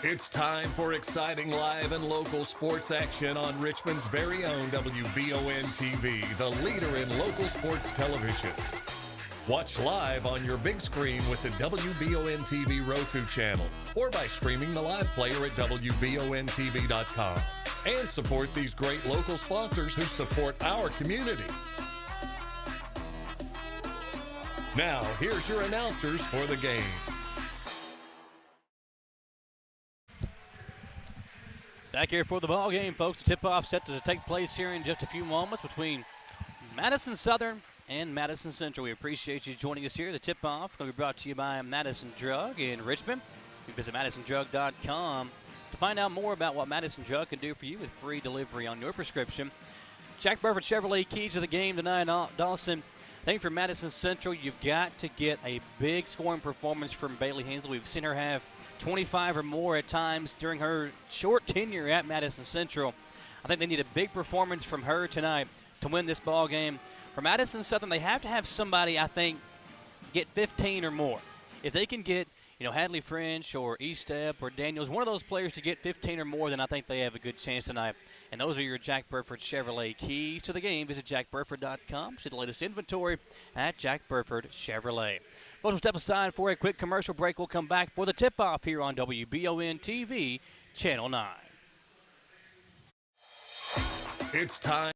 It's time for exciting live and local sports action on Richmond's very own Wbontv, the leader in local sports television. Watch live on your big screen with the Wbontv Roku channel or by streaming the live player at Wbontv.com. And support these great local sponsors who support our community. Now, here's your announcers for the game. Back here for the ball game, folks. Tip-off set to take place here in just a few moments between Madison Southern and Madison Central. We appreciate you joining us here. The tip-off going to be brought to you by Madison Drug in Richmond. You can visit MadisonDrug.com to find out more about what Madison Drug can do for you with free delivery on your prescription. Jack Burford Chevrolet, key to the game tonight. Dawson, I think for Madison Central, you've got to get a big scoring performance from Bailey Hensley. We've seen her have 25 or more at times during her short tenure at Madison Central. I think they need a big performance from her tonight to win this ball game. For Madison Southern, they have to have somebody, I think, get 15 or more. If they can get, Hadley French or Estep or Daniels, one of those players to get 15 or more, then I think they have a good chance tonight. And those are your Jack Burford Chevrolet keys to the game. Visit jackburford.com. See the latest inventory at Jack Burford Chevrolet. Folks, we'll step aside for a quick commercial break. We'll come back for the tip-off here on WBON-TV, Channel 9. It's time.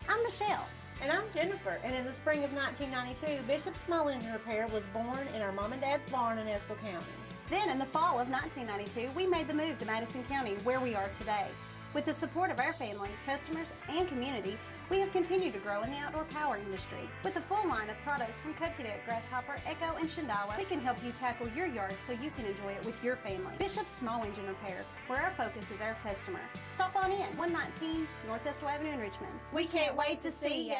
I'm Michelle. And I'm Jennifer. And in the spring of 1992, Bishop Small Engine Repair was born in our mom and dad's barn in Estill County. Then in the fall of 1992, we made the move to Madison County, where we are today. With the support of our family, customers, and community, we have continued to grow in the outdoor power industry. With a full line of products from Cupcadet, Grasshopper, Echo, and Shindawa, we can help you tackle your yard so you can enjoy it with your family. Bishop Small Engine Repairs, where our focus is our customer. Stop on in, 119 North Estill Avenue in Richmond. We can't wait to see you.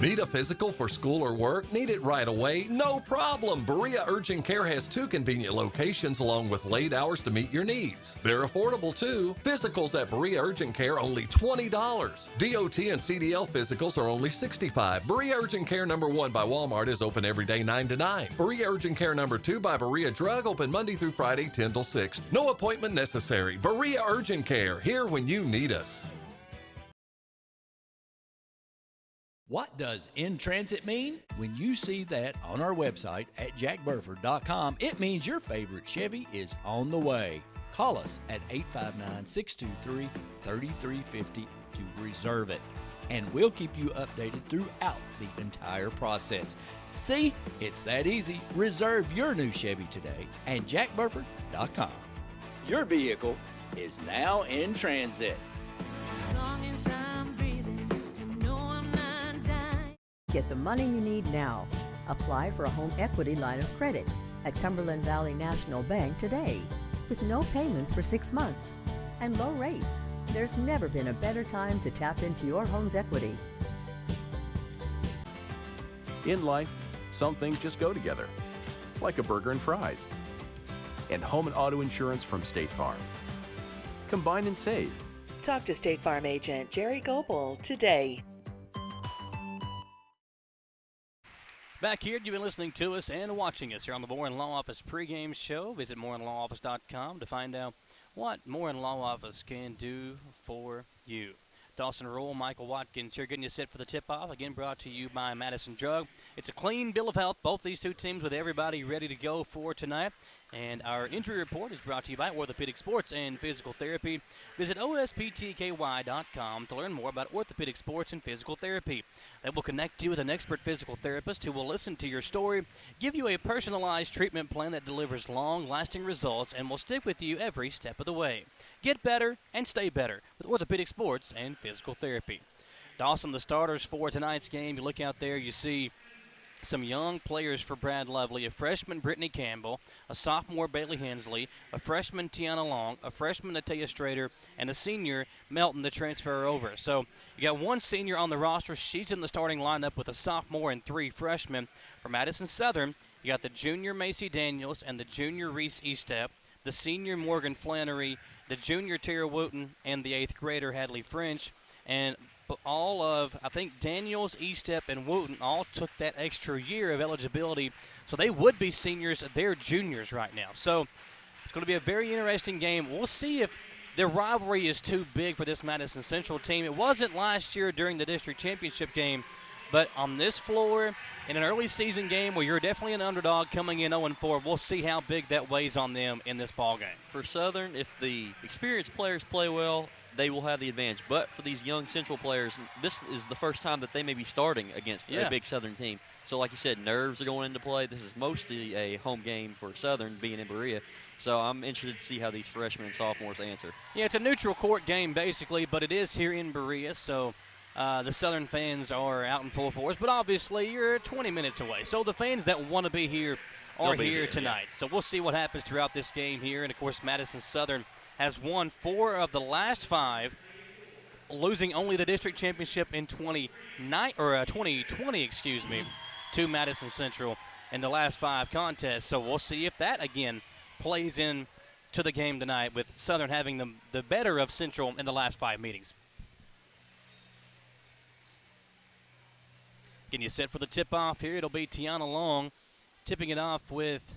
Need a physical for school or work? Need it right away? No problem! Berea Urgent Care has 2 convenient locations along with late hours to meet your needs. They're affordable too. Physicals at Berea Urgent Care only $20. DOT and CDL physicals are only $65. Berea Urgent Care number 1 by Walmart is open every day 9 to 9. Berea Urgent Care number 2 by Berea Drug open Monday through Friday 10 till 6. No appointment necessary. Berea Urgent Care, here when you need us. What does in transit mean? When you see that on our website at jackburford.com, it means your favorite Chevy is on the way. Call us at 859-623-3350 to reserve it, and we'll keep you updated throughout the entire process. See, it's that easy. Reserve your new Chevy today at jackburford.com. Your vehicle is now in transit. Get the money you need now. Apply for a home equity line of credit at Cumberland Valley National Bank today. With no payments for 6 months and low rates, there's never been a better time to tap into your home's equity. In life, some things just go together, like a burger and fries. And home and auto insurance from State Farm. Combine and save. Talk to State Farm agent Jerry Goebel today. Back here, you've been listening to us and watching us here on the Moore & Law Office pregame show. Visit mooreandlawoffice.com to find out what Moore & Law Office can do for you. Dawson Rule, Michael Watkins here getting you set for the tip-off. Again, brought to you by Madison Drug. It's a clean bill of health. Both these two teams with everybody ready to go for tonight. And our injury report is brought to you by Orthopedic Sports and Physical Therapy. Visit osptky.com to learn more about orthopedic sports and physical therapy. They will connect you with an expert physical therapist who will listen to your story, give you a personalized treatment plan that delivers long-lasting results, and will stick with you every step of the way. Get better and stay better with orthopedic sports and physical therapy. Dawson, the starters for tonight's game. You look out there, you see some young players for Brad Lovely, a freshman Brittany Campbell, a sophomore Bailey Hensley, a freshman Tiana Long, a freshman Natea Strader, and a senior Melton to transfer over. So you got one senior on the roster. She's in the starting lineup with a sophomore and 3 freshmen. For Madison Southern, you got the junior Macy Daniels and the junior Reese Estep, the senior Morgan Flannery, the junior Tara Wooten, and the 8th grader Hadley French. And all of, I think, Daniels, Estep, and Wooten all took that extra year of eligibility So they would be seniors. They're juniors right now. So it's going to be a very interesting game. We'll see if the rivalry is too big for this Madison Central team. It wasn't last year during the district championship game, but on this floor, in an early season game where you're definitely an underdog coming in 0-4, we'll see how big that weighs on them in this ball game. For Southern, if the experienced players play well, they will have the advantage. But for these young Central players, this is the first time that they may be starting against a big Southern team. So like you said, nerves are going into play. This is mostly a home game for Southern, being in Berea. So I'm interested to see how these freshmen and sophomores answer. Yeah, it's a neutral court game basically, but it is here in Berea, so the Southern fans are out in full force. But obviously you're 20 minutes away. So the fans that want to be here are here tonight. Yeah. So we'll see what happens throughout this game here. And, of course, Madison Southern has won 4 of the last 5, losing only the district championship in 2020, to Madison Central in the last 5 contests. So we'll see if that, again, plays in to the game tonight, with Southern having the better of Central in the last 5 meetings. Getting you set for the tip-off here. It'll be Tiana Long tipping it off with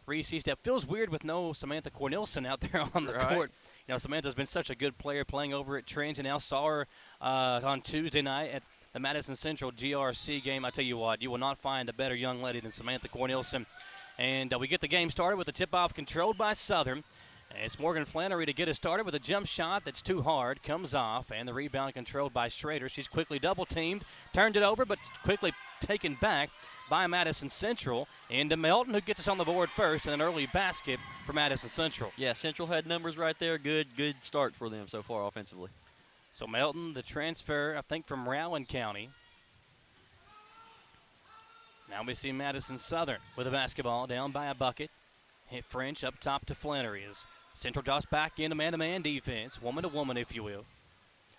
Reese Eastep. Feels weird with no Samantha Cornelson out there on the court. You know, Samantha's been such a good player playing over at Trent, and now saw her on Tuesday night at the Madison Central GRC game. I tell you what, you will not find a better young lady than Samantha Cornelson. And we get the game started with the tip-off controlled by Southern. It's Morgan Flannery to get us started with a jump shot that's too hard, comes off, and the rebound controlled by Strader. She's quickly double-teamed, turned it over, but quickly taken back by Madison Central. Into Melton, who gets us on the board first, and an early basket for Madison Central. Yeah, Central had numbers right there. Good start for them so far offensively. So Melton, the transfer, I think, from Rowan County. Now we see Madison Southern with a basketball down by a bucket. Hit French up top to Flannery as Central drops back into man-to-man defense, woman-to-woman, if you will.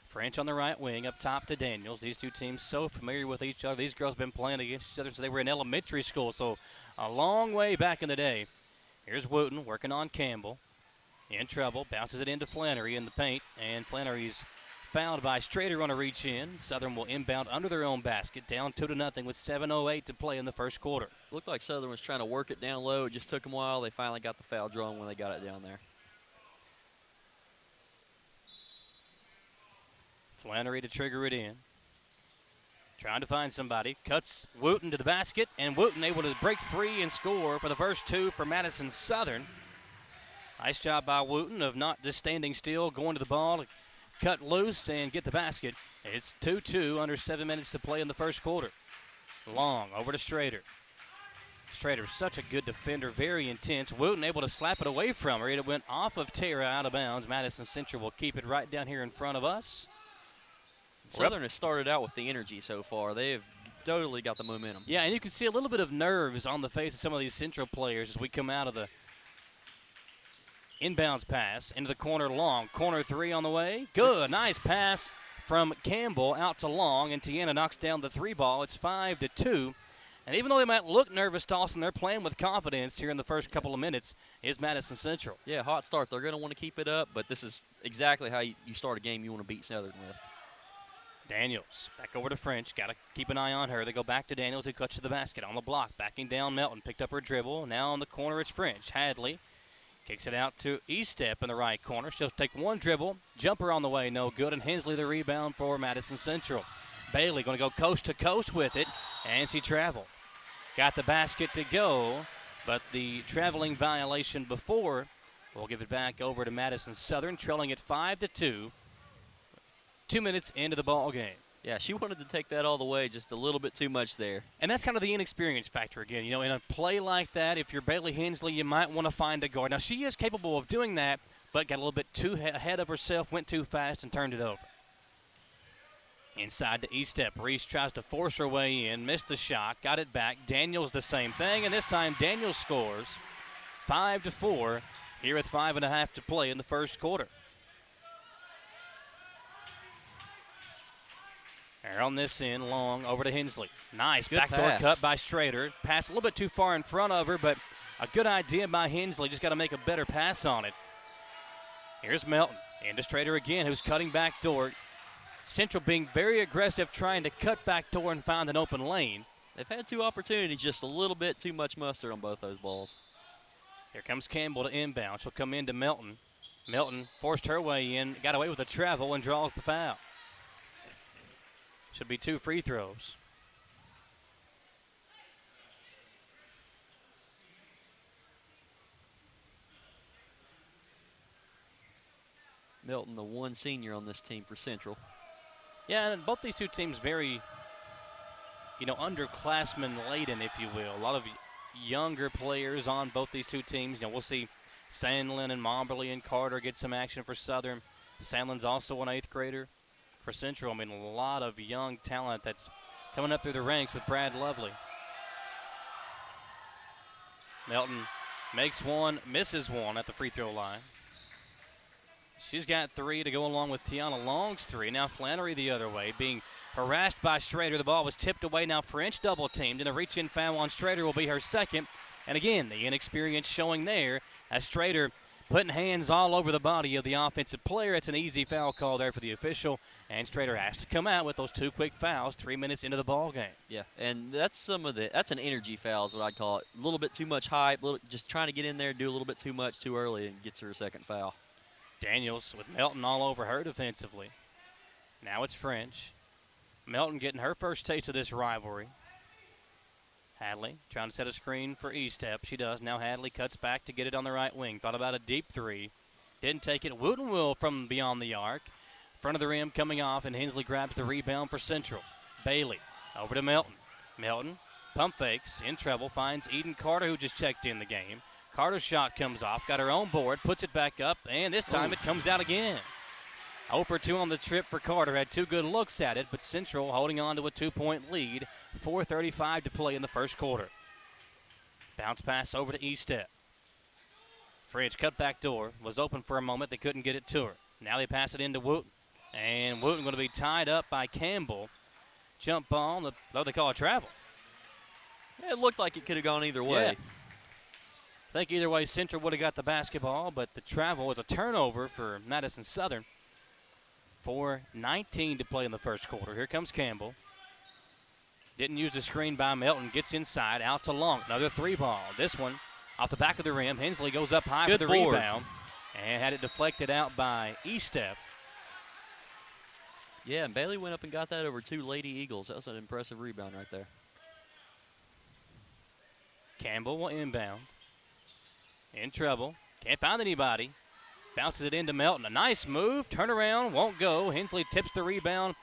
French on the right wing up top to Daniels. These two teams so familiar with each other. These girls have been playing against each other since they were in elementary school, so a long way back in the day. Here's Wooten working on Campbell. In trouble, bounces it into Flannery in the paint, and Flannery's fouled by Strader on a reach in. Southern will inbound under their own basket, down 2-0 with 7:08 to play in the first quarter. Looked like Southern was trying to work it down low. It just took them a while. They finally got the foul drawn when they got it down there. Flannery to trigger it in. Trying to find somebody. Cuts Wooten to the basket, and Wooten able to break free and score for the first 2 for Madison Southern. Nice job by Wooten of not just standing still, going to the ball, cut loose and get the basket. It's 2-2, under 7 minutes to play in the first quarter. Long over to Strader. Strader, such a good defender, very intense. Wooten able to slap it away from her. It went off of Tara, out of bounds. Madison Central will keep it right down here in front of us. Southern has started out with the energy so far. They have totally got the momentum. Yeah, and you can see a little bit of nerves on the face of some of these Central players as we come out of the inbounds pass into the corner. Long. Corner 3 on the way. Good. Nice pass from Campbell out to Long, and Tiana knocks down the 3 ball. It's 5-2. And even though they might look nervous, Dawson, they're playing with confidence here in the first couple of minutes is Madison Central. Yeah, hot start. They're going to want to keep it up, but this is exactly how you start a game you want to beat Southern with. Daniels back over to French. Got to keep an eye on her. They go back to Daniels, who cuts to the basket on the block. Backing down Melton. Picked up her dribble. Now on the corner it's French. Hadley kicks it out to Eastep in the right corner. She'll take one dribble. Jumper on the way, no good. And Hensley the rebound for Madison Central. Bailey going to go coast to coast with it. And she traveled. Got the basket to go, but the traveling violation before will give it back over to Madison Southern, trailing at 5-2. 2 minutes into the ball game. Yeah, she wanted to take that all the way, just a little bit too much there. And that's kind of the inexperience factor again. You know, in a play like that, if you're Bailey Hensley, you might want to find a guard. Now, she is capable of doing that, but got a little bit too ahead of herself, went too fast, and turned it over. Inside to Eastep. Reese tries to force her way in, missed the shot, got it back. Daniels the same thing, and this time Daniels scores 5-4 here with 5.5 to play in the first quarter. They're on this end, Long over to Hensley. Nice backdoor cut by Strader. Pass a little bit too far in front of her, but a good idea by Hensley. Just got to make a better pass on it. Here's Melton. Into Strader again, who's cutting back door. Central being very aggressive, trying to cut back door and find an open lane. They've had 2 opportunities, just a little bit too much mustard on both those balls. Here comes Campbell to inbound. She'll come into Melton. Melton forced her way in, got away with a travel, and draws the foul. Should be 2 free throws. Melton, the 1 senior on this team for Central. Yeah, and both these 2 teams very, underclassmen laden, if you will. A lot of younger players on both these 2 teams. We'll see Sandlin and Momberly and Carter get some action for Southern. Sandlin's also an 8th grader for Central. A lot of young talent that's coming up through the ranks with Brad Lovely. Melton makes 1, misses 1 at the free throw line. She's got 3 to go along with Tiana Long's 3. Now Flannery the other way, being harassed by Schrader. The ball was tipped away. Now French double teamed, and a reach-in foul on Schrader will be her 2nd. And again, the inexperience showing there as Schrader putting hands all over the body of the offensive player. It's an easy foul call there for the official, and Schrader has to come out with those 2 quick fouls 3 minutes into the ball game. Yeah, and that's that's an energy foul is what I'd call it. A little bit too much hype, just trying to get in there, do a little bit too much too early, and gets her a 2nd foul. Daniels with Melton all over her defensively. Now it's French. Melton getting her first taste of this rivalry. Hadley trying to set a screen for E-Step. She does. Now Hadley cuts back to get it on the right wing. Thought about a deep 3. Didn't take it. Wooten will from beyond the arc. Front of the rim coming off, and Hensley grabs the rebound for Central. Bailey over to Melton. Melton pump fakes, in trouble, finds Eden Carter, who just checked in the game. Carter's shot comes off, got her own board, puts it back up, and this time it comes out again. 0 for 2 on the trip for Carter. Had 2 good looks at it, but Central holding on to a 2-point lead. 4:35 to play in the first quarter. Bounce pass over to E-Step. Fridge cut back door. Was open for a moment. They couldn't get it to her. Now they pass it into Wooten. And Wooten going to be tied up by Campbell. Jump ball, they call it travel. Yeah, it looked like it could have gone either way. Yeah. I think either way Central would have got the basketball, but the travel was a turnover for Madison Southern. 4:19 to play in the first quarter. Here comes Campbell. Didn't use the screen by Melton. Gets inside, out to Long. Another 3 ball. This one off the back of the rim. Hensley goes up high for the rebound and had it deflected out by E-Step. Yeah, and Bailey went up and got that over 2 Lady Eagles. That was an impressive rebound right there. Campbell will inbound. In trouble. Can't find anybody. Bounces it into Melton. A nice move. Turnaround. Won't go. Hensley tips the rebound.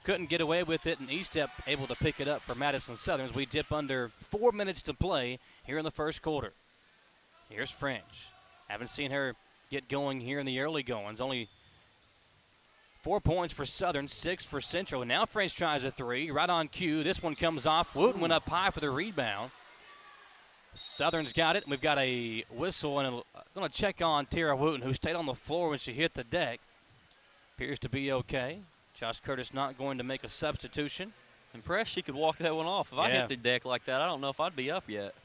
Couldn't get away with it, and E-Step able to pick it up for Madison Southern as we dip under 4 minutes to play here in the first quarter. Here's French. Haven't seen her get going here in the early goings. Only 4 points for Southern, 6 for Central. And now French tries a 3. Right on cue. This one comes off. Wooten went up high for the rebound. Southern's got it. We've got a whistle, and I'm going to check on Tara Wooten, who stayed on the floor when she hit the deck. Appears to be okay. Josh Curtis not going to make a substitution. Impressed she could walk that one off. If I hit the deck like that, I don't know if I'd be up yet.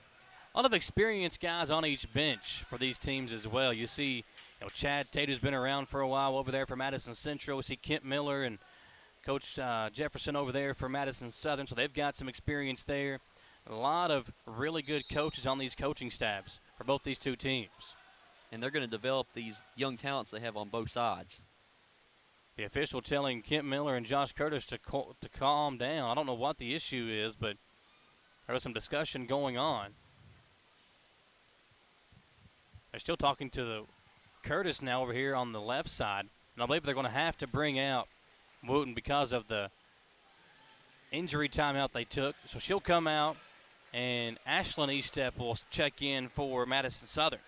A lot of experienced guys on each bench for these teams as well. You see, Chad Tate, who's been around for a while over there for Madison Central. We see Kent Miller and Coach Jefferson over there for Madison Southern, so they've got some experience there. A lot of really good coaches on these coaching staffs for both these 2 teams. And they're going to develop these young talents they have on both sides. The official telling Kent Miller and Josh Curtis to calm down. I don't know what the issue is, but there was some discussion going on. They're still talking to the Curtis now over here on the left side. And I believe they're going to have to bring out Wooten because of the injury timeout they took. So she'll come out, and Ashlyn E-Step will check in for Madison Southern.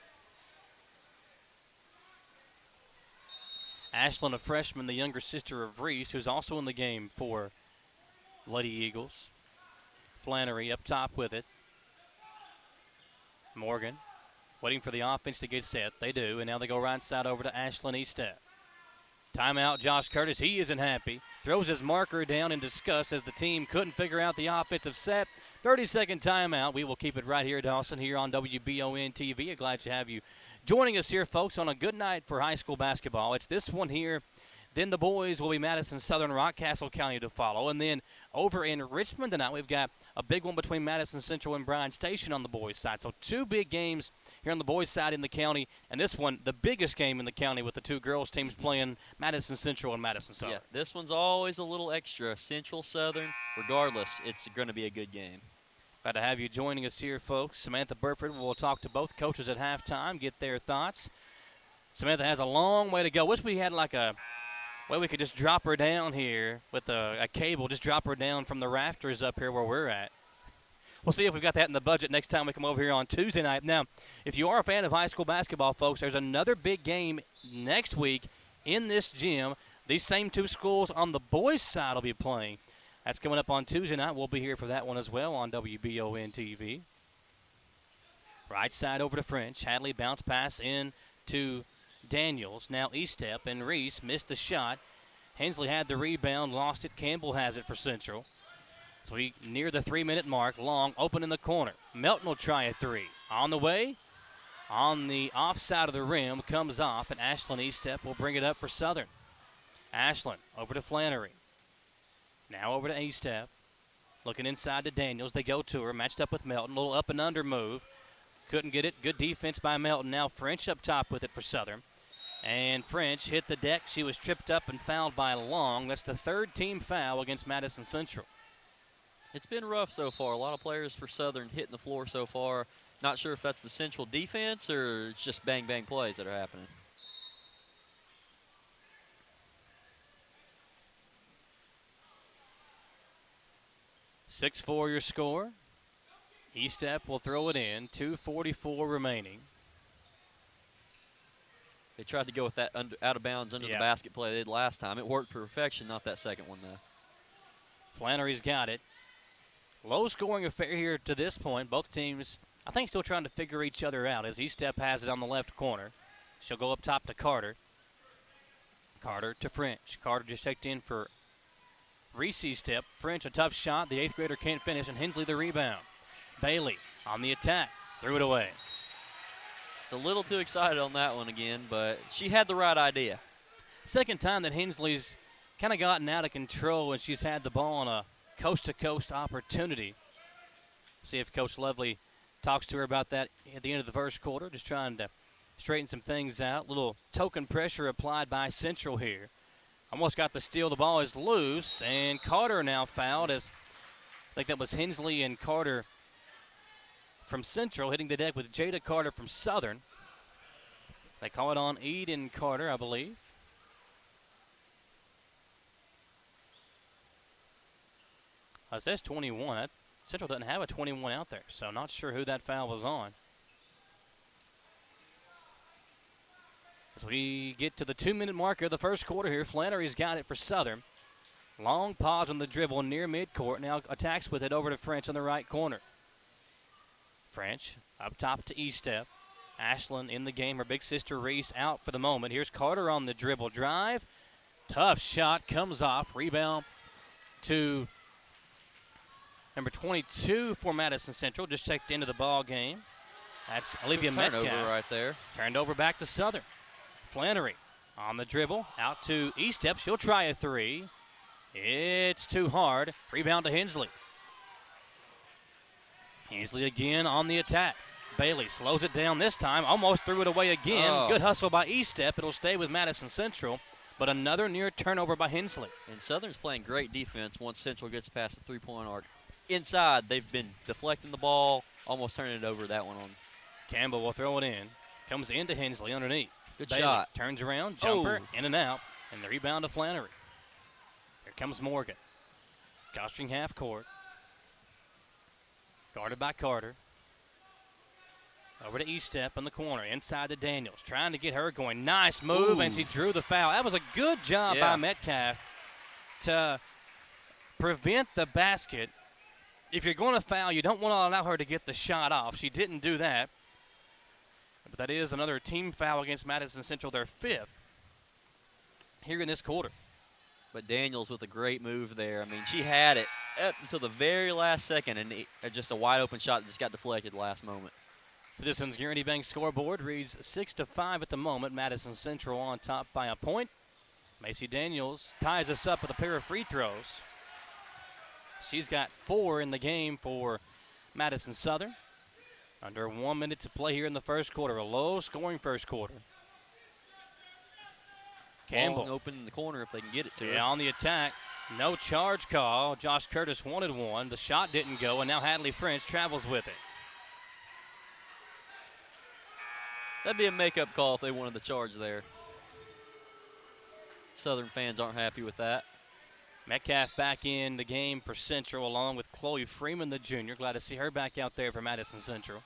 Ashlyn, a freshman, the younger sister of Reese, who's also in the game for Lady Eagles. Flannery up top with it. Morgan waiting for the offense to get set. They do, and now they go right side over to Ashlyn E-Step. Timeout, Josh Curtis. He isn't happy. Throws his marker down in disgust as the team couldn't figure out the offensive set. 30-second timeout. We will keep it right here, Dawson, here on WBON-TV. I'm glad to have you joining us here, folks, on a good night for high school basketball. It's this one here, Then the boys will be Madison Southern, Rockcastle County to follow. And then over in Richmond tonight, we've got a big one between Madison Central and Bryan Station on the boys' side. So 2 big games here on the boys' side in the county. And this one, the biggest game in the county with the 2 girls' teams playing Madison Central and Madison Southern. Yeah, this one's always a little extra. Central, Southern, regardless, it's going to be a good game. Glad to have you joining us here, folks. Samantha Burford will talk to both coaches at halftime, get their thoughts. Samantha has a long way to go. Wish we had like a way we could just drop her down here with a cable, just drop her down from the rafters up here where we're at. We'll see if we've got that in the budget next time we come over here on Tuesday night. Now, if you are a fan of high school basketball, folks, there's another big game next week in this gym. These same 2 schools on the boys' side will be playing. That's coming up on Tuesday night. We'll be here for that one as well on Wbontv. Right side over to French. Hadley bounce pass in to Daniels. Now Estep and Reese missed the shot. Hensley had the rebound, lost it. Campbell has it for Central. So we near the 3-minute mark. Long open in the corner. Melton will try a 3. On the way. On the off side of the rim. Comes off, and Ashlyn Estep will bring it up for Southern. Ashlyn over to Flannery. Now over to Estep. Looking inside to Daniels. They go to her. Matched up with Melton. Little up and under move. Couldn't get it. Good defense by Melton. Now French up top with it for Southern. And French hit the deck. She was tripped up and fouled by Long. That's the 3rd team foul against Madison Central. It's been rough so far. A lot of players for Southern hitting the floor so far. Not sure if that's the Central defense or it's just bang-bang plays that are happening. (6-4) your score. Estep will throw it in. 2:44 remaining. They tried to go with that out of bounds under the basket play they did last time. It worked to perfection, not that second one, though. Flannery's got it. Low scoring affair here to this point. Both teams, I think, still trying to figure each other out as Estep has it on the left corner. She'll go up top to Carter. Carter to French. Carter just checked in for Reese Estep. French, a tough shot. The 8th grader can't finish, and Hensley the rebound. Bailey on the attack. Threw it away. It's a little too excited on that one again, but she had the right idea. Second time that Hensley's kind of gotten out of control and she's had the ball on a coast-to-coast opportunity. See if Coach Lovely talks to her about that at the end of the first quarter, just trying to straighten some things out. Little token pressure applied by Central here. Almost got the steal. The ball is loose, and Carter now fouled as I think that was Hensley and Carter from Central hitting the deck with Jada Carter from Southern. They call it on Eden Carter, I believe. It says 21. Central doesn't have a 21 out there, so not sure who that foul was on. As we get to the 2-minute marker of the first quarter here, Flannery's got it for Southern. Long pause on the dribble near midcourt. Now attacks with it over to French on the right corner. French up top to Estep. Ashlyn in the game. Her big sister Reese out for the moment. Here's Carter on the dribble drive. Tough shot comes off. Rebound to number 22 for Madison Central. Just checked into the ball game. That's Olivia Metcalf. Turnover right there. Turned over back to Southern. Flannery on the dribble. Out to Estep. She'll try a 3. It's too hard. Rebound to Hensley. Hensley again on the attack. Bailey slows it down this time. Almost threw it away again. Oh. Good hustle by Estep. It'll stay with Madison Central. But another near turnover by Hensley. And Southern's playing great defense once Central gets past the three-point arc. Inside, they've been deflecting the ball, almost turning it over that one on. Campbell will throw it in. Comes into Hensley underneath. Good Bailey shot. Turns around, jumper, in and out. And the rebound to Flannery. Here comes Morgan. Gostring half court. Guarded by Carter. Over to Estep in the corner, inside to Daniels. Trying to get her going. Nice move, and she drew the foul. That was a good job by Metcalf to prevent the basket. If you're going to foul, you don't want to allow her to get the shot off. She didn't do that. But that is another team foul against Madison Central, their 5th here in this quarter. But Daniels with a great move there. I mean, she had it up until the very last second, and just a wide-open shot that just got deflected last moment. Citizens Guaranty Bank scoreboard reads 6-5 at the moment. Madison Central on top by a point. Macy Daniels ties us up with a pair of free throws. She's got 4 in the game for Madison Southern. Under 1 minute to play here in the first quarter. A low-scoring first quarter. Campbell open in the corner if they can get it to her. On the attack. No charge call. Josh Curtis wanted one. The shot didn't go, and now Hadley French travels with it. That'd be a makeup call if they wanted the charge there. Southern fans aren't happy with that. Metcalf back in the game for Central along with Chloe Freeman, the junior. Glad to see her back out there for Madison Central.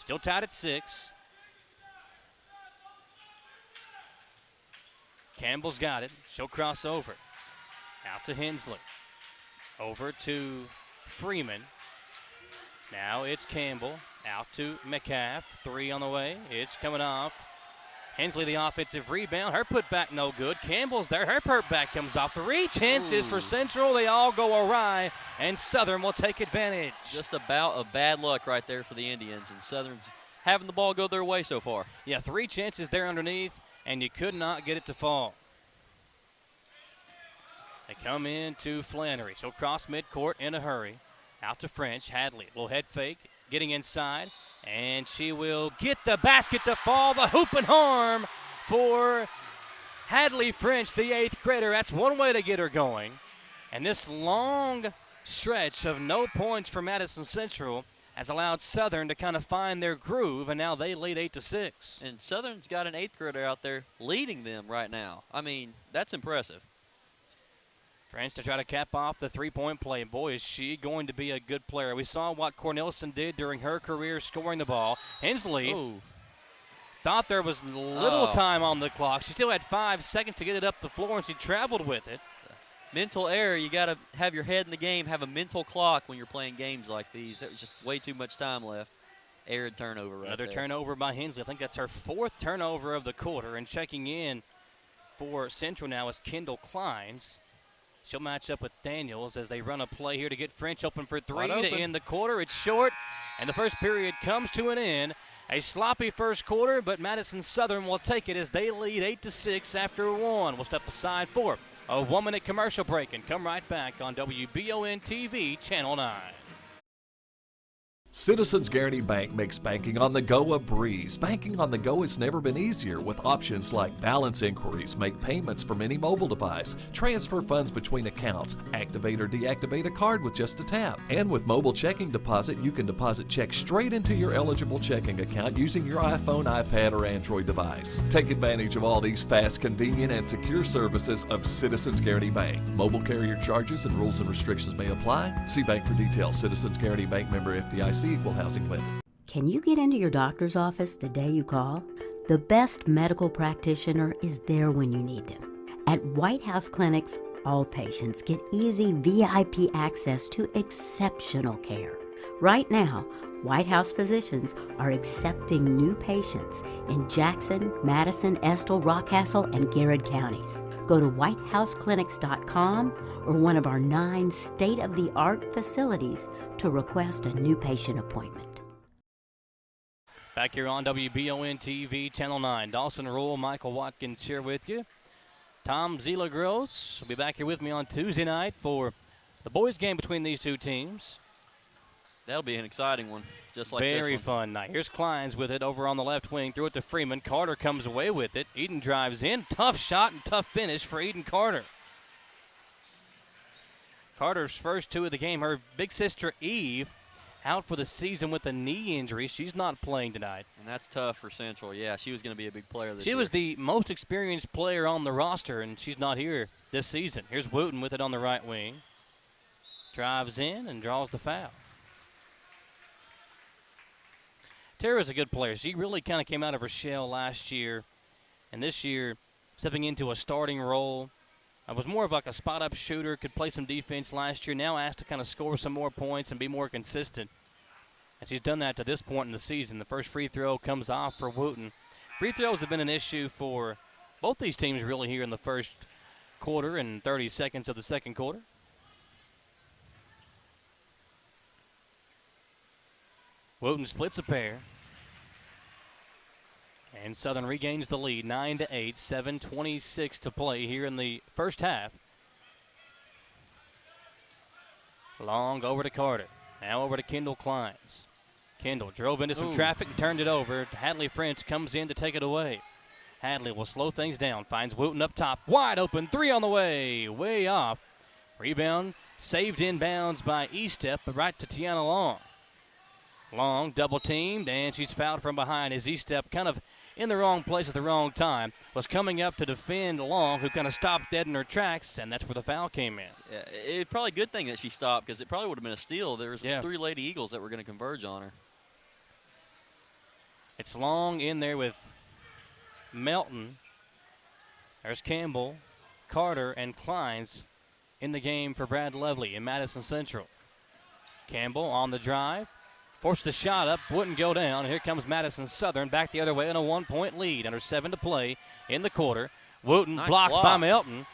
Still tied at 6. Campbell's got it. She'll cross over. Out to Hensley. Over to Freeman. Now it's Campbell. Out to Metcalf. 3 on the way. It's coming off. Hensley, the offensive rebound. Her putback no good. Campbell's there. Her putback comes off the reach. Chances for Central. They all go awry, and Southern will take advantage. Just about a bad luck right there for the Indians, and Southern's having the ball go their way so far. Yeah, 3 chances there underneath, and you could not get it to fall. They come in to Flannery. She'll cross midcourt in a hurry. Out to French. Hadley, little head fake, getting inside. And she will get the basket to fall. The hoop and harm for Hadley French, the 8th grader. That's one way to get her going. And this long stretch of no points for Madison Central has allowed Southern to kind of find their groove, and now they lead 8-6. And Southern's got an 8th grader out there leading them right now. I mean, that's impressive. French to try to cap off the three-point play. Boy, is she going to be a good player. We saw what Cornelison did during her career scoring the ball. Hensley thought there was little time on the clock. She still had 5 seconds to get it up the floor, and she traveled with it. Mental error. You got to have your head in the game, have a mental clock when you're playing games like these. There was just way too much time left. Error turnover right Another there. turnover by Hensley. I think that's her 4th turnover of the quarter. And checking in for Central now is Kendall Kleins. She'll match up with Daniels as they run a play here to get French open for 3 to end the quarter. It's short, and the first period comes to an end. A sloppy first quarter, but Madison Southern will take it as they lead 8-6 after 1. We'll step aside for a 1-minute commercial break and come right back on WBON-TV Channel 9. Citizens Guaranty Bank makes banking on the go a breeze. Banking on the go has never been easier with options like balance inquiries, make payments from any mobile device, transfer funds between accounts, activate or deactivate a card with just a tap. And with mobile checking deposit, you can deposit checks straight into your eligible checking account using your iPhone, iPad, or Android device. Take advantage of all these fast, convenient, and secure services of Citizens Guaranty Bank. Mobile carrier charges and rules and restrictions may apply. See bank for details. Citizens Guaranty Bank, member FDIC. Equal housing lender. Can you get into your doctor's office the day you call? The best medical practitioner is there when you need them. At White House Clinics, all patients get easy VIP access to exceptional care. Right now, White House physicians are accepting new patients in Jackson, Madison, Estill, Rockcastle, and Garrett counties. Go to whitehouseclinics.com or one of our 9 state-of-the-art facilities to request a new patient appointment. Back here on WBON-TV, Channel 9. Dawson Rule, Michael Watkins here with you. Tom Zila-Gross will be back here with me on Tuesday night for the boys' game between these two teams. That'll be an exciting one, just like Very this one. fun night. Here's Kleins with it over on the left wing. Threw it to Freeman. Carter comes away with it. Eden drives in. Tough shot and tough finish for Eden Carter. Carter's first 2 of the game. Her big sister Eve out for the season with a knee injury. She's not playing tonight. And that's tough for Central. Yeah, she was going to be a big player this year. She was the most experienced player on the roster, and she's not here this season. Here's Wooten with it on the right wing. Drives in and draws the foul. Tara's a good player. She really kind of came out of her shell last year, and this year stepping into a starting role. I was more of like a spot-up shooter, could play some defense last year, now asked to kind of score some more points and be more consistent. And she's done that to this point in the season. The first free throw comes off for Wooten. Free throws have been an issue for both these teams really here in the first quarter and 30 seconds of the second quarter. Wooten splits a pair. And Southern regains the lead, 9-8, 7:26 to play here in the first half. Long over to Carter. Now over to Kendall Kleins. Kendall drove into some traffic and turned it over. Hadley French comes in to take it away. Hadley will slow things down. Finds Wooten up top. Wide open. 3 on the way. Way off. Rebound saved inbounds by Estep, but right to Tiana Long. Long double teamed, and she's fouled from behind as Estep, kind of in the wrong place at the wrong time, was coming up to defend Long, who kind of stopped dead in her tracks, and that's where the foul came in. Yeah, it's probably a good thing that she stopped, because it probably would have been a steal. There was 3 Lady Eagles that were going to converge on her. It's Long in there with Melton. There's Campbell, Carter, and Kleins in the game for Brad Lovely in Madison Central. Campbell on the drive. Forced the shot up, wouldn't go down. Here comes Madison Southern back the other way in a 1-point lead. Under 7 to play in the quarter. Wooten blocked by Melton.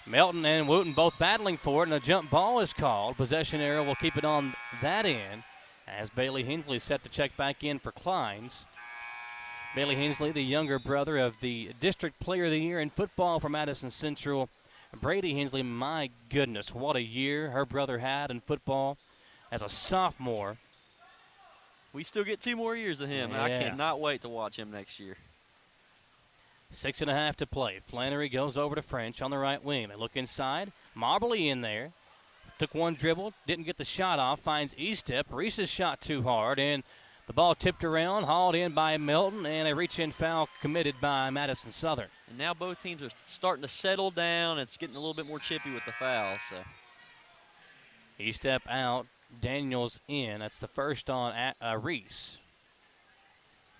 Melton and Wooten both battling for it, and a jump ball is called. Possession arrow will keep it on that end as Bailey Hensley set to check back in for Kleins. Bailey Hensley, the younger brother of the District Player of the Year in football for Madison Central, Brady Hensley. My goodness, what a year her brother had in football as a sophomore. We still get 2 more years of him, and I cannot wait to watch him next year. 6.5 to play. Flannery goes over to French on the right wing. They look inside. Marbley in there. Took one dribble, didn't get the shot off, finds Estep. Reese's shot too hard, and the ball tipped around, hauled in by Melton, and a reach-in foul committed by Madison Southern. And now both teams are starting to settle down. It's getting a little bit more chippy with the foul. So Estep out. Daniels in. That's the first on Reese.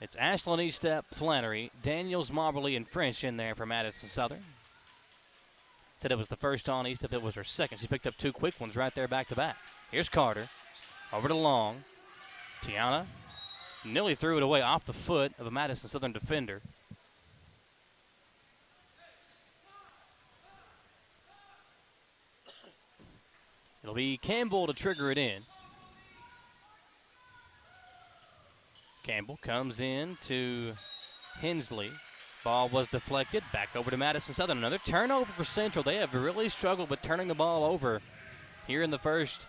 It's Ashlyn Estep, Flannery, Daniels, Marbley, and French in there for Madison Southern. Said it was the first on Estep. It was her second. She picked up 2 quick ones right there back to back. Here's Carter. Over to Long. Tiana nearly threw it away off the foot of a Madison Southern defender. It'll be Campbell to trigger it in. Campbell comes in to Hensley. Ball was deflected. Back over to Madison Southern. Another turnover for Central. They have really struggled with turning the ball over here in the first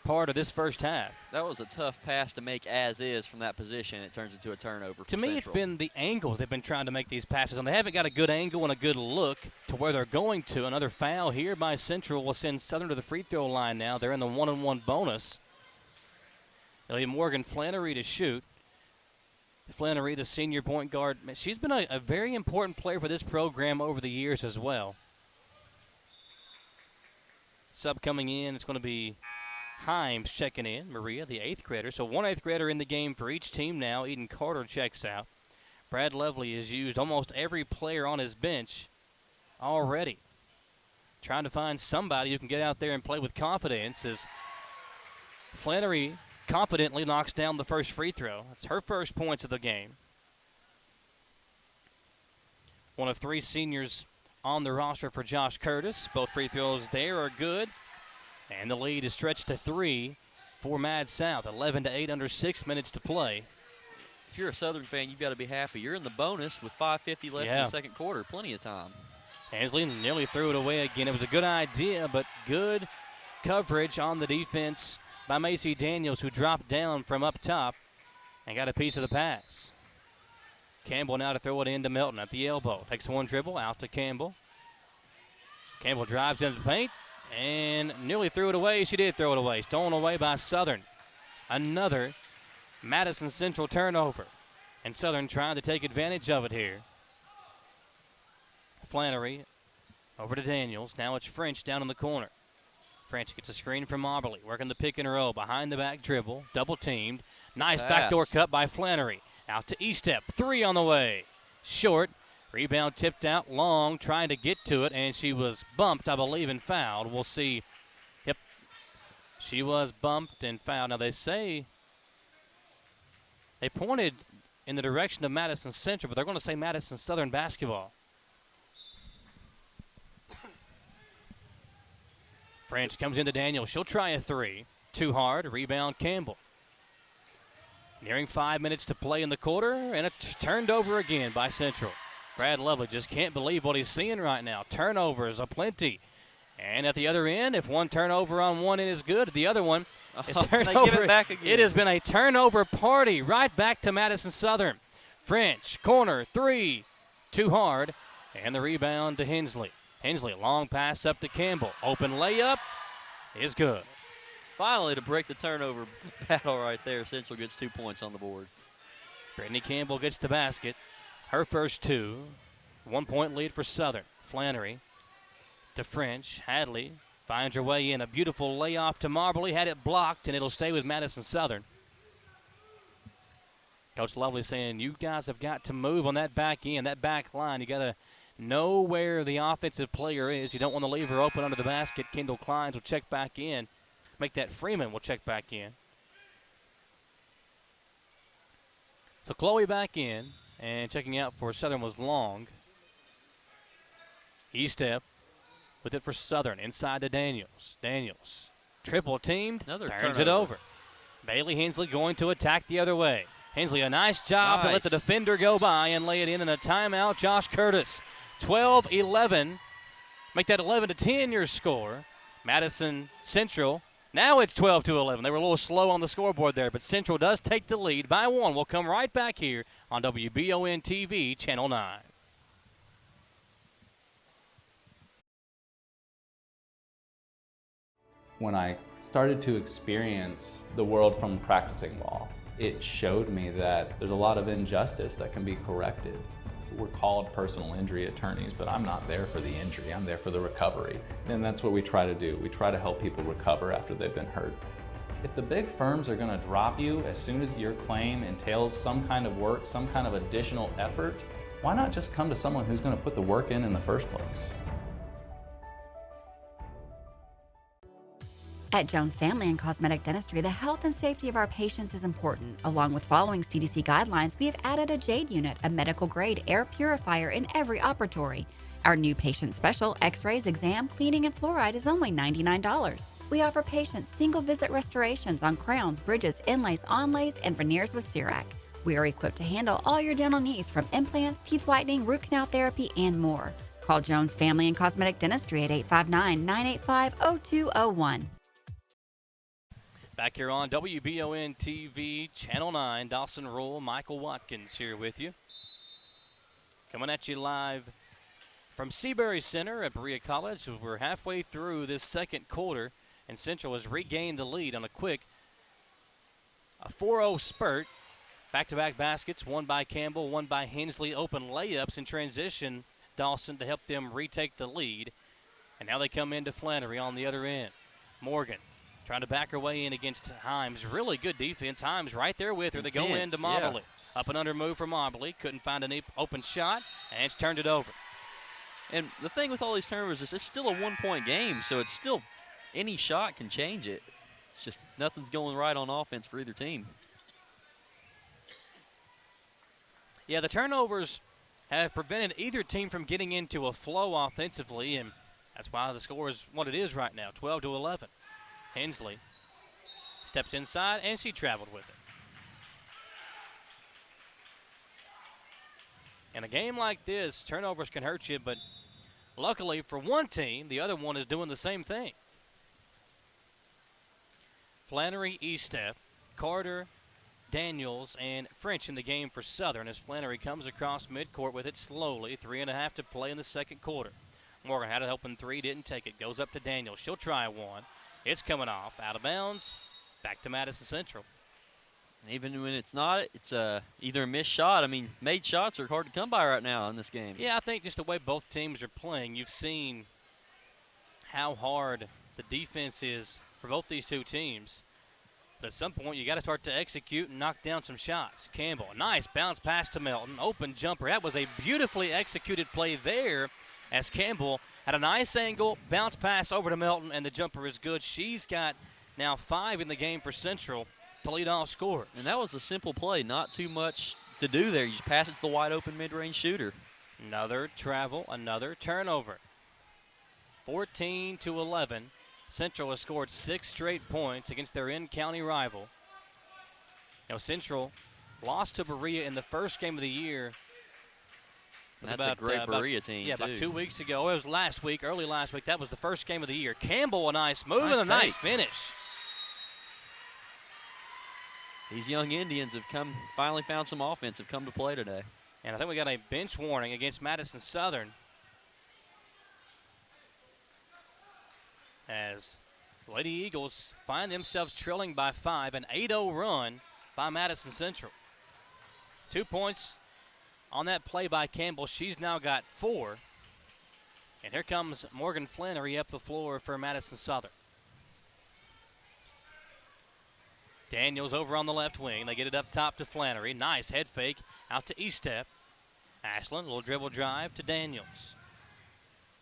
part of this first half. That was a tough pass to make as is from that position. It turns into a turnover for To me, Central. it's been the angles they've been trying to make these passes on. They haven't got a good angle and a good look to where they're going to. Another foul here by Central will send Southern to the free throw line now. They're in the 1-on-1 bonus. It'll be Morgan Flannery to shoot. Flannery, the senior point guard, she's been a very important player for this program over the years as well. Sub coming in, it's going to be Himes checking in. Maria, the 8th grader. So 1 8th grader in the game for each team now. Eden Carter checks out. Brad Lovely has used almost every player on his bench already. Trying to find somebody who can get out there and play with confidence as Flannery confidently knocks down the first free throw. It's her first points of the game. One of 3 seniors on the roster for Josh Curtis. Both free throws there are good. And the lead is stretched to 3 for Mad South. 11-8 under 6 minutes to play. If you're a Southern fan, you've got to be happy. You're in the bonus with 5:50 left in the second quarter. Plenty of time. Hensley nearly threw it away again. It was a good idea, but good coverage on the defense by Macy Daniels, who dropped down from up top and got a piece of the pass. Campbell now to throw it into Melton at the elbow. Takes one dribble, out to Campbell. Campbell drives into the paint and nearly threw it away. She did throw it away. Stolen away by Southern. Another Madison Central turnover. And Southern trying to take advantage of it here. Flannery over to Daniels. Now it's French down in the corner. French gets a screen from Marbley. Working the pick and roll. Behind the back dribble. Double teamed. Nice backdoor cut by Flannery. Out to Estep. 3 on the way. Short. Rebound tipped out. Long trying to get to it, and she was bumped, I believe, and fouled. We'll see. Yep. She was bumped and fouled. Now they say they pointed in the direction of Madison Central, but they're going to say Madison Southern basketball. French comes into Daniel. She'll try a 3. Too hard. Rebound Campbell. Nearing 5 minutes to play in the quarter, and a turned over again by Central. Brad Lovely just can't believe what he's seeing right now. Turnovers aplenty. And at the other end, if one turnover on one end is good, the other one is turned over. Give it back again. It has been a turnover party right back to Madison Southern. French, corner, 3, too hard, and the rebound to Hensley. Hensley, long pass up to Campbell. Open layup is good. Finally, to break the turnover battle right there, Central gets 2 points on the board. Brittany Campbell gets the basket. Her first 2. 1 point lead for Southern. Flannery to French. Hadley finds her way in. A beautiful layoff to Marbley. Had it blocked, and it'll stay with Madison Southern. Coach Lovely saying, you guys have got to move on that back end, that back line. You got to know where the offensive player is. You don't want to leave her open under the basket. Kendall Kleins will check back in. Make that Freeman will check back in. So Chloe back in, and checking out for Southern was Long. E-step with it for Southern, inside to Daniels. Daniels, triple teamed, turns it over. Bailey Hensley going to attack the other way. Hensley, a nice job to let the defender go by and lay it in a timeout. Josh Curtis, 12-11. Make that 11-10 your score. Madison Central, now it's 12-11. They were a little slow on the scoreboard there, but Central does take the lead by 1. We'll come right back here on WBON-TV, Channel 9. When I started to experience the world from practicing law, it showed me that there's a lot of injustice that can be corrected. We're called personal injury attorneys, but I'm not there for the injury, I'm there for the recovery. And that's what we try to do. We try to help people recover after they've been hurt. If the big firms are gonna drop you as soon as your claim entails some kind of work, some kind of additional effort, why not just come to someone who's gonna put the work in the first place? At Jones Family and Cosmetic Dentistry, the health and safety of our patients is important. Along with following CDC guidelines, we have added a JADE unit, a medical-grade air purifier in every operatory. Our new patient special, x-rays, exam, cleaning, and fluoride is only $99. We offer patients single-visit restorations on crowns, bridges, inlays, onlays, and veneers with CERAC. We are equipped to handle all your dental needs from implants, teeth whitening, root canal therapy, and more. Call Jones Family and Cosmetic Dentistry at 859-985-0201. Back here on WBON-TV, Channel 9, Dawson Rule, Michael Watkins here with you. Coming at you live from Seabury Center at Berea College. We're halfway through this second quarter, and Central has regained the lead on a quick 4-0 spurt. Back-to-back baskets, one by Campbell, one by Hensley. Open layups in transition, Dawson, to help them retake the lead. And now they come into Flannery on the other end. Morgan trying to back her way in against Himes. Really good defense. Himes right there with her. They go into Mobley. Yeah. Up and under move for Mobley. Couldn't find an open shot, and she turned it over. And the thing with all these turnovers is it's still a 1 point game, so it's still any shot can change it. It's just nothing's going right on offense for either team. Yeah, the turnovers have prevented either team from getting into a flow offensively, and that's why the score is what it is right now, 12-11. Hensley steps inside, and she traveled with it. In a game like this, turnovers can hurt you, but luckily for one team, the other one is doing the same thing. Flannery, Estep, Carter, Daniels, and French in the game for Southern as Flannery comes across midcourt with it slowly. 3.5 to play in the second quarter. Morgan had an open 3, didn't take it. Goes up to Daniels. She'll try one. It's coming off, out of bounds, back to Madison Central. Even when it's not, it's either a missed shot. I mean, made shots are hard to come by right now in this game. Yeah, I think just the way both teams are playing, you've seen how hard the defense is for both these two teams. But at some point, you got to start to execute and knock down some shots. Campbell, nice bounce pass to Melton. Open jumper. That was a beautifully executed play there as Campbell had a nice angle, bounce pass over to Melton, and the jumper is good. She's got now 5 in the game for Central to lead off score. And that was a simple play, not too much to do there. You just pass it to the wide open mid-range shooter. Another travel, another turnover. 14-11. Central has scored 6 straight points against their in-county rival. Central lost to Berea in the first game of the year. That's a great Berea team, Yeah, too. about 2 weeks ago. It was last week, early last week. That was the first game of the year. Campbell, a nice move and a nice finish. These young Indians have finally found some offense, have come to play today. And I think we got a bench warning against Madison Southern, as the Lady Eagles find themselves trailing by 5, an 8-0 run by Madison Central. 2 points on that play by Campbell. She's now got 4. And here comes Morgan Flannery up the floor for Madison Southern. Daniels over on the left wing. They get it up top to Flannery. Nice head fake out to Estep. Ashland, little dribble drive to Daniels.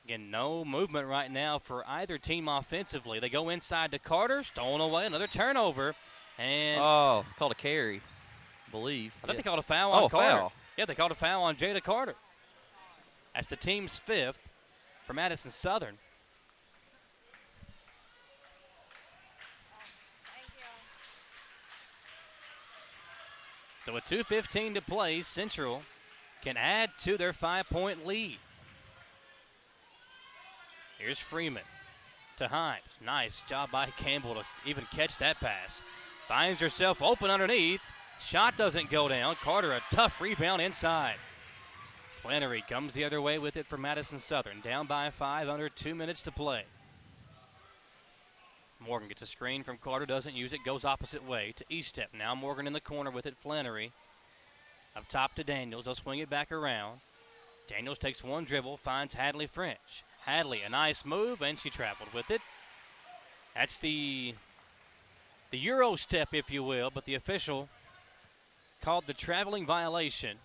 Again, no movement right now for either team offensively. They go inside to Carter, stolen away, another turnover. And called a carry, I believe. I think they called a foul on Carter. Foul. Yeah, they called a foul on Jada Carter. That's the team's 5th for Madison Southern. So with 2:15 to play, Central can add to their 5-point lead. Here's Freeman to Himes. Nice job by Campbell to even catch that pass. Finds herself open underneath. Shot doesn't go down. Carter, a tough rebound inside. Flannery comes the other way with it for Madison Southern. Down by 5, under 2 minutes to play. Morgan gets a screen from Carter, doesn't use it, goes opposite way to Estep. Now Morgan in the corner with it, Flannery. Up top to Daniels, they'll swing it back around. Daniels takes one dribble, finds Hadley French. Hadley, a nice move, and she traveled with it. That's the Euro step, if you will, but the official called the traveling violation.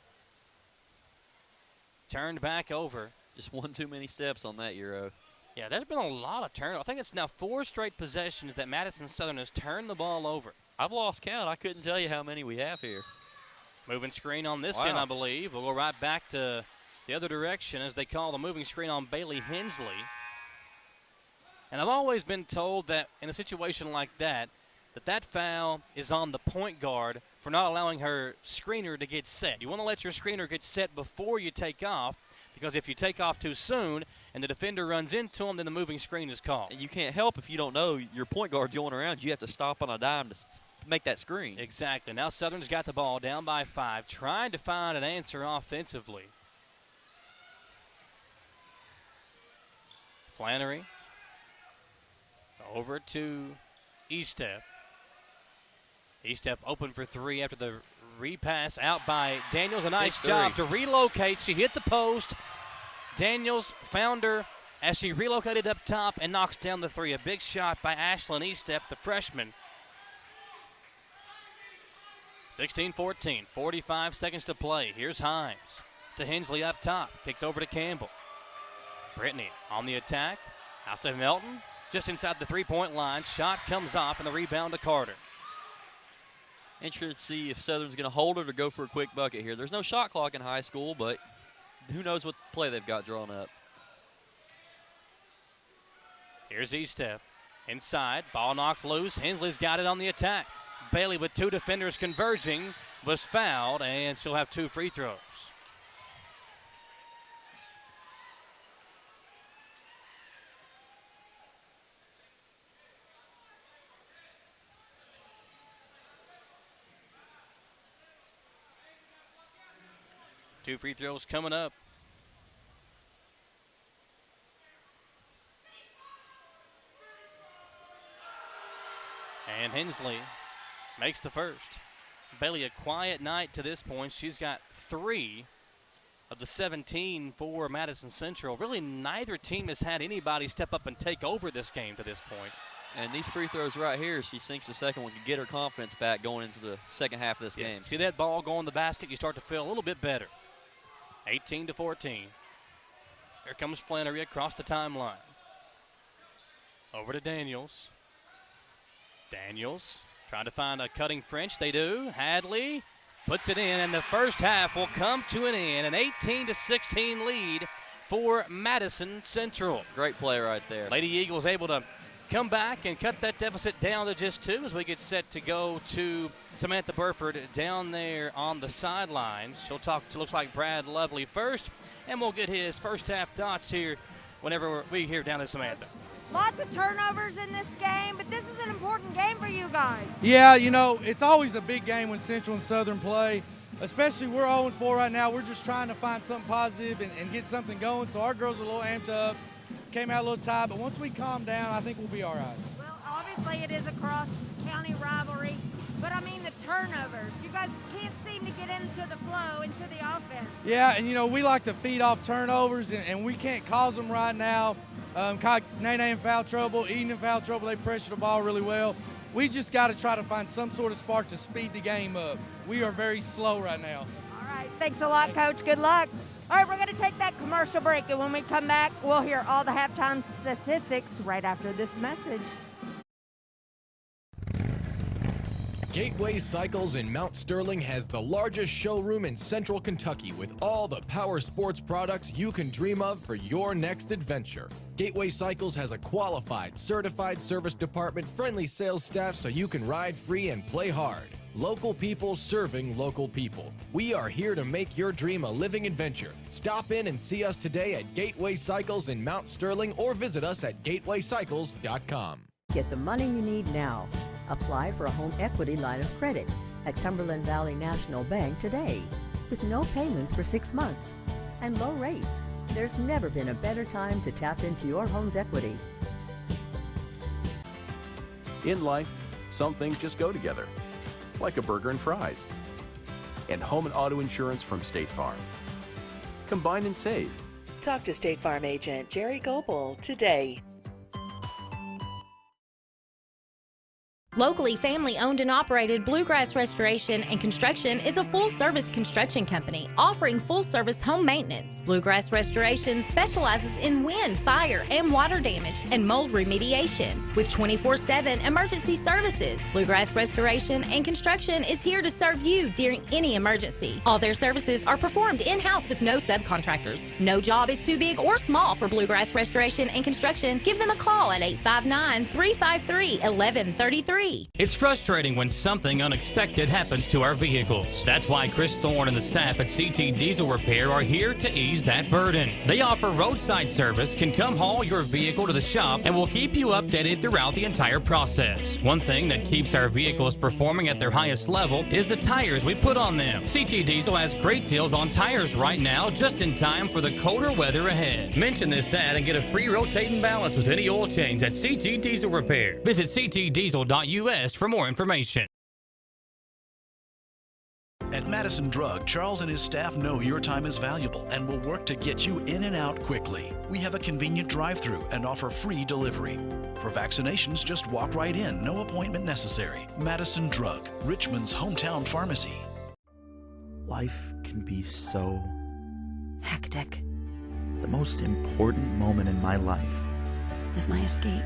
Turned back over. Just one too many steps on that Euro. Yeah, there's been a lot of turnovers. I think it's now 4 straight possessions that Madison Southern has turned the ball over. I've lost count. I couldn't tell you how many we have here. Moving screen on this end, I believe. We'll go right back to the other direction as they call the moving screen on Bailey Hensley. And I've always been told that in a situation like that, that foul is on the point guard for not allowing her screener to get set. You want to let your screener get set before you take off, because if you take off too soon and the defender runs into him, then the moving screen is called. And you can't help if you don't know your point guard's going around. You have to stop on a dime to make that screen. Exactly. Now Southern's got the ball down by 5, trying to find an answer offensively. Flannery over to Estep. Estep open for 3 after the repass out by Daniels. A nice job to relocate. She hit the post. Daniels found her as she relocated up top and knocks down the 3. A big shot by Ashland Estep, the freshman. 16-14, 45 seconds to play. Here's Himes to Hensley up top. Kicked over to Campbell. Brittany on the attack. Out to Melton. Just inside the 3-point line. Shot comes off and the rebound to Carter. Interested to see if Southern's going to hold it or go for a quick bucket here. There's no shot clock in high school, but who knows what play they've got drawn up. Here's Estep. Inside. Ball knocked loose. Hensley's got it on the attack. Bailey with 2 defenders converging was fouled, and she'll have 2 free throws. Two free throws coming up. And Hensley makes the first. Bailey, a quiet night to this point. She's got 3 of the 17 for Madison Central. Really, neither team has had anybody step up and take over this game to this point. And these free throws right here, she sinks the second one, can get her confidence back going into the second half of this game. See that ball go in the basket, you start to feel a little bit better. 18-14. Here comes Flannery across the timeline. Over to Daniels. Daniels trying to find a cutting French. They do. Hadley puts it in, and the first half will come to an end. An 18-16 lead for Madison Central. Great play right there. Lady Eagles able to come back and cut that deficit down to just 2 as we get set to go to Samantha Burford down there on the sidelines. She'll talk to, looks like, Brad Lovely first, and we'll get his first half thoughts here whenever we hear down to Samantha. Lots of turnovers in this game, but this is an important game for you guys. Yeah, you know, it's always a big game when Central and Southern play, especially we're 0-4 right now. We're just trying to find something positive and get something going, so our girls are a little amped up, came out a little tired, but once we calm down, I think we'll be all right. Well, obviously it is a cross-county rivalry, but I mean the turnovers. You guys can't seem to get into the flow, into the offense. Yeah, and you know, we like to feed off turnovers, and we can't cause them right now. Nene in foul trouble, Eden in foul trouble, they pressure the ball really well. We just got to try to find some sort of spark to speed the game up. We are very slow right now. All right, thanks a lot, Coach. Good luck. All right, we're going to take that commercial break, and when we come back, we'll hear all the halftime statistics right after this message. Gateway Cycles in Mount Sterling has the largest showroom in Central Kentucky with all the power sports products you can dream of for your next adventure. Gateway Cycles has a qualified, certified service department, friendly sales staff so you can ride free and play hard. Local people serving local people. We are here to make your dream a living adventure. Stop in and see us today at Gateway Cycles in Mount Sterling or visit us at gatewaycycles.com. Get the money you need now. Apply for a home equity line of credit at Cumberland Valley National Bank today with no payments for 6 months and low rates. There's never been a better time to tap into your home's equity. In life, some things just go together, like a burger and fries. And home and auto insurance from State Farm. Combine and save. Talk to State Farm agent Jerry Goebel today. Locally family-owned and operated Bluegrass Restoration and Construction is a full-service construction company offering full-service home maintenance. Bluegrass Restoration specializes in wind, fire, and water damage and mold remediation. With 24/7 emergency services, Bluegrass Restoration and Construction is here to serve you during any emergency. All their services are performed in-house with no subcontractors. No job is too big or small for Bluegrass Restoration and Construction. Give them a call at 859-353-1133. It's frustrating when something unexpected happens to our vehicles. That's why Chris Thorne and the staff at CT Diesel Repair are here to ease that burden. They offer roadside service, can come haul your vehicle to the shop, and will keep you updated throughout the entire process. One thing that keeps our vehicles performing at their highest level is the tires we put on them. CT Diesel has great deals on tires right now, just in time for the colder weather ahead. Mention this ad and get a free rotating balance with any oil change at CT Diesel Repair. Visit ctdiesel.us for more information. At Madison Drug, Charles and his staff know your time is valuable and will work to get you in and out quickly. We have a convenient drive-through and offer free delivery. For vaccinations, just walk right in, no appointment necessary. Madison Drug, Richmond's hometown pharmacy. Life can be so hectic. The most important moment in my life is my escape.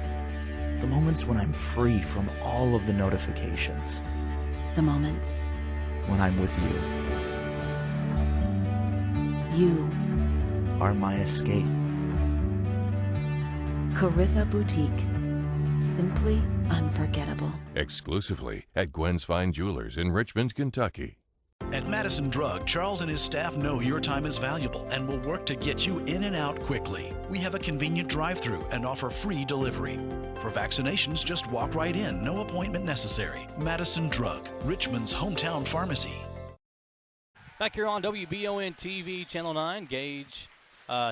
The moments when I'm free from all of the notifications. The moments when I'm with you. You are my escape. Carissa Boutique. Simply unforgettable. Exclusively at Gwen's Fine Jewelers in Richmond, Kentucky. At Madison Drug, Charles and his staff know your time is valuable and will work to get you in and out quickly. We have a convenient drive-through and offer free delivery. For vaccinations, just walk right in, no appointment necessary. Madison Drug, Richmond's hometown pharmacy. Back here on WBONTV Channel 9, Gage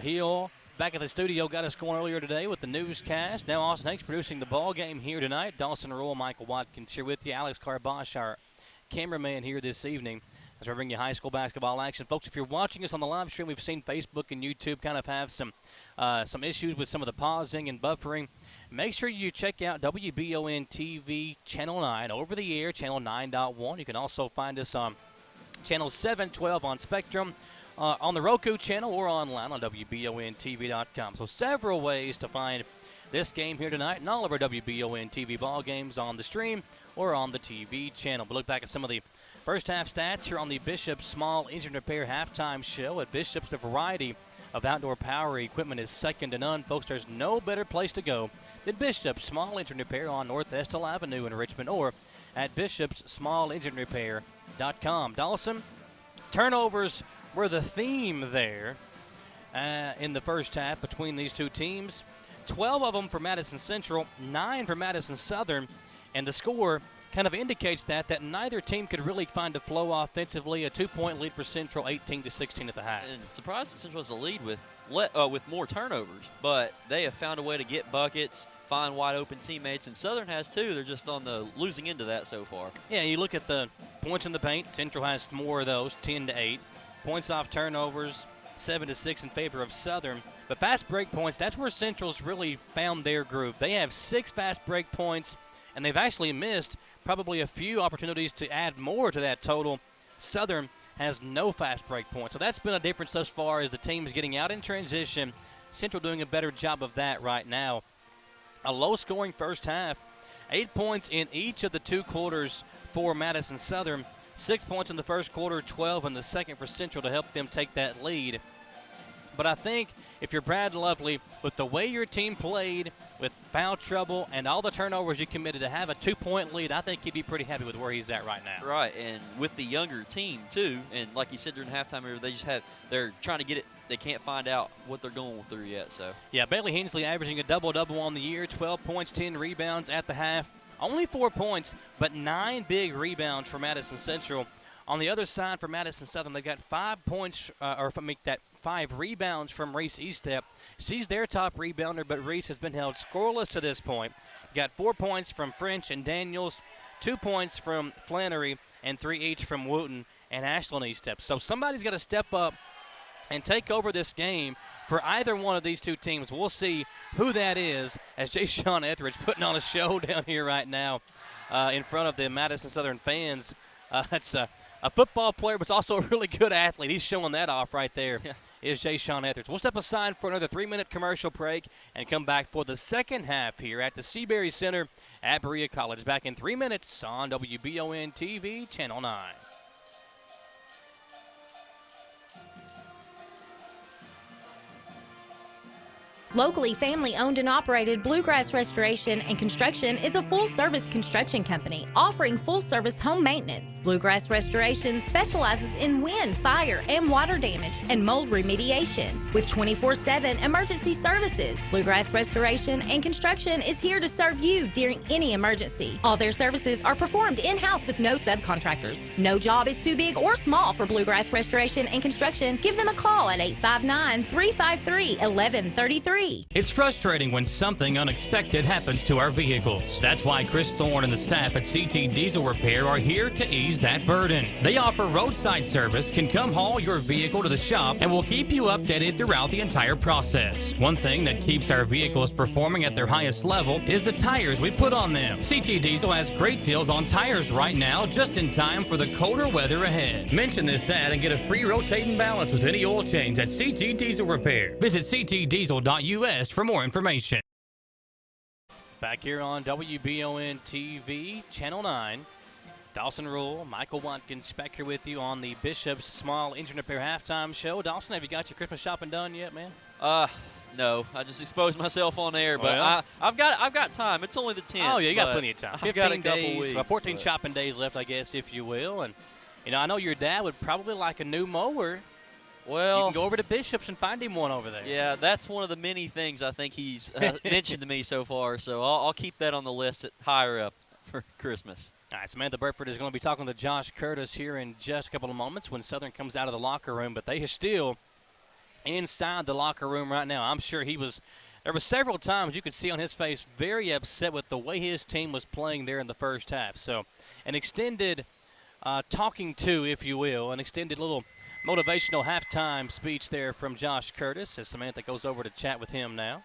Hill back at the studio got us going earlier today with the newscast. Now Austin Hanks producing the ball game here tonight. Dawson Rule, Michael Watkins here with you. Alex Carbosh, our cameraman here this evening as we bring you high school basketball action. Folks, if you're watching us on the live stream, we've seen Facebook and YouTube kind of have some issues with some of the pausing and buffering. Make sure you check out WBON-TV Channel 9 over the air, Channel 9.1. You can also find us on Channel 712 on Spectrum, on the Roku channel, or online on WBONTV.com. So several ways to find this game here tonight and all of our WBON-TV ball games on the stream or on the TV channel. But look back at some of the first half stats here on the Bishop Small Engine Repair halftime show. At Bishop's, the variety of outdoor power equipment is second to none. Folks, there's no better place to go than Bishop's Small Engine Repair on North Estill Avenue in Richmond, or at bishopssmallenginerepair.com. Dawson, turnovers were the theme there in the first half between these two teams. 12 of them for Madison Central, 9 for Madison Southern, and the score kind of indicates that neither team could really find a flow offensively. A 2-point lead for Central, 18-16 at the half. And surprised that Central has a lead with more turnovers, but they have found a way to get buckets, find wide open teammates, and Southern has too. They're just on the losing end of that so far. Yeah, you look at the points in the paint. Central has more of those, 10-8. Points off turnovers, 7-6 in favor of Southern. But fast break points, that's where Central's really found their groove. They have 6 fast break points, and they've actually missed probably a few opportunities to add more to that total. Southern has no fast break points. So that's been a difference thus far as the team's getting out in transition. Central doing a better job of that right now. A low-scoring first half. 8 points in each of the 2 quarters for Madison Southern. 6 points in the first quarter, 12 in the second for Central to help them take that lead. But I think if you're Brad Lovely, with the way your team played, with foul trouble and all the turnovers you committed, to have a 2-point lead, I think he'd be pretty happy with where he's at right now. Right, and with the younger team, too, and like you said during halftime, they're trying to get it. They can't find out what they're going through yet. So yeah, Bailey Hensley averaging a double-double on the year, 12 points, 10 rebounds at the half. Only 4 points, but 9 big rebounds for Madison Central. On the other side for Madison Southern, they got 5 points, 5 rebounds from Reese Eastep. She's their top rebounder, but Reese has been held scoreless to this point. Got 4 points from French and Daniels, 2 points from Flannery, and 3 each from Wooten and Ashland Eastep. So somebody's got to step up and take over this game for either one of these two teams. We'll see who that is, as Jay Sean Etheridge putting on a show down here right now in front of the Madison Southern fans. That's a football player, but it's also a really good athlete. He's showing that off right there. Yeah. Is Jay Sean Etheridge. We'll step aside for another 3-minute commercial break and come back for the second half here at the Seabury Center at Berea College. Back in 3 minutes on Wbontv, Channel 9. Locally family-owned and operated Bluegrass Restoration and Construction is a full-service construction company offering full-service home maintenance. Bluegrass Restoration specializes in wind, fire, and water damage and mold remediation. With 24/7 emergency services, Bluegrass Restoration and Construction is here to serve you during any emergency. All their services are performed in-house with no subcontractors. No job is too big or small for Bluegrass Restoration and Construction. Give them a call at 859-353-1133. It's frustrating when something unexpected happens to our vehicles. That's why Chris Thorne and the staff at CT Diesel Repair are here to ease that burden. They offer roadside service, can come haul your vehicle to the shop, and will keep you updated throughout the entire process. One thing that keeps our vehicles performing at their highest level is the tires we put on them. CT Diesel has great deals on tires right now, just in time for the colder weather ahead. Mention this ad and get a free rotating balance with any oil change at CT Diesel Repair. Visit ctdiesel.us for more information. Back here on WBON-TV, Channel 9. Dawson Rule, Michael Watkins back here with you on the Bishop's Small Engine Repair halftime show. Dawson, have you got your Christmas shopping done yet, man? No, I just exposed myself on air, but I've got time. It's only the 10th. Oh, yeah, you got plenty of time. 15 days, weeks, well, 14 shopping days left, I guess, if you will. And, I know your dad would probably like a new mower. Well, you can go over to Bishop's and find him one over there. Yeah, that's one of the many things I think he's mentioned to me so far. So I'll keep that on the list higher up for Christmas. All right, Samantha Burford is going to be talking to Josh Curtis here in just a couple of moments when Southern comes out of the locker room. But they are still inside the locker room right now. I'm sure there were several times you could see on his face very upset with the way his team was playing there in the first half. So an extended talking to, if you will, an extended little motivational halftime speech there from Josh Curtis as Samantha goes over to chat with him now.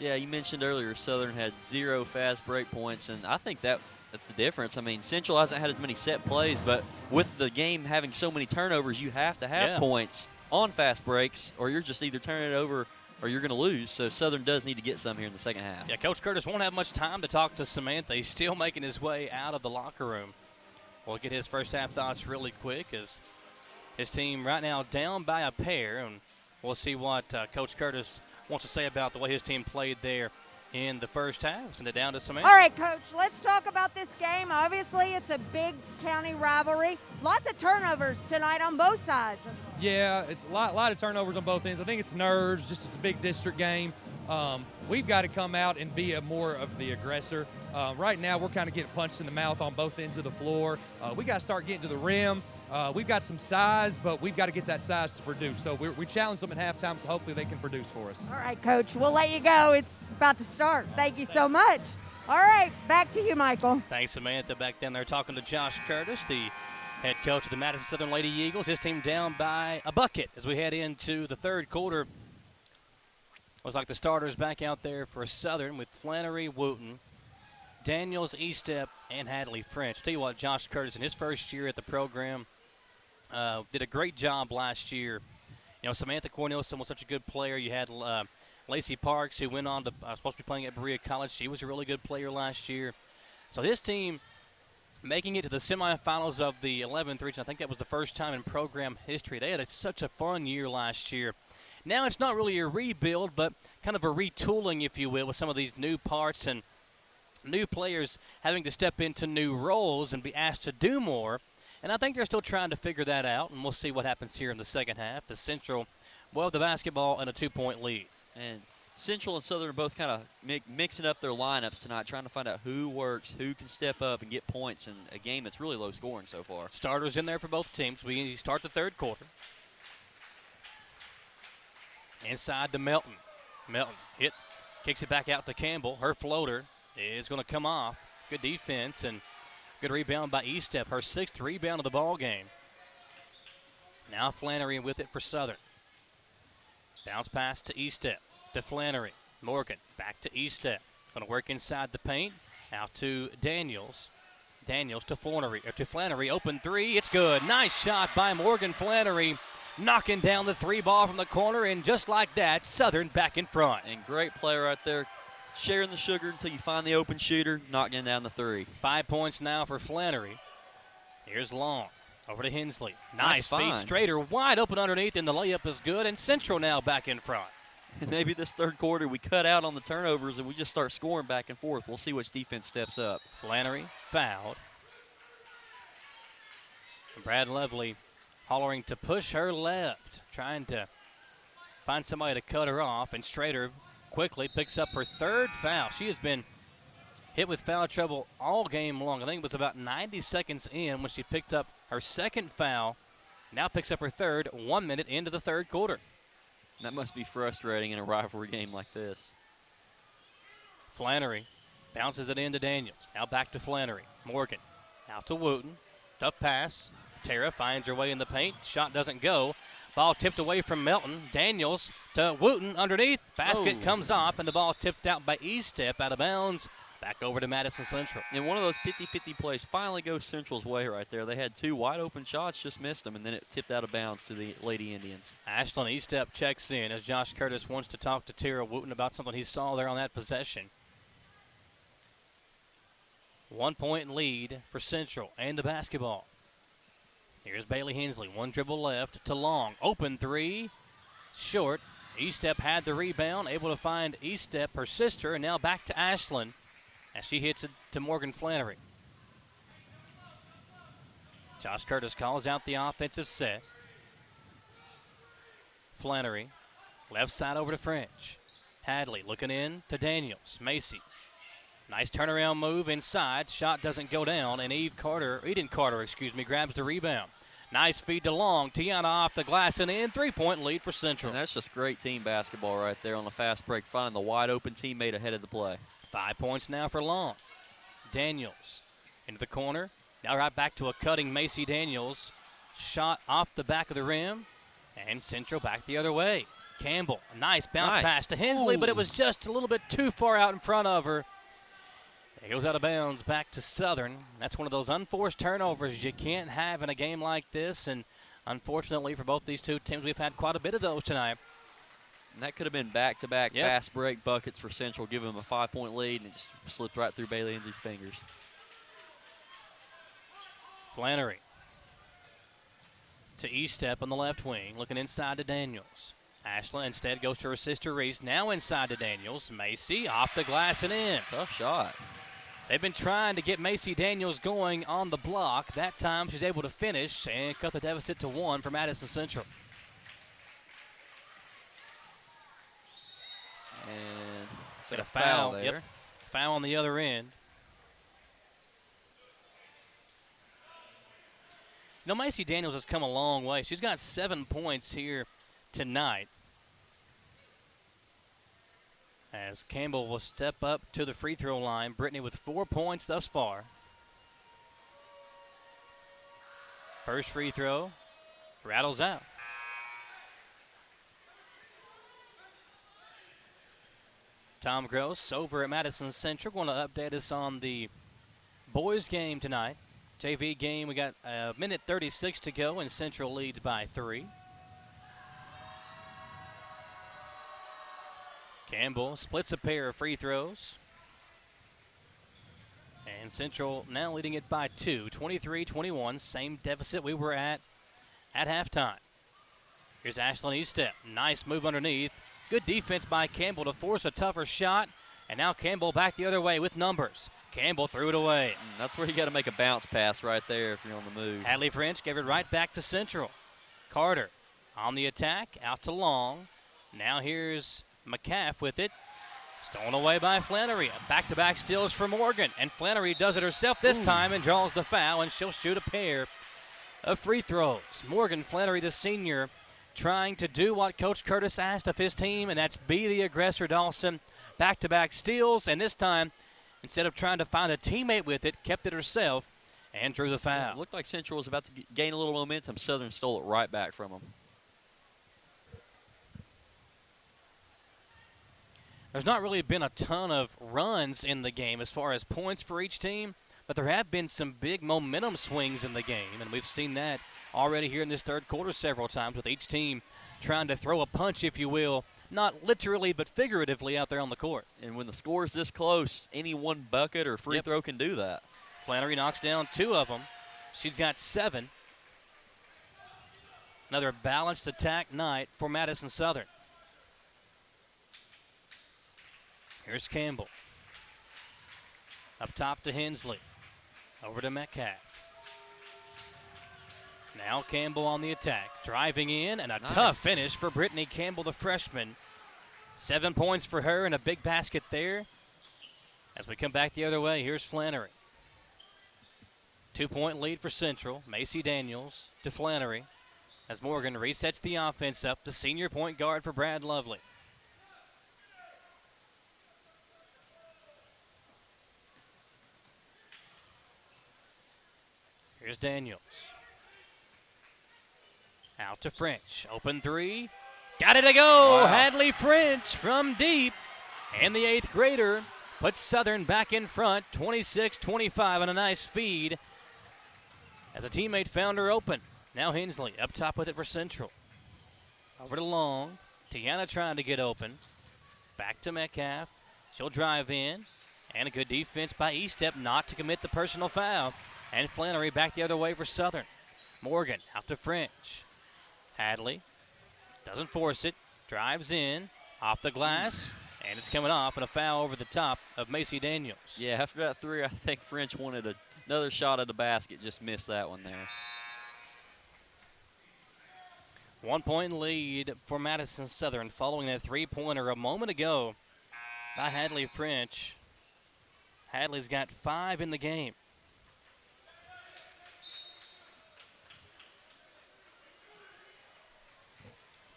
Yeah, you mentioned earlier Southern had 0 fast break points, and I think that's the difference. I mean, Central hasn't had as many set plays, but with the game having so many turnovers, you have to have points on fast breaks, or you're just either turning it over or you're going to lose. So Southern does need to get some here in the second half. Yeah, Coach Curtis won't have much time to talk to Samantha. He's still making his way out of the locker room. We'll get his first half thoughts really quick as his team right now down by a pair, and we'll see what Coach Curtis wants to say about the way his team played there in the first half. Send it down to Samantha. All right, Coach, let's talk about this game. Obviously, it's a big county rivalry. Lots of turnovers tonight on both sides. Yeah, it's a lot of turnovers on both ends. I think it's nerves, just it's a big district game. We've got to come out and be more of the aggressor. Right now, we're kind of getting punched in the mouth on both ends of the floor. We got to start getting to the rim. We've got some size, but we've got to get that size to produce. So we challenge them at halftime, so hopefully they can produce for us. All right, Coach, we'll let you go. It's about to start. Thank you so much. All right, back to you, Michael. Thanks, Samantha. Back down there talking to Josh Curtis, the head coach of the Madison Southern Lady Eagles. His team down by a bucket as we head into the third quarter. Looks like the starters back out there for Southern with Flannery, Wooten, Daniels, Estep, and Hadley French. Tell you what, Josh Curtis in his first year at the program did a great job last year. You know, Samantha Cornelison was such a good player. You had Lacey Parks, who went on to supposed to be playing at Berea College. She was a really good player last year. So his team making it to the semifinals of the 11th region, I think that was the first time in program history. They had such a fun year last year. Now it's not really a rebuild, but kind of a retooling, if you will, with some of these new parts and new players having to step into new roles and be asked to do more. And I think they're still trying to figure that out, and we'll see what happens here in the second half. The Central will have the basketball and a 2-point lead. And Central and Southern are both kind of mixing up their lineups tonight, trying to find out who works, who can step up and get points in a game that's really low scoring so far. Starters in there for both teams. We start the third quarter. Inside to Melton. Melton kicks it back out to Campbell. Her floater is going to come off. Good defense and good rebound by Estep. Her 6th rebound of the ball game. Now Flannery with it for Southern. Bounce pass to Estep. To Flannery. Morgan back to Estep. Going to work inside the paint. Out to Daniels. Daniels to Flannery. Open three. It's good. Nice shot by Morgan Flannery. Knocking down the 3 ball from the corner, and just like that, Southern back in front. And great play right there. Sharing the sugar until you find the open shooter, knocking down the 3. 5 points now for Flannery. Here's Long. Over to Hensley. Nice feed. Find. Straighter, wide open underneath, and the layup is good, and Central now back in front. And maybe this third quarter we cut out on the turnovers and we just start scoring back and forth. We'll see which defense steps up. Flannery fouled. And Brad Lovely hollering to push her left, trying to find somebody to cut her off, and Strader quickly picks up her 3rd foul. She has been hit with foul trouble all game long. I think it was about 90 seconds in when she picked up her 2nd foul. Now picks up her 3rd 1 minute into the third quarter. That must be frustrating in a rivalry game like this. Flannery bounces it into Daniels. Now back to Flannery. Morgan out to Wooten. Tough pass. Tara finds her way in the paint. Shot doesn't go. Ball tipped away from Melton. Daniels to Wooten underneath. Basket comes off, and the ball tipped out by Estep out of bounds. Back over to Madison Central. And one of those 50-50 plays finally goes Central's way right there. They had 2 wide open shots, just missed them, and then it tipped out of bounds to the Lady Indians. Ashlyn Estep checks in as Josh Curtis wants to talk to Tara Wooten about something he saw there on that possession. 1 point lead for Central and the basketball. Here's Bailey Hensley. 1 dribble left to Long. Open 3. Short. Estep had the rebound. Able to find Estep, her sister, and now back to Ashlyn as she hits it to Morgan Flannery. Josh Curtis calls out the offensive set. Flannery. Left side over to French. Hadley looking in to Daniels. Macy. Nice turnaround move inside. Shot doesn't go down, and Eden Carter, grabs the rebound. Nice feed to Long. Tiana off the glass and in. 3-point lead for Central. And that's just great team basketball right there on the fast break, finding the wide open teammate ahead of the play. 5 points now for Long. Daniels into the corner. Now right back to a cutting Macy Daniels. Shot off the back of the rim. And Central back the other way. Campbell, a nice bounce pass to Hensley, but it was just a little bit too far out in front of her. It goes out of bounds back to Southern. That's one of those unforced turnovers you can't have in a game like this. And unfortunately for both these two teams, we've had quite a bit of those tonight. And that could have been back-to-back fast break buckets for Central, giving them a 5-point lead, and it just slipped right through Bailey Hensley's fingers. Flannery to E-step on the left wing, looking inside to Daniels. Ashland instead goes to her sister Reese, now inside to Daniels. Macy off the glass and in. Tough shot. They've been trying to get Macy Daniels going on the block. That time she's able to finish and cut the deficit to 1 for Madison Central. And got a foul foul. there. Yep. Foul on the other end. You know, Macy Daniels has come a long way. She's got 7 points here tonight. As Campbell will step up to the free throw line. Brittany with 4 points thus far. First free throw rattles out. Tom Gross over at Madison Central going to update us on the boys game tonight. JV game, we got a minute 36 to go, and Central leads by 3. Campbell splits a pair of free throws. And Central now leading it by 2, 23-21, same deficit we were at halftime. Here's Ashland Eastep. Nice move underneath. Good defense by Campbell to force a tougher shot. And now Campbell back the other way with numbers. Campbell threw it away. That's where you got to make a bounce pass right there if you're on the move. Hadley French gave it right back to Central. Carter on the attack, out to Long. Now here's McCaff with it. Stolen away by Flannery. Back-to-back steals for Morgan. And Flannery does it herself this time and draws the foul, and she'll shoot a pair of free throws. Morgan Flannery, the senior, trying to do what Coach Curtis asked of his team, and that's be the aggressor, Dawson. Back-to-back steals, and this time, instead of trying to find a teammate with it, kept it herself and drew the foul. It looked like Central was about to gain a little momentum. Southern stole it right back from them. There's not really been a ton of runs in the game as far as points for each team, but there have been some big momentum swings in the game, and we've seen that already here in this third quarter several times with each team trying to throw a punch, if you will, not literally but figuratively out there on the court. And when the score is this close, any one bucket or free throw can do that. Flannery knocks down 2 of them. She's got 7. Another balanced attack night for Madison Southern. Here's Campbell. Up top to Hensley. Over to Metcalf. Now Campbell on the attack. Driving in, and a tough finish for Brittany Campbell, the freshman. 7 points for her and a big basket there. As we come back the other way, here's Flannery. 2-point lead for Central. Macy Daniels to Flannery. As Morgan resets the offense up, the senior point guard for Brad Lovely. Here's Daniels. Out to French. Open 3. Got it to go. Wow. Hadley French from deep. And the 8th grader puts Southern back in front. 26-25 on a nice feed. As a teammate found her open. Now Hensley up top with it for Central. Over to Long. Tiana trying to get open. Back to Metcalf. She'll drive in. And a good defense by Eastep not to commit the personal foul. And Flannery back the other way for Southern. Morgan out to French. Hadley doesn't force it. Drives in. Off the glass. And it's coming off, and a foul over the top of Macy Daniels. Yeah, after that 3, I think French wanted another shot at the basket. Just missed that one there. 1-point lead for Madison Southern following that 3-pointer a moment ago by Hadley French. Hadley's got 5 in the game.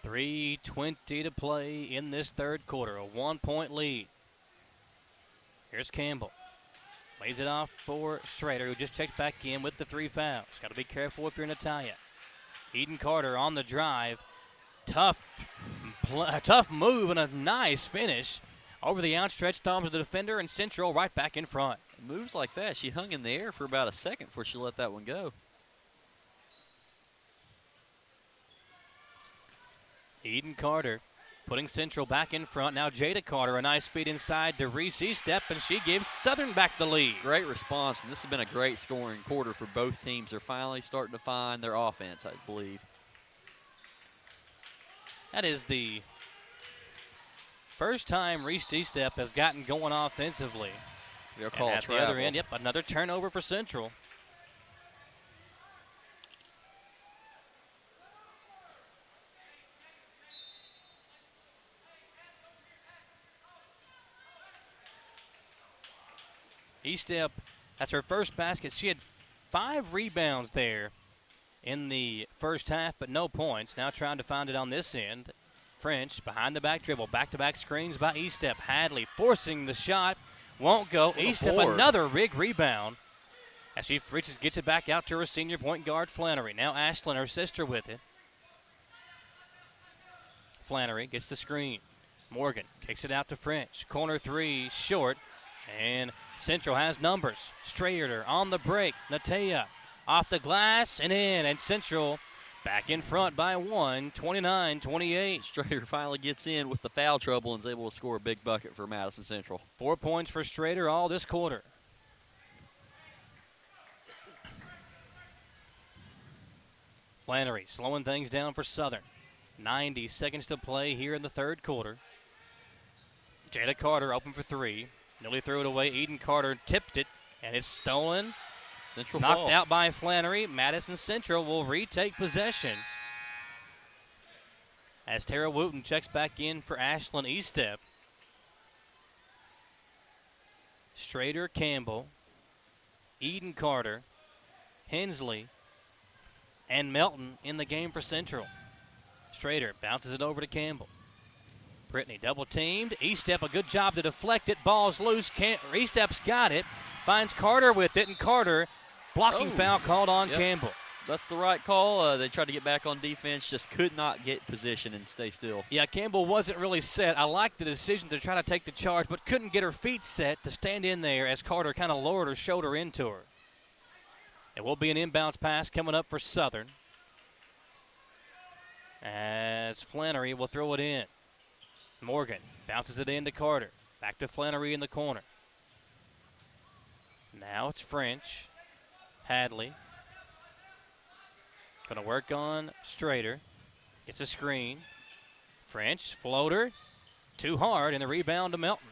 .320 to play in this third quarter. A 1-point lead. Here's Campbell. Lays it off for Schrader, who just checked back in with the 3 fouls. Got to be careful if you're Natalia. Eden Carter on the drive. Tough move and a nice finish. Over the outstretched arms of the defender, and Central right back in front. Moves like that, she hung in the air for about a second before she let that one go. Eden Carter putting Central back in front. Now Jada Carter, a nice feed inside to Reese Estep, and she gives Southern back the lead. Great response, and this has been a great scoring quarter for both teams. They're finally starting to find their offense, I believe. That is the first time Reese Estep has gotten going offensively. They'll call at travel. The other end, yep, another turnover for Central. Estep, that's her first basket. She had 5 rebounds there in the first half, but no points. Now trying to find it on this end. French behind the back dribble. Back-to-back screens by Estep. Hadley forcing the shot. Won't go. Estep another big rebound as she gets it back out to her senior point guard, Flannery. Now Ashlyn, her sister, with it. Flannery gets the screen. Morgan kicks it out to French. Corner 3, short. And Central has numbers. Strayer on the break. Natea off the glass and in. And Central back in front by 1, 29-28. Strayer finally gets in with the foul trouble and is able to score a big bucket for Madison Central. 4 points for Strayer all this quarter. Flannery slowing things down for Southern. 90 seconds to play here in the third quarter. Jada Carter open for 3. Nearly threw it away. Eden Carter tipped it, and it's stolen. Central knocked ball. out by Flannery. Madison Central will retake possession as Tara Wooten checks back in for Ashlyn Estep. Strader, Campbell, Eden Carter, Hensley, and Melton in the game for Central. Strader bounces it over to Campbell. Brittany double teamed. Estep, a good job to deflect it. Ball's loose. Estep's got it. Finds Carter with it, and Carter blocking foul called on Campbell. That's the right call. They tried to get back on defense, just could not get position and stay still. Yeah, Campbell wasn't really set. I liked the decision to try to take the charge, but couldn't get her feet set to stand in there as Carter kind of lowered her shoulder into her. It will be an inbounds pass coming up for Southern as Flannery will throw it in. Morgan bounces it into Carter. Back to Flannery in the corner. Now it's French. Hadley. Going to work on Strader. Gets a screen. French, floater. Too hard, and the rebound to Melton.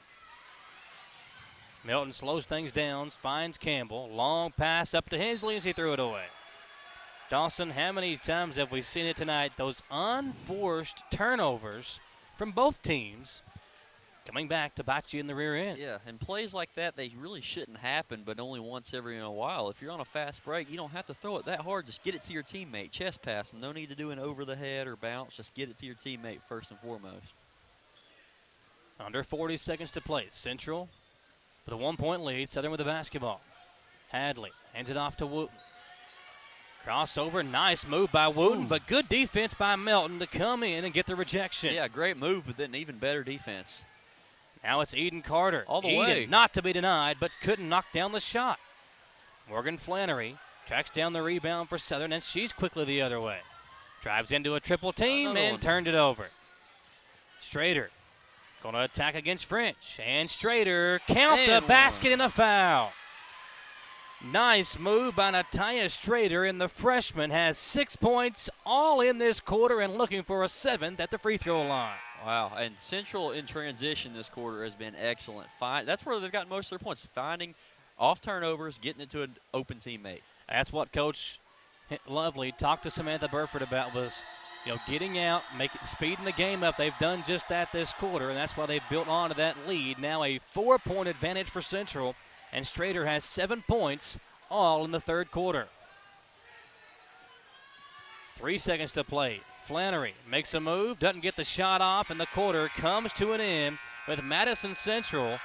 Melton slows things down, finds Campbell. Long pass up to Hensley as he threw it away. Dawson, how many times have we seen it tonight? Those unforced turnovers from both teams coming back to bite you in the rear end. Yeah, and plays like that, they really shouldn't happen, but only once every in a while. If you're on a fast break, you don't have to throw it that hard. Just get it to your teammate. Chest pass. No need to do an over the head or bounce. Just get it to your teammate first and foremost. Under 40 seconds to play. Central with a 1-point lead. Southern with the basketball. Hadley hands it off to Wooten. Crossover, nice move by Wooten, but good defense by Melton to come in and get the rejection. Yeah, great move, but then even better defense. Now it's Eden Carter. All the Eden, way. not to be denied, but couldn't knock down the shot. Morgan Flannery tracks down the rebound for Southern, and she's quickly the other way. Drives into a triple team and turned it over. Strader going to attack against French, and Strader count the basket and a foul. Nice move by Natalia Strader, and the freshman has 6 points all in this quarter and looking for a 7th at the free throw line. Wow, and Central in transition this quarter has been excellent. That's where they've gotten most of their points, finding off turnovers, getting it to an open teammate. That's what Coach Lovely talked to Samantha Burford about was, getting out, speeding the game up. They've done just that this quarter, and that's why they've built onto that lead. Now a 4-point advantage for Central. And Strader has 7 points, all in the third quarter. 3 seconds to play. Flannery makes a move, doesn't get the shot off, and the quarter comes to an end with Madison Central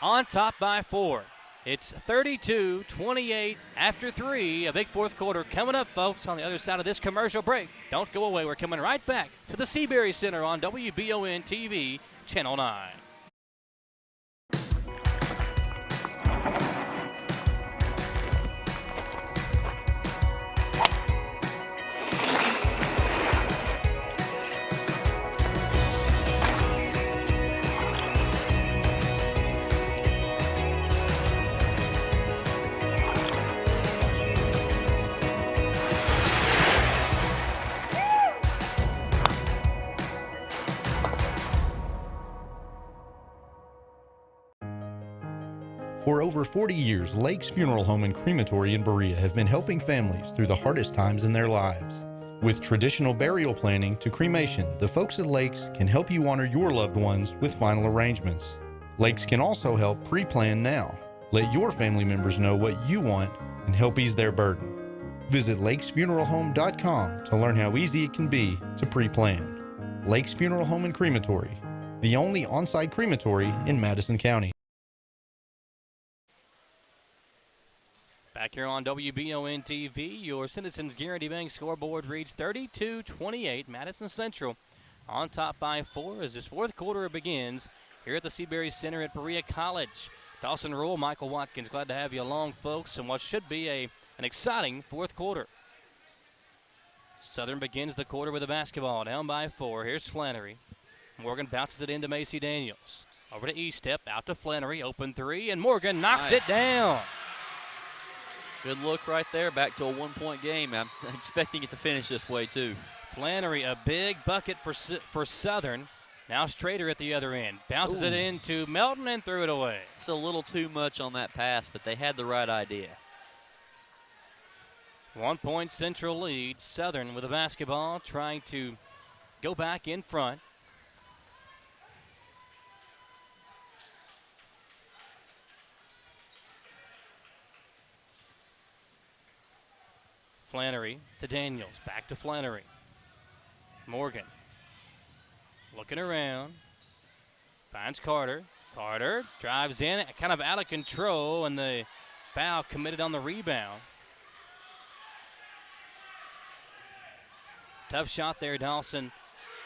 on top by 4. It's 32-28 after 3. A big fourth quarter coming up, folks, on the other side of this commercial break. Don't go away. We're coming right back to the Seabury Center on Wbontv, Channel 9. For over 40 years, Lakes Funeral Home and Crematory in Berea have been helping families through the hardest times in their lives. With traditional burial planning to cremation, the folks at Lakes can help you honor your loved ones with final arrangements. Lakes can also help pre-plan now. Let your family members know what you want and help ease their burden. Visit lakesfuneralhome.com to learn how easy it can be to pre-plan. Lakes Funeral Home and Crematory, the only on-site crematory in Madison County. Back here on WBONTV, your Citizens Guarantee Bank scoreboard reads 32-28. Madison Central on top by 4 as this fourth quarter begins here at the Seabury Center at Berea College. Dawson Rule, Michael Watkins, glad to have you along, folks, and what should be an exciting fourth quarter. Southern begins the quarter with a basketball, down by 4. Here's Flannery. Morgan bounces it into Macy Daniels. Over to E-Step, out to Flannery, open 3, and Morgan knocks it down. Good look right there, back to a one-point game. I'm expecting it to finish this way, too. Flannery, a big bucket for Southern. Now Strader at the other end. Bounces it into Melton and threw it away. It's a little too much on that pass, but they had the right idea. 1 point Central lead. Southern with the basketball trying to go back in front. Flannery to Daniels. Back to Flannery. Morgan looking around. Finds Carter. Carter drives in, kind of out of control, and the foul committed on the rebound. Tough shot there, Dawson.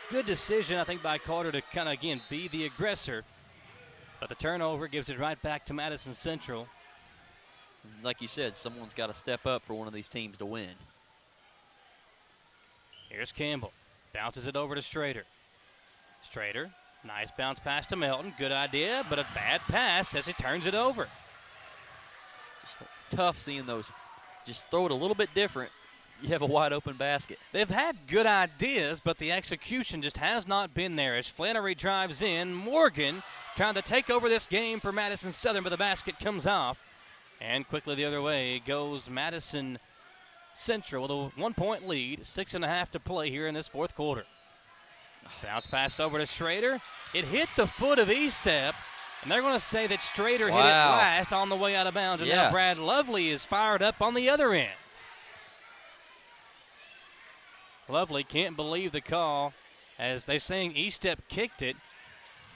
Good decision, I think, by Carter to kind of, again, be the aggressor. But the turnover gives it right back to Madison Central. Like you said, someone's got to step up for one of these teams to win. Here's Campbell. Bounces it over to Strader. Strader, nice bounce pass to Melton. Good idea, but a bad pass as he turns it over. Just tough seeing those. Just throw it a little bit different. You have a wide open basket. They've had good ideas, but the execution just has not been there. As Flannery drives in, Morgan trying to take over this game for Madison Southern, but the basket comes off. And quickly the other way goes Madison Central with a 1 point lead. 6.5 to play here in this fourth quarter. Bounce pass over to Strader. It hit the foot of E-Step, and they're going to say that Strader hit it last on the way out of bounds. And now Brad Lovely is fired up on the other end. Lovely can't believe the call as they're saying E-Step kicked it,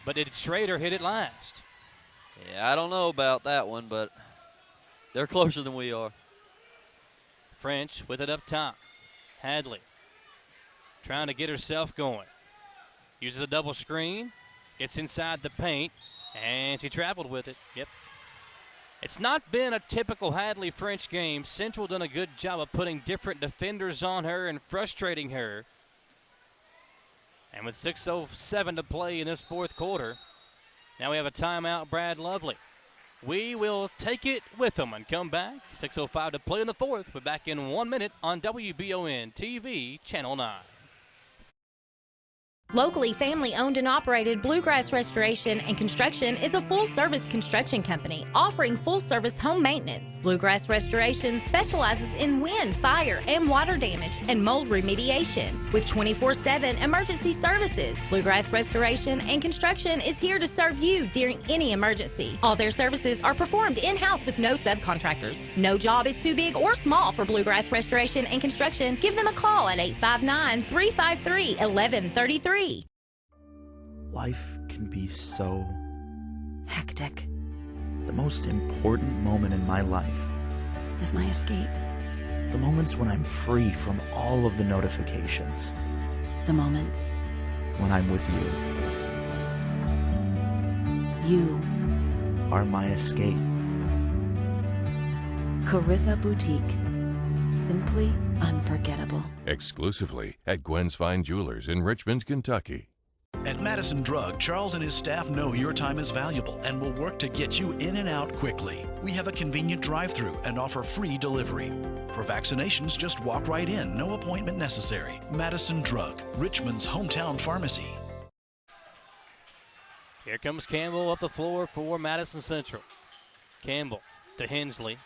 but did Strader hit it last? Yeah, I don't know about that one, but they're closer than we are. French with it up top. Hadley trying to get herself going. Uses a double screen, gets inside the paint, and she traveled with it. Yep. It's not been a typical Hadley French game. Central done a good job of putting different defenders on her and frustrating her. And with 6:07 to play in this fourth quarter, now we have a timeout, Brad Lovely. We will take it with them and come back. 6:05 to play in the fourth. We're back in 1 minute on WBON TV, Channel 9. Locally family-owned and operated Bluegrass Restoration and Construction is a full-service construction company offering full-service home maintenance. Bluegrass Restoration specializes in wind, fire, and water damage and mold remediation. With 24/7 emergency services, Bluegrass Restoration and Construction is here to serve you during any emergency. All their services are performed in-house with no subcontractors. No job is too big or small for Bluegrass Restoration and Construction. Give them a call at 859-353-1133. Life can be so hectic. The most important moment in my life is my escape. The moments when I'm free from all of the notifications. The moments when I'm with you. You are my escape. Carissa Boutique. Simply unforgettable. Exclusively at Gwen's Fine Jewelers in Richmond, Kentucky. At Madison Drug, Charles and his staff know your time is valuable and will work to get you in and out quickly. We have a convenient drive-thru and offer free delivery. For vaccinations, just walk right in, no appointment necessary. Madison Drug, Richmond's hometown pharmacy. Here comes Campbell up the floor for Madison Central. Campbell to Hensley.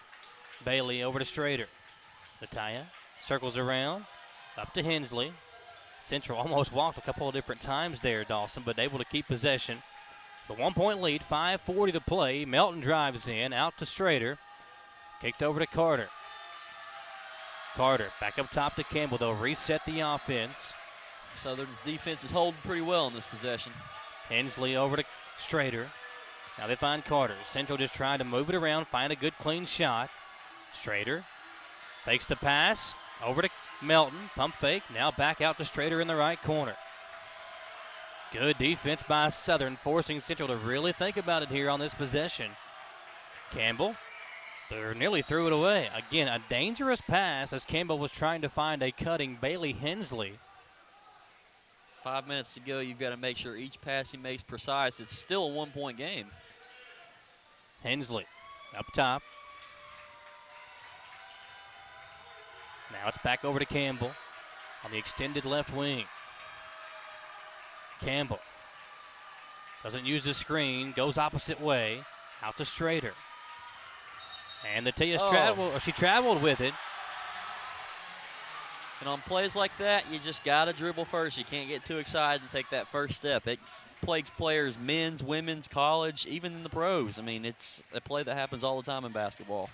Bailey over to Strader. Natalia circles around, up to Hensley. Central almost walked a couple of different times there, Dawson, but able to keep possession. The 1-point lead, 5:40 to play. Melton drives in, out to Strader. Kicked over to Carter. Carter back up top to Campbell. They'll reset the offense. Southern's defense is holding pretty well in this possession. Hensley over to Strader. Now they find Carter. Central just trying to move it around, find a good clean shot. Strader fakes the pass over to Melton. Pump fake. Now back out to Strader in the right corner. Good defense by Southern, forcing Central to really think about it here on this possession. Campbell. They're nearly threw it away. Again, a dangerous pass as Campbell was trying to find a cutting Bailey Hensley. 5 minutes to go. You've got to make sure each pass he makes precise. It's still a 1-point game. Hensley up top. Now it's back over to Campbell on the extended left wing. Campbell doesn't use the screen, goes opposite way, out to Strader. And she traveled with it. And on plays like that, you just got to dribble first. You can't get too excited and take that first step. It plagues players, men's, women's, college, even in the pros. I mean, it's a play that happens all the time in basketball.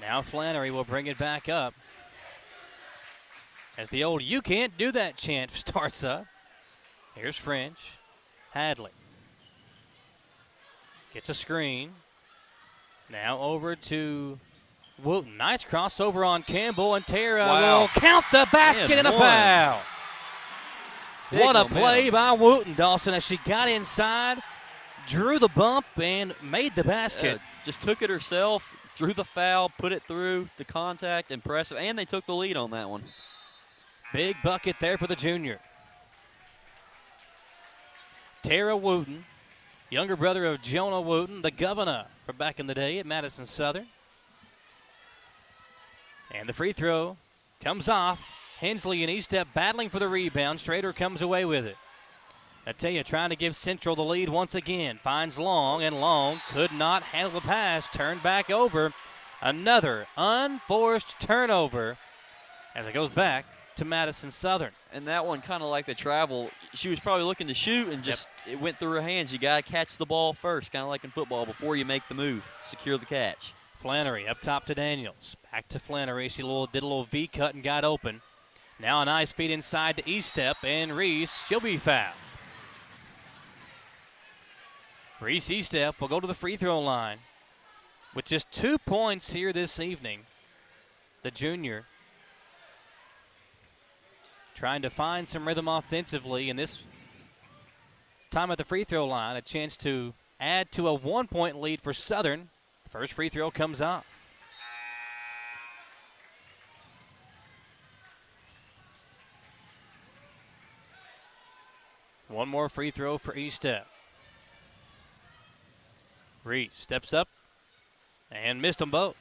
Now Flannery will bring it back up as the old "you can't do that" chant starts up. Here's French. Hadley gets a screen. Now over to Wooten. Nice crossover on Campbell, and Tara will count the basket and a foul. What a play by Wooten, Dawson, as she got inside, drew the bump, and made the basket. Just took it herself, drew the foul, put it through the contact. Impressive, and they took the lead on that one. Big bucket there for the junior. Tara Wooten, younger brother of Jonah Wooten, the governor from back in the day at Madison Southern. And the free throw comes off. Hensley and Estep battling for the rebound. Strader comes away with it. I tell you, trying to give Central the lead once again. Finds Long, and Long could not handle the pass. Turned back over. Another unforced turnover as it goes back to Madison Southern. And that one kind of like the travel. She was probably looking to shoot and just it went through her hands. You got to catch the ball first, kind of like in football, before you make the move. Secure the catch. Flannery up top to Daniels. Back to Flannery. She did a little V-cut and got open. Now a nice feed inside to Estep, and Reese, she'll be fouled. Reese Estep will go to the free throw line with just 2 points here this evening. The junior trying to find some rhythm offensively, and this time at the free throw line, a chance to add to a 1-point lead for Southern. First free throw comes up. One more free throw for Estep. Reese steps up and missed them both.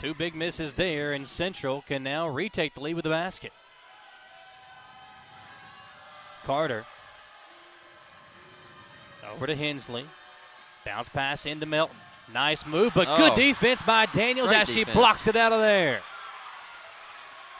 Two big misses there, and Central can now retake the lead with the basket. Carter over to Hensley. Bounce pass into Melton. Nice move, but good defense by Daniels as she blocks it out of there.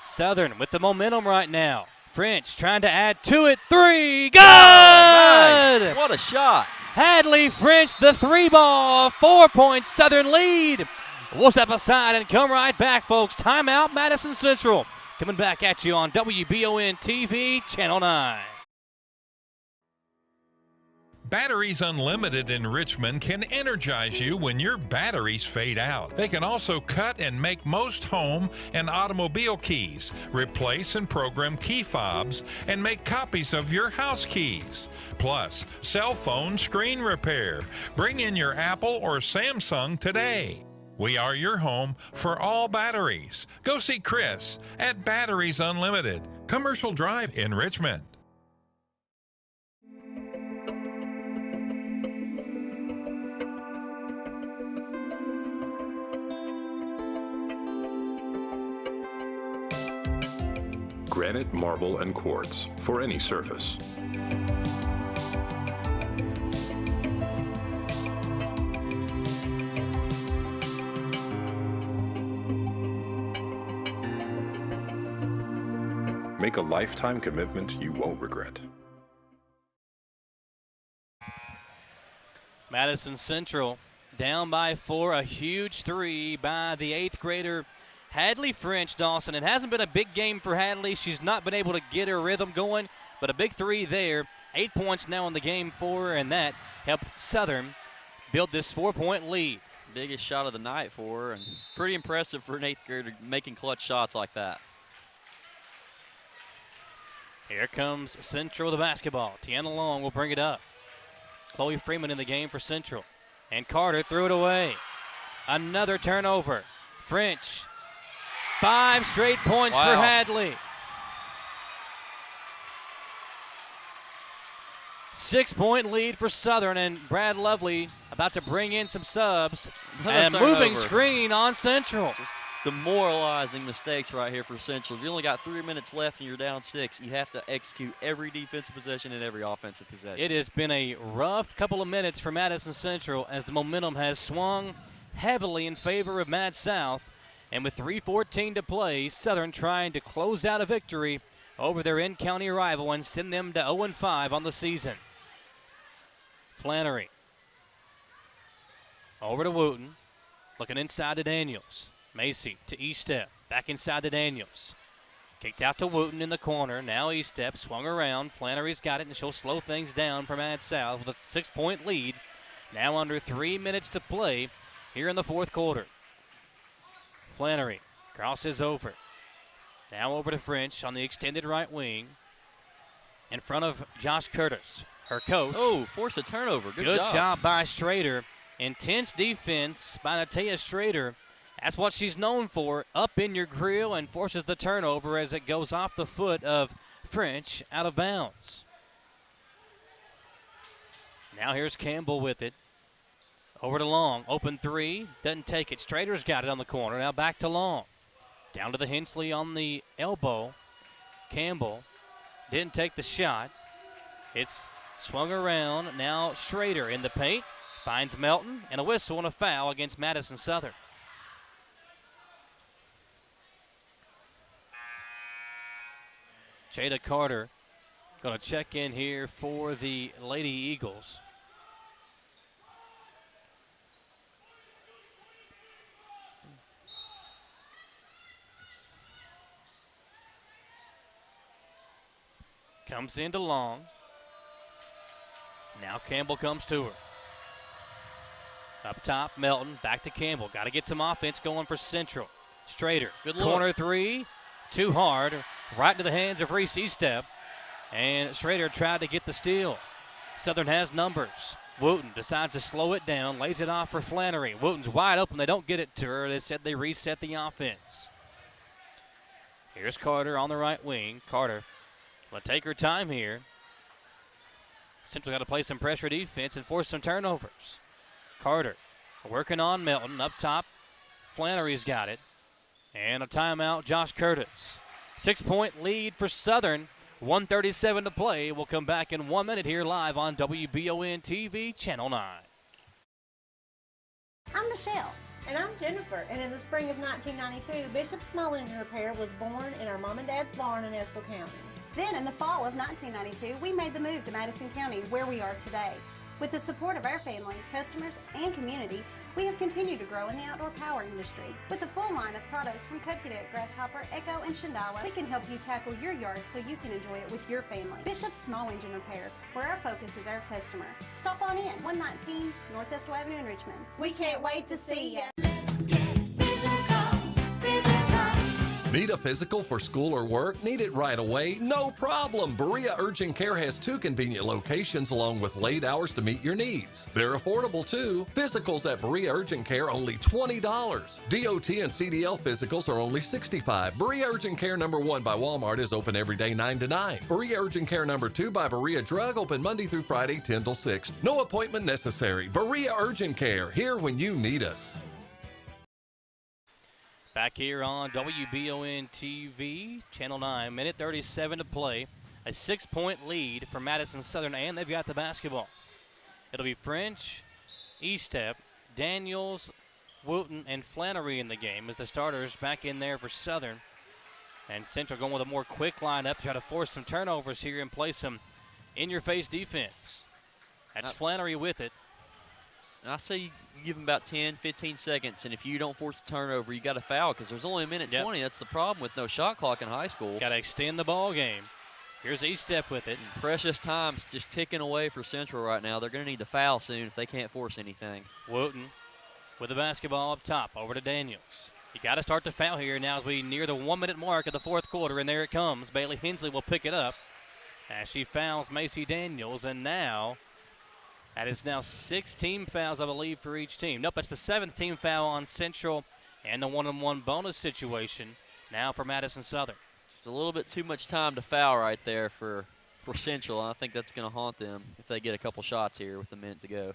Southern with the momentum right now. French trying to add to it. Three. Good! Nice. What a shot. Hadley French, the three ball. 4-point Southern lead. We'll step aside and come right back, folks. Timeout, Madison Central. Coming back at you on Wbontv, Channel 9. Batteries Unlimited in Richmond can energize you when your batteries fade out. They can also cut and make most home and automobile keys, replace and program key fobs, and make copies of your house keys. Plus, cell phone screen repair. Bring in your Apple or Samsung today. We are your home for all batteries. Go see Chris at Batteries Unlimited, Commercial Drive in Richmond. Granite, marble, and quartz for any surface. Make a lifetime commitment you won't regret. Madison Central down by 4, a huge 3 by the 8th grader Hadley French. Dawson, it hasn't been a big game for Hadley. She's not been able to get her rhythm going, but a big 3 there. 8 points now in the game for her, and that helped Southern build this 4-point lead. Biggest shot of the night for her, and pretty impressive for an 8th grader making clutch shots like that. Here comes Central with the basketball. Tiana Long will bring it up. Chloe Freeman in the game for Central. And Carter threw it away. Another turnover. French. 5 straight points for Hadley. 6-point lead for Southern, and Brad Lovely about to bring in some subs. And moving screen on Central. Just demoralizing mistakes right here for Central. You only got 3 minutes left and you're down 6. You have to execute every defensive possession and every offensive possession. It has been a rough couple of minutes for Madison Central as the momentum has swung heavily in favor of Mad South. And with 3:14 to play, Southern trying to close out a victory over their in-county rival and send them to 0-5 on the season. Flannery. Over to Wooten. Looking inside to Daniels. Macy to Estep. Back inside to Daniels. Kicked out to Wooten in the corner. Now Estep swung around. Flannery's got it, and she'll slow things down for Mad South with a 6-point lead. Now under 3 minutes to play here in the fourth quarter. Flannery crosses over. Now over to French on the extended right wing. In front of Josh Curtis, her coach. Oh, force a turnover. Good job by Schrader. Intense defense by Natea Schrader. That's what she's known for. Up in your grill, and forces the turnover as it goes off the foot of French out of bounds. Now here's Campbell with it. Over to Long. Open 3. Doesn't take it. Schrader's got it on the corner. Now back to Long. Down to the Hensley on the elbow. Campbell didn't take the shot. It's swung around. Now Schrader in the paint. Finds Melton, and a whistle and a foul against Madison Southern. Jada Carter going to check in here for the Lady Eagles. Comes into Long. Now Campbell comes to her. Up top, Melton. Back to Campbell. Got to get some offense going for Central. Schrader. Good look. Corner 3. Too hard. Right into the hands of Reese Estep. And Schrader tried to get the steal. Southern has numbers. Wooten decides to slow it down. Lays it off for Flannery. Wooten's wide open. They don't get it to her. They said they reset the offense. Here's Carter on the right wing. Carter will take her time here. Central got to play some pressure defense and force some turnovers. Carter working on Melton. Up top, Flannery's got it. And a timeout, Josh Curtis. 6-point lead for Southern. 1:37 to play. We'll come back in 1 minute here live on Wbontv, Channel 9. I'm Michelle. And I'm Jennifer. And in the spring of 1992, Bishop Small Engine Repair was born in our mom and dad's barn in Estill County. Then in the fall of 1992, we made the move to Madison County, where we are today. With the support of our family, customers, and community, we have continued to grow in the outdoor power industry. With a full line of products from Cub Cadet, Grasshopper, Echo, and Shindawa, we can help you tackle your yard so you can enjoy it with your family. Bishop Small Engine Repair, where our focus is our customer. Stop on in, 119 North Estill Avenue in Richmond. We can't wait to see you. Need a physical for school or work? Need it right away? No problem. Berea Urgent Care has 2 convenient locations along with late hours to meet your needs. They're affordable too. Physicals at Berea Urgent Care only $20. DOT and CDL physicals are only $65. Berea Urgent Care number 1 by Walmart is open every day 9 to 9. Berea Urgent Care number 2 by Berea Drug open Monday through Friday 10 till 6. No appointment necessary. Berea Urgent Care, here when you need us. Back here on WBON-TV, Channel 9, minute 37 to play. A 6-point lead for Madison Southern, and they've got the basketball. It'll be French, Estep, Daniels, Wooten, and Flannery in the game as the starters back in there for Southern. And Central going with a more quick lineup to try to force some turnovers here and play some in-your-face defense. That's Flannery with it. And I say you give them about 10, 15 seconds, and if you don't force a turnover, you got to foul because there's only a minute 20. That's the problem with no shot clock in high school. Got to extend the ball game. Here's E-Step with it. And precious time's just ticking away for Central right now. They're going to need to foul soon if they can't force anything. Wooten with the basketball up top, over to Daniels. You got to start the foul here now as we near the 1 minute mark of the fourth quarter, and there it comes. Bailey Hensley will pick it up as she fouls Macy Daniels, and now that is now 6 team fouls, I believe, for each team. Nope, that's the 7th team foul on Central and the 1-on-1 bonus situation now for Madison Southern. Just a little bit too much time to foul right there for Central, and I think that's going to haunt them if they get a couple shots here with a minute to go.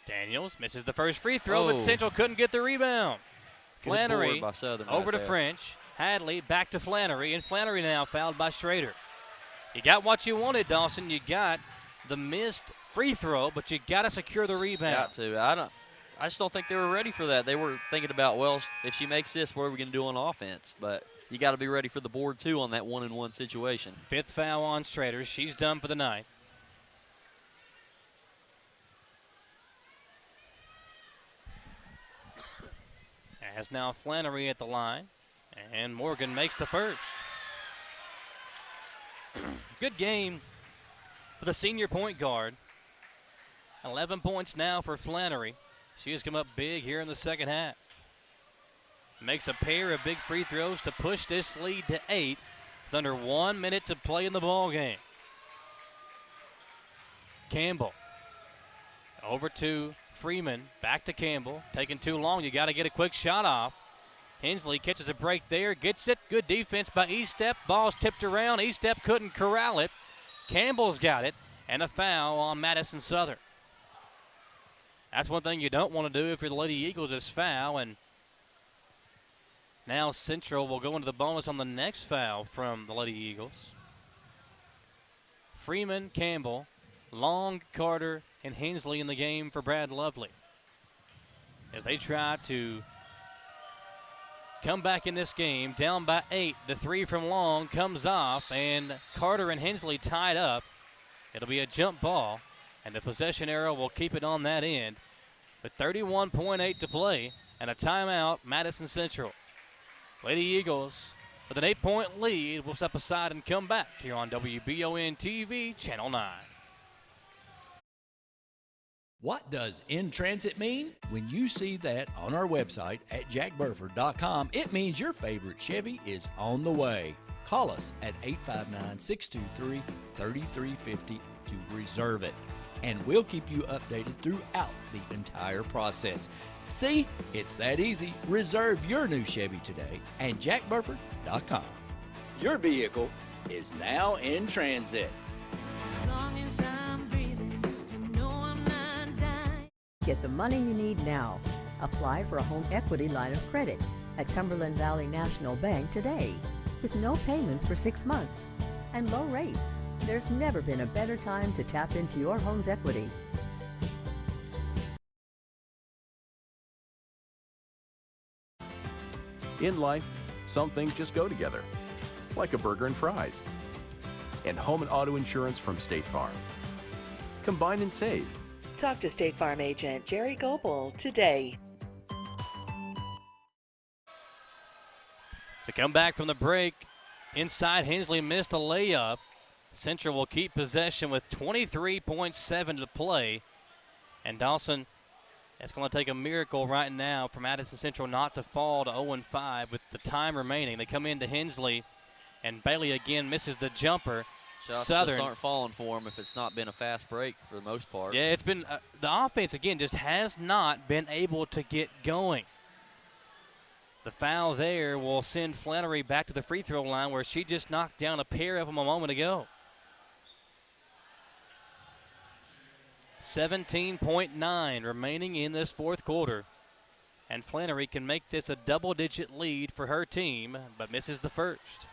Daniels misses the first free throw, but Central couldn't get the rebound. Flannery by Southern over right to there. French. Hadley back to Flannery, and Flannery now fouled by Schrader. You got what you wanted, Dawson. You got the missed free throw, but you got to secure the rebound. Got to. I just don't think they were ready for that. They were thinking about, well, if she makes this, what are we going to do on offense? But you got to be ready for the board, too, on that 1-on-1 situation. 5th foul on Schrader. She's done for the night. As now Flannery at the line, and Morgan makes the first. Good game for the senior point guard. 11 points now for Flannery. She has come up big here in the second half. Makes a pair of big free throws to push this lead to 8 with under 1 minute to play in the ball game. Campbell over to Freeman, back to Campbell, taking too long. You got to get a quick shot off. Hensley catches a break there, gets it. Good defense by E-Step. Ball's tipped around. E-Step couldn't corral it. Campbell's got it, and a foul on Madison Southern. That's one thing you don't want to do if you're the Lady Eagles is foul, and now Central will go into the bonus on the next foul from the Lady Eagles. Freeman, Campbell, Long, Carter, and Hensley in the game for Brad Lovely as they try to come back in this game. Down by 8, the 3 from Long comes off, and Carter and Hensley tied up. It'll be a jump ball, and the possession arrow will keep it on that end. But 31.8 to play, and a timeout, Madison Central. Lady Eagles with an 8-point lead will step aside and come back here on Wbontv Channel 9. What does in transit mean? When you see that on our website at jackburford.com, it means your favorite Chevy is on the way. Call us at 859-623-3350 to reserve it, and we'll keep you updated throughout the entire process. See, it's that easy. Reserve your new Chevy today at jackburford.com. Your vehicle is now in transit. Get the money you need now. Apply for a home equity line of credit at Cumberland Valley National Bank today with no payments for 6 months and low rates. There's never been a better time to tap into your home's equity. In life, some things just go together, like a burger and fries. And home and auto insurance from State Farm. Combine and save. Talk to State Farm agent Jerry Goebel today. To come back from the break, inside Hensley missed a layup. Central will keep possession with 23.7 to play. And Dawson, it's going to take a miracle right now for Madison Central not to fall to 0-5 with the time remaining. They come into Hensley, and Bailey again misses the jumper. Shots Southern just aren't falling for them if it's not been a fast break for the most part. Yeah, it's been the offense, again, just has not been able to get going. The foul there will send Flannery back to the free throw line where she just knocked down a pair of them a moment ago. 17.9 remaining in this fourth quarter. And Flannery can make this a double-digit lead for her team, but misses the first.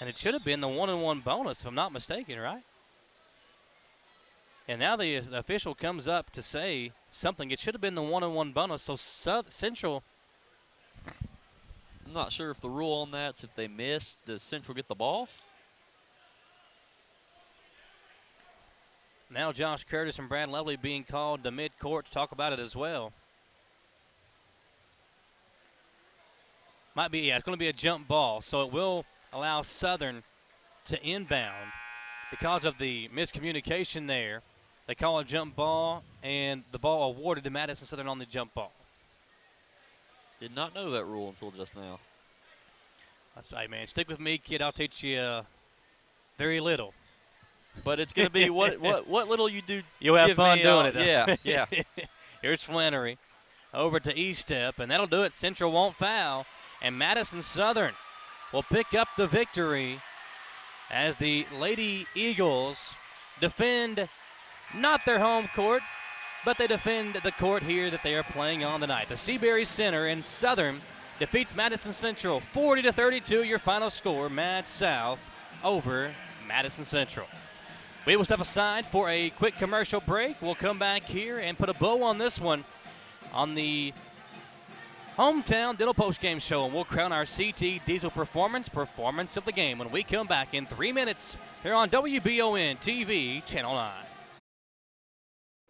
And it should have been the 1-on-1 bonus, if I'm not mistaken, right? And now the official comes up to say something. It should have been the 1-on-1 bonus, so Central I'm not sure if the rule on that's if they miss, does Central get the ball? Now Josh Curtis and Brad Lovely being called to midcourt to talk about it as well. Might be, yeah, it's going to be a jump ball, so it will allow Southern to inbound. Because of the miscommunication there, they call a jump ball, and the ball awarded to Madison Southern on the jump ball. Did not know that rule until just now. That's right, man. Stick with me, kid. I'll teach you very little. But it's going to be what little you do. You'll have fun doing it. Yeah, yeah. Here's Flannery over to E-step, and that'll do it. Central won't foul, and Madison Southern will pick up the victory as the Lady Eagles defend not their home court, but they defend the court here that they are playing on tonight. The Seabury Center in Southern defeats Madison Central 40-32. Your final score, Mad South over Madison Central. We will step aside for a quick commercial break. We'll come back here and put a bow on this one on the Hometown Dental Postgame Show, and we'll crown our CT Diesel Performance of the game when we come back in 3 minutes here on WBONTV Channel 9.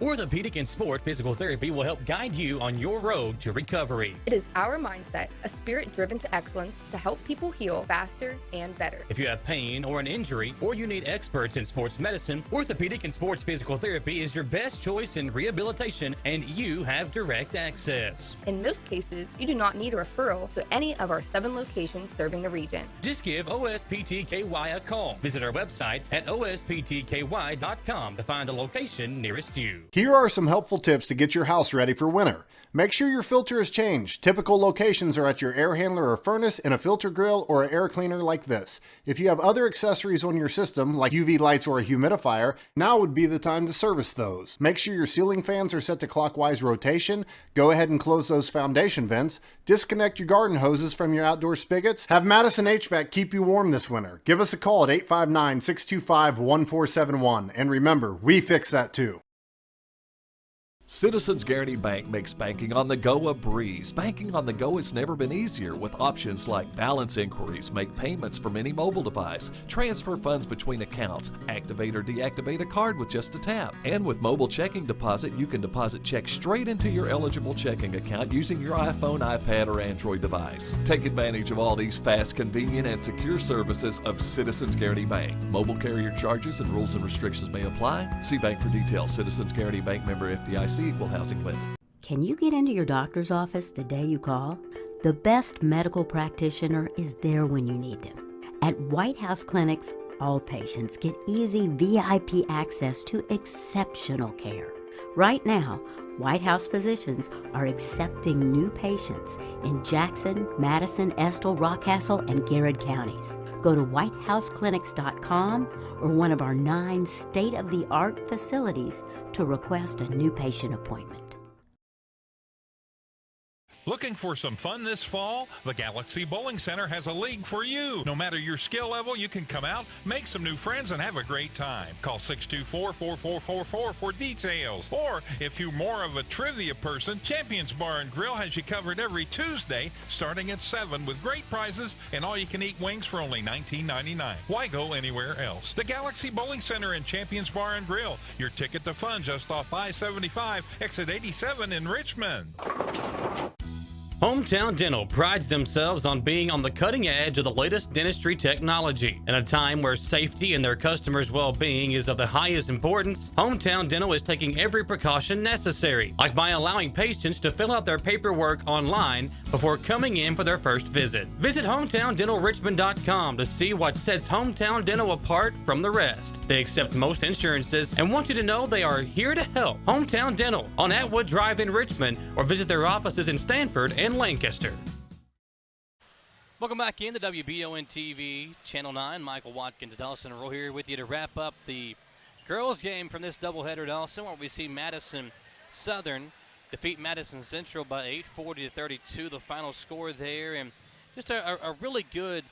Orthopedic and Sport Physical Therapy will help guide you on your road to recovery. It is our mindset, a spirit driven to excellence to help people heal faster and better. If you have pain or an injury, or you need experts in sports medicine, Orthopedic and Sports Physical Therapy is your best choice in rehabilitation, and you have direct access. In most cases, you do not need a referral to any of our 7 locations serving the region. Just give OSPTKY a call. Visit our website at osptky.com to find the location nearest you. Here are some helpful tips to get your house ready for winter. Make sure your filter is changed. Typical locations are at your air handler or furnace, and a filter grill or an air cleaner like this. If you have other accessories on your system, like UV lights or a humidifier, now would be the time to service those. Make sure your ceiling fans are set to clockwise rotation. Go ahead and close those foundation vents. Disconnect your garden hoses from your outdoor spigots. Have Madison HVAC keep you warm this winter. Give us a call at 859-625-1471. And remember, we fix that too. Citizens Guaranty Bank makes banking on the go a breeze. Banking on the go has never been easier with options like balance inquiries, make payments from any mobile device, transfer funds between accounts, activate or deactivate a card with just a tap. And with mobile checking deposit, you can deposit checks straight into your eligible checking account using your iPhone, iPad, or Android device. Take advantage of all these fast, convenient, and secure services of Citizens Guaranty Bank. Mobile carrier charges and rules and restrictions may apply. See bank for details. Citizens Guaranty Bank, member FDIC. Equal housing lender. Can you get into your doctor's office the day you call? The best medical practitioner is there when you need them. At White House Clinics, all patients get easy VIP access to exceptional care. Right now, White House physicians are accepting new patients in Jackson, Madison, Estill, Rockcastle, and Garrett counties. Go to whitehouseclinics.com or one of our 9 state-of-the-art facilities to request a new patient appointment. Looking for some fun this fall? The Galaxy Bowling Center has a league for you. No matter your skill level, you can come out, make some new friends, and have a great time. Call 624-4444 for details. Or, if you're more of a trivia person, Champions Bar and Grill has you covered every Tuesday, starting at 7 with great prizes and all-you-can-eat wings for only $19.99. Why go anywhere else? The Galaxy Bowling Center and Champions Bar and Grill, your ticket to fun just off I-75, exit 87 in Richmond. Hometown Dental prides themselves on being on the cutting edge of the latest dentistry technology. In a time where safety and their customers' well-being is of the highest importance, Hometown Dental is taking every precaution necessary, like by allowing patients to fill out their paperwork online before coming in for their first visit. Visit HometownDentalRichmond.com to see what sets Hometown Dental apart from the rest. They accept most insurances and want you to know they are here to help. Hometown Dental on Atwood Drive in Richmond, or visit their offices in Stanford and Lancaster. Welcome back in to WBONTV Channel 9. Michael Watkins, Dawson Rowe here with you to wrap up the girls game from this doubleheader, Dawson, where we see Madison Southern defeat Madison Central by 840-32, the final score there. And just a really good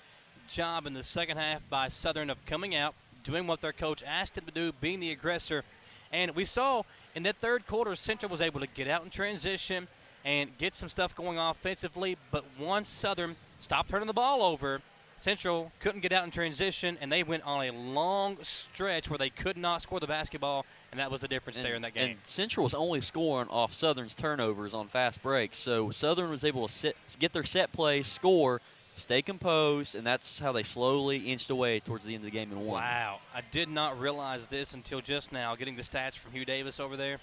job in the second half by Southern of coming out, doing what their coach asked them to do, being the aggressor. And we saw in that third quarter, Central was able to get out in transition and get some stuff going offensively, but once Southern stopped turning the ball over. Central couldn't get out in transition, and they went on a long stretch where they could not score the basketball, and that was the difference there in that game. And Central was only scoring off Southern's turnovers on fast breaks, so Southern was able to get their set play, score, stay composed, and that's how they slowly inched away towards the end of the game and won. Wow. I did not realize this until just now, getting the stats from Hugh Davis over there.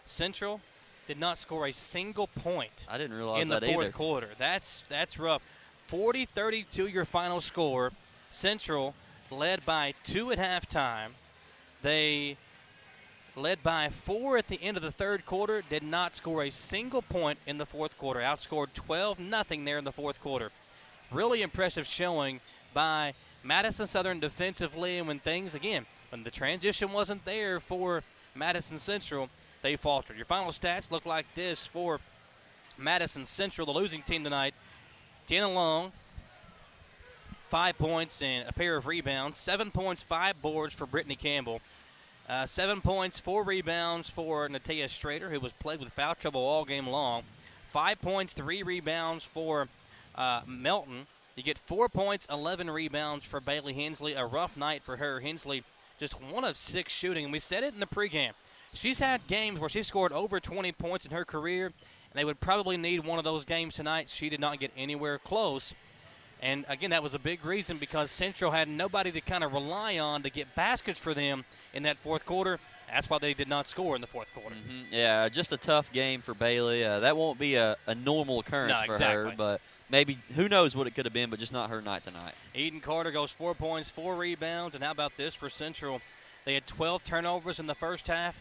Central did not score a single point. I didn't realize in that the fourth either. quarter. That's rough. 40-32 your final score. Central led by 2 at halftime. They led by 4 at the end of the third quarter, did not score a single point in the fourth quarter. Outscored 12-0 there in the fourth quarter. Really impressive showing by Madison Southern defensively, and when the transition wasn't there for Madison Central, they faltered. Your final stats look like this for Madison Central, the losing team tonight. Deanna Long, 5 points and a pair of rebounds. 7 points, 5 boards for Brittany Campbell. 7 points, 4 rebounds for Natia Strader, who was plagued with foul trouble all game long. 5 points, 3 rebounds for Melton. You get 4 points, 11 rebounds for Bailey Hensley. A rough night for her. Hensley just 1 of 6 shooting, and we said it in the pregame. She's had games where she scored over 20 points in her career. They would probably need one of those games tonight. She did not get anywhere close. And, again, that was a big reason because Central had nobody to kind of rely on to get baskets for them in that fourth quarter. That's why they did not score in the fourth quarter. Yeah, just a tough game for Bailey. That won't be a normal occurrence for her, but maybe who knows what it could have been, but just not her night tonight. Eden Carter goes 4 points, 4 rebounds, and how about this for Central? They had 12 turnovers in the first half.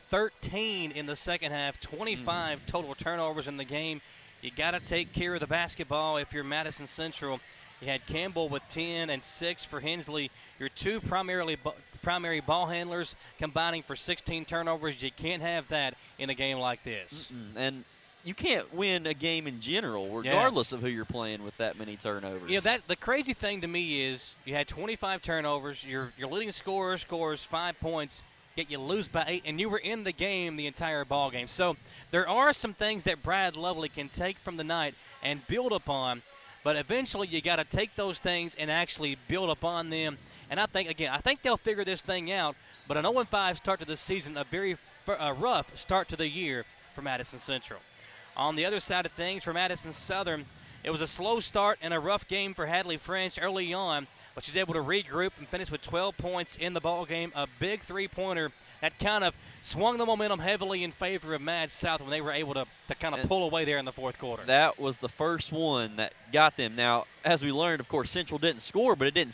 13 in the second half, 25 total turnovers in the game. You got to take care of the basketball if you're Madison Central. You had Campbell with 10 and 6 for Hensley. Your 2 primary ball handlers combining for 16 turnovers. You can't have that in a game like this. And you can't win a game in general, regardless of who you're playing with that many turnovers. Yeah, the crazy thing to me is you had 25 turnovers. Your leading scorer scores 5 points. Yet you lose by 8, and you were in the game the entire ball game. So there are some things that Brad Lovely can take from the night and build upon, but eventually you got to take those things and actually build upon them. And I think they'll figure this thing out, but an 0-5 start to the season, a very rough start to the year for Madison Central. On the other side of things, for Madison Southern, it was a slow start and a rough game for Hadley French early on, but she's able to regroup and finish with 12 points in the ball game. A big three-pointer that kind of swung the momentum heavily in favor of Mad South when they were able to kind of pull away there in the fourth quarter. That was the first one that got them. Now, as we learned, of course, Central didn't score, but we didn't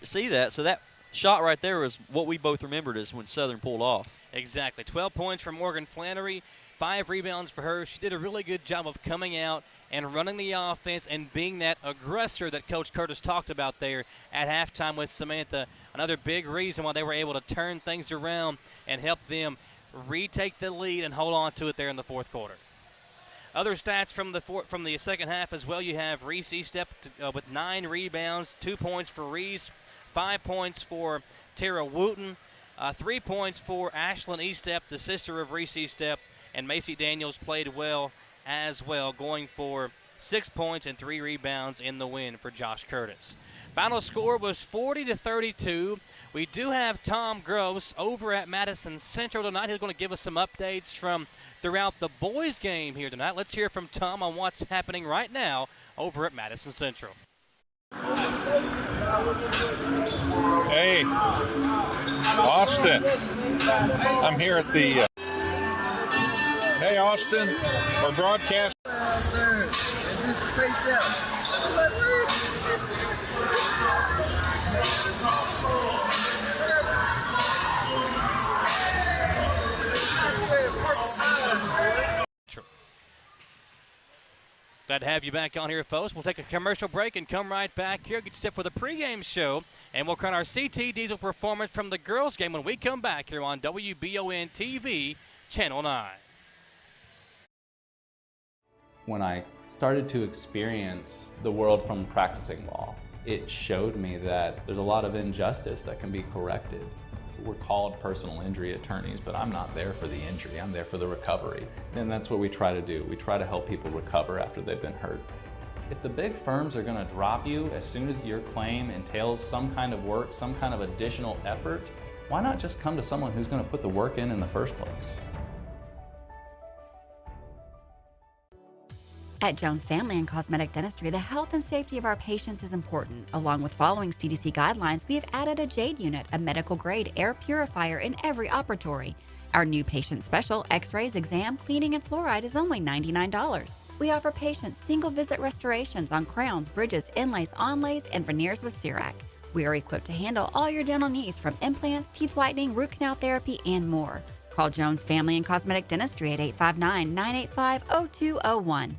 see that. So that shot right there was what we both remembered as when Southern pulled off. Exactly. 12 points for Morgan Flannery, 5 rebounds for her. She did a really good job of coming out and running the offense and being that aggressor that Coach Curtis talked about there at halftime with Samantha. Another big reason why they were able to turn things around and help them retake the lead and hold on to it there in the fourth quarter. Other stats from the second half as well. You have Reese Estep with 9 rebounds, 2 points for Reese, 5 points for Tara Wooten, 3 points for Ashlyn Estep, the sister of Reese Estep, and Macy Daniels played well as well, going for 6 points and 3 rebounds in the win for Josh Curtis. Final score was 40-32. We do have Tom Gross over at Madison Central tonight. He's going to give us some updates from throughout the boys' game here tonight. Let's hear from Tom on what's happening right now over at Madison Central. Hey, Austin. I'm here at the... Hey, Austin. We're broadcasting. Glad to have you back on here, folks. We'll take a commercial break and come right back here. Get set for the pregame show, and we'll crown our CT Diesel performance from the girls' game when we come back here on Wbontv, Channel 9. When I started to experience the world from practicing law, it showed me that there's a lot of injustice that can be corrected. We're called personal injury attorneys, but I'm not there for the injury, I'm there for the recovery. And that's what we try to do. We try to help people recover after they've been hurt. If the big firms are going to drop you as soon as your claim entails some kind of work, some kind of additional effort, why not just come to someone who's going to put the work in the first place? At Jones Family and Cosmetic Dentistry, the health and safety of our patients is important. Along with following CDC guidelines, we have added a JADE unit, a medical-grade air purifier in every operatory. Our new patient special, x-rays, exam, cleaning, and fluoride is only $99. We offer patients single-visit restorations on crowns, bridges, inlays, onlays, and veneers with CERAC. We are equipped to handle all your dental needs from implants, teeth whitening, root canal therapy, and more. Call Jones Family and Cosmetic Dentistry at 859-985-0201.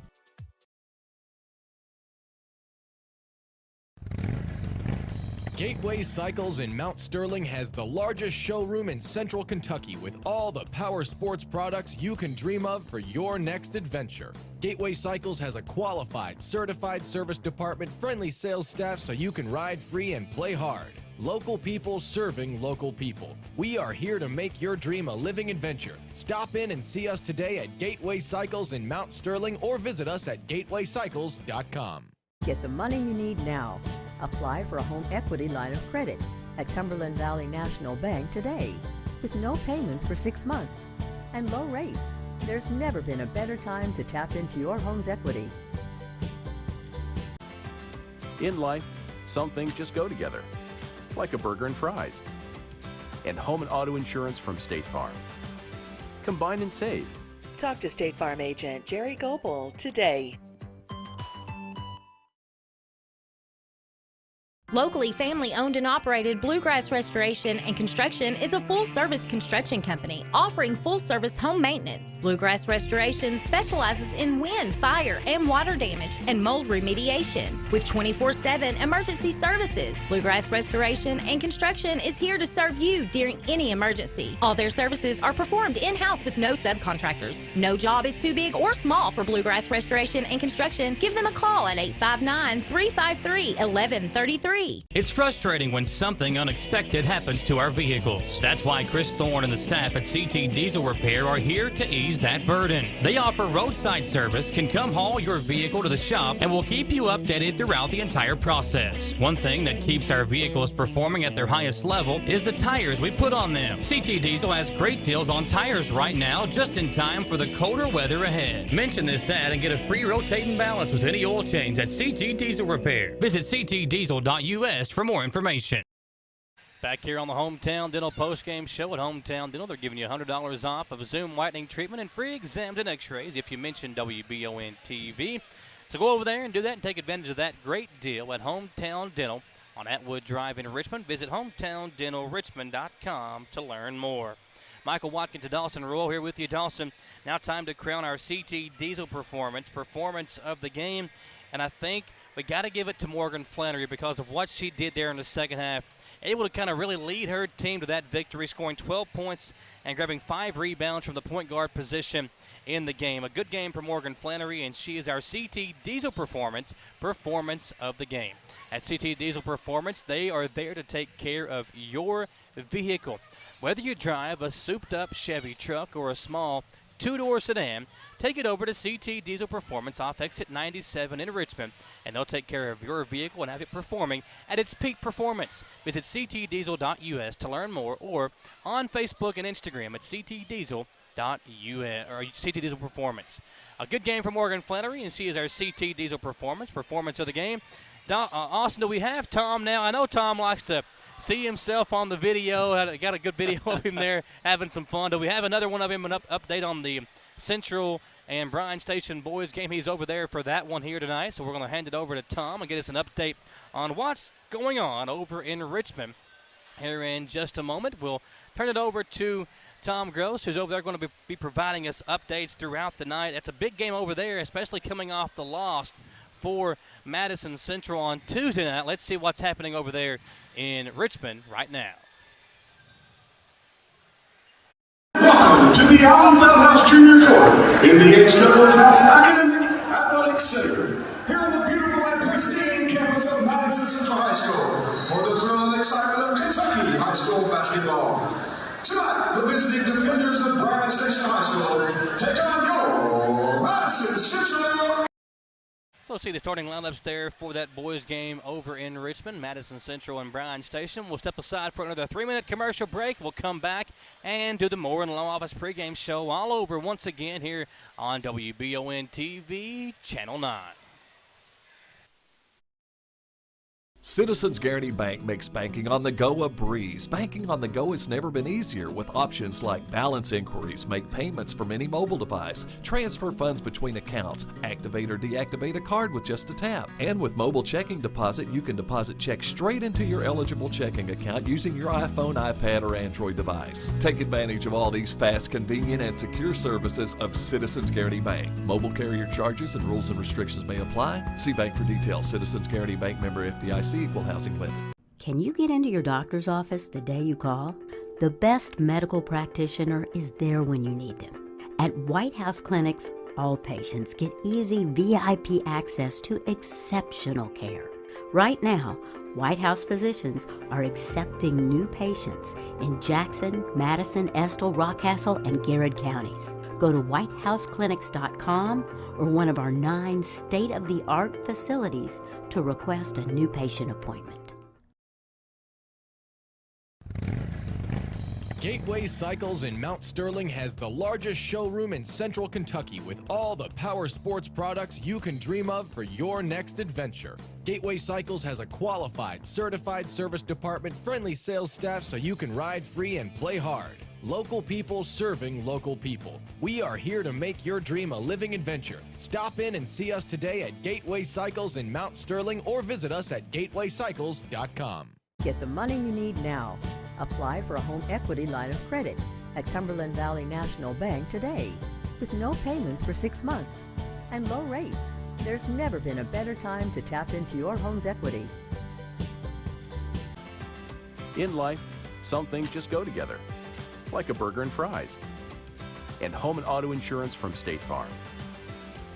Gateway Cycles in Mount Sterling has the largest showroom in Central Kentucky with all the power sports products you can dream of for your next adventure. Gateway Cycles has a qualified, certified service department, friendly sales staff so you can ride free and play hard. Local people serving local people. We are here to make your dream a living adventure. Stop in and see us today at Gateway Cycles in Mount Sterling or visit us at gatewaycycles.com. Get the money you need now. Apply for a home equity line of credit at Cumberland Valley National Bank today with no payments for 6 months and low rates. There's never been a better time to tap into your home's equity. In life, some things just go together, like a burger and fries. And home and auto insurance from State Farm. Combine and save. Talk to State Farm agent Jerry Goebel today. Locally family-owned and operated Bluegrass Restoration and Construction is a full-service construction company offering full-service home maintenance. Bluegrass Restoration specializes in wind, fire, and water damage and mold remediation. With 24/7 emergency services, Bluegrass Restoration and Construction is here to serve you during any emergency. All their services are performed in-house with no subcontractors. No job is too big or small for Bluegrass Restoration and Construction. Give them a call at 859-353-1133. It's frustrating when something unexpected happens to our vehicles. That's why Chris Thorne and the staff at CT Diesel Repair are here to ease that burden. They offer roadside service, can come haul your vehicle to the shop, and will keep you updated throughout the entire process. One thing that keeps our vehicles performing at their highest level is the tires we put on them. CT Diesel has great deals on tires right now, just in time for the colder weather ahead. Mention this ad and get a free rotating balance with any oil change at CT Diesel Repair. Visit ctdiesel.us for more information. Back here on the Hometown Dental Postgame Show at Hometown Dental, they're giving you $100 off of Zoom whitening treatment and free exams and x-rays if you mention Wbontv. So go over there and do that and take advantage of that great deal at Hometown Dental on Atwood Drive in Richmond. Visit hometowndentalrichmond.com to learn more. Michael Watkins and Dawson Royal here with you. Dawson, now time to crown our CT Diesel performance of the game. And I think we got to give it to Morgan Flannery because of what she did there in the second half. Able to kind of really lead her team to that victory, scoring 12 points and grabbing 5 rebounds from the point guard position in the game. A good game for Morgan Flannery, and she is our CT Diesel performance of the game. At CT Diesel Performance, they are there to take care of your vehicle. Whether you drive a souped-up Chevy truck or a small two-door sedan, take it over to CT Diesel Performance off exit 97 in Richmond, and they'll take care of your vehicle and have it performing at its peak performance. Visit ctdiesel.us to learn more, or on Facebook and Instagram at ctdiesel.us or CT Diesel Performance. A good game for Morgan Flannery, and she is our CT Diesel performance of the game. Austin, do we have Tom now? I know Tom likes to see himself on the video. Got a good video of him there having some fun. Do we have another one of him, an update on the Central and Bryan Station boys game? He's over there for that one here tonight, so we're going to hand it over to Tom and get us an update on what's going on over in Richmond here in just a moment. We'll turn it over to Tom Gross, who's over there going to be providing us updates throughout the night. It's a big game over there, especially coming off the loss for Madison Central on Tuesday night. Let's see what's happening over there in Richmond right now. Welcome to the Allen Feldhouse Junior Court in the H. Douglas House Academy Athletic Center, here on the beautiful and pristine campus of Madison Central High School, for the thrill and excitement of Kentucky high school basketball. Tonight, the visiting defenders of Bryan Station High School take on your Madison Central. So We'll see the starting lineups there for that boys game over in Richmond, Madison Central and Bryan Station. We'll step aside for another 3-minute commercial break. We'll come back and do the Moore and Law Office pregame show all over once again here on Wbontv Channel 9. Citizens Guaranty Bank makes banking on the go a breeze. Banking on the go has never been easier with options like balance inquiries, make payments from any mobile device, transfer funds between accounts, activate or deactivate a card with just a tap. And with mobile checking deposit, you can deposit checks straight into your eligible checking account using your iPhone, iPad, or Android device. Take advantage of all these fast, convenient, and secure services of Citizens Guaranty Bank. Mobile carrier charges and rules and restrictions may apply. See bank for details. Citizens Guaranty Bank, member FDIC. Equal housing lender. Can you get into your doctor's office the day you call? The best medical practitioner is there when you need them. At White House Clinics, all patients get easy VIP access to exceptional care. Right now, White House physicians are accepting new patients in Jackson, Madison, Estill, Rockcastle, and Garrett counties. Go to whitehouseclinics.com or one of our 9 state-of-the-art facilities to request a new patient appointment. Gateway Cycles in Mount Sterling has the largest showroom in central Kentucky with all the power sports products you can dream of for your next adventure. Gateway Cycles has a qualified, certified service department, friendly sales staff so you can ride free and play hard. Local people serving local people. We are here to make your dream a living adventure. Stop in and see us today at Gateway Cycles in Mount Sterling or visit us at gatewaycycles.com. Get the money you need now. Apply for a home equity line of credit at Cumberland Valley National Bank today with no payments for 6 months and low rates. There's never been a better time to tap into your home's equity. In life, some things just go together, like a burger and fries. And home and auto insurance from State Farm.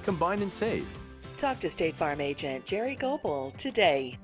Combine and save. Talk to State Farm agent Jerry Goebel today.